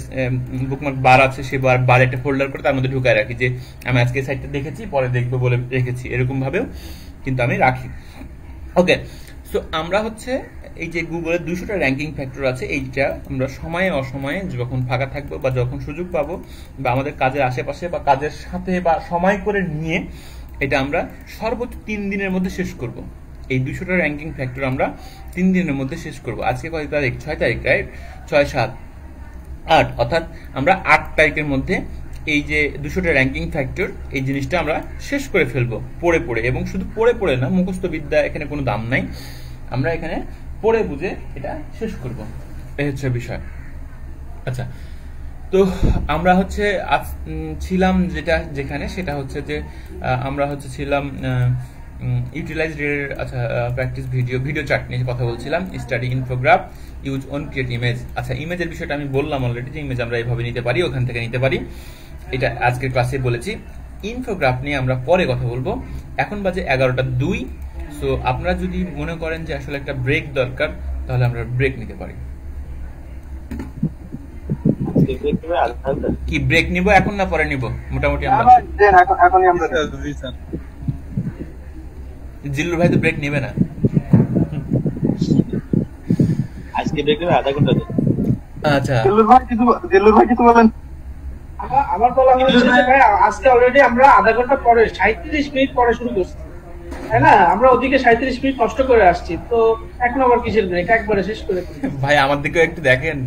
বুকমার্ক বার আছে সেই বার একটা ফোল্ডার করে তার মধ্যে ঢুকায় রাখি যে আমি আজকে সাইটটা দেখেছি পরে দেখবো বলে রেখেছি, এরকম ভাবেও কিন্তু আমি রাখি। ওকে, সো আমরা হচ্ছে এই যে গুগলের 200টা র্যাঙ্কিং ফ্যাক্টর আছে, এইটা আমরা সময়ে অসময়ে যখন ফাঁকা থাকবো বা যখন সুযোগ পাবো বা আমাদের কাজের আশেপাশে বা কাজের সাথে বা সময় করে নিয়ে এটা আমরা সর্বোচ্চ 3 দিনের মধ্যে শেষ করব। এই 200টা র্যাঙ্কিং ফ্যাক্টর আমরা 3 দিনের মধ্যে শেষ করব। আজকে কয় তারিখ? 6 তারিখ, রাইট? 6, 7, 8, অর্থাৎ আমরা 8 তারিখের মধ্যে এই যে 200টা র্যাঙ্কিং ফ্যাক্টর এই জিনিসটা আমরা শেষ করে ফেলবো পড়ে পড়ে, এবং শুধু পড়ে পড়ে না, মুখস্থ বিদ্যা এখানে কোনো দাম নাই, আমরা এখানে পড়ে বুঝে এটা শেষ করব, এই হচ্ছে বিষয়। আচ্ছা, তো আমরা হচ্ছে ছিলাম যেখানে সেটা হচ্ছে যে আমরা হচ্ছে ছিলাম ইউটিলাইজড এর আচ্ছা প্র্যাকটিস ভিডিও চার্ট নিয়ে কথা বলছিলাম, study infograph, use on create image. আচ্ছা, ইমেজের বিষয়টা আমি বললাম অলরেডি যে ইমেজ আমরা এইভাবে নিতে পারি, ওখান থেকে নিতে পারি, এটা আজকের ক্লাসে বলেছি। ইনফোগ্রাফ নিয়ে আমরা পরে কথা বলবো, এখন বাজে 11:02। সো আপনারা যদি মনে করেন যে আসলে একটা ব্রেক দরকার তাহলে আমরা ব্রেক নিতে পারি। কি ব্রেক নিব এখন না পরে নিব? মোটামুটি আমরা জিল্লুর ভাই তো ব্রেক নেবে না আজকে, ব্রেক নেবে আধা ঘন্টা। আচ্ছা, জিল্লুর ভাই কিছু বলেন। আমার বলা হচ্ছে যে ভাই আজকে অলরেডি আমরা আধা ঘন্টা পরে 37 মিনিট পরে শুরু করছি, তাই না? আমরা ওদিকে 37 মিনিট কষ্ট করে আসছি, তো এখন আবার কিসের ব্রেক? একবারে শেষ করে ভাই আমার দিকেও একটু দেখেন।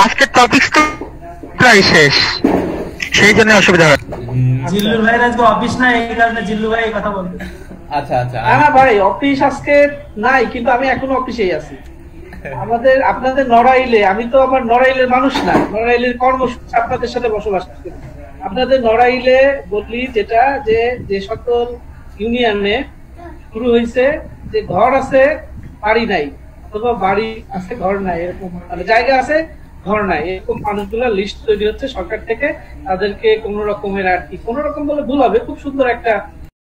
আজকের টপিক তো প্রায় শেষ, সেই জন্য অসুবিধা হয়। জিল্লুর ভাইয়ের আজকে অফিস নাই, এই কারণে জিল্লু ভাই এই কথা বলতে। আচ্ছা আচ্ছা, না ভাই অফিস আজকে নাই, কিন্তু আমি এখনো অফিসেই আছি। আপনাদের নড়াইলে, আমি তো আমার নড়াইলের মানুষ না, নড়াইলের কর্মসূচি আপনাদের সাথে বসবাস করি। আপনাদের নড়াইলে বলি যেটা যে সকল ইউনিয়নে শুরু হয়েছে যে ঘর আছে বাড়ি নাই, অথবা বাড়ি আছে ঘর নাই, এরকম মানে জায়গা আছে ঘর নাই, এরকম মানুষগুলোর লিস্ট তৈরি হচ্ছে সরকার থেকে। তাদেরকে কোন রকমের আর কি, কোন রকম বলে ভুল হবে, খুব সুন্দর একটা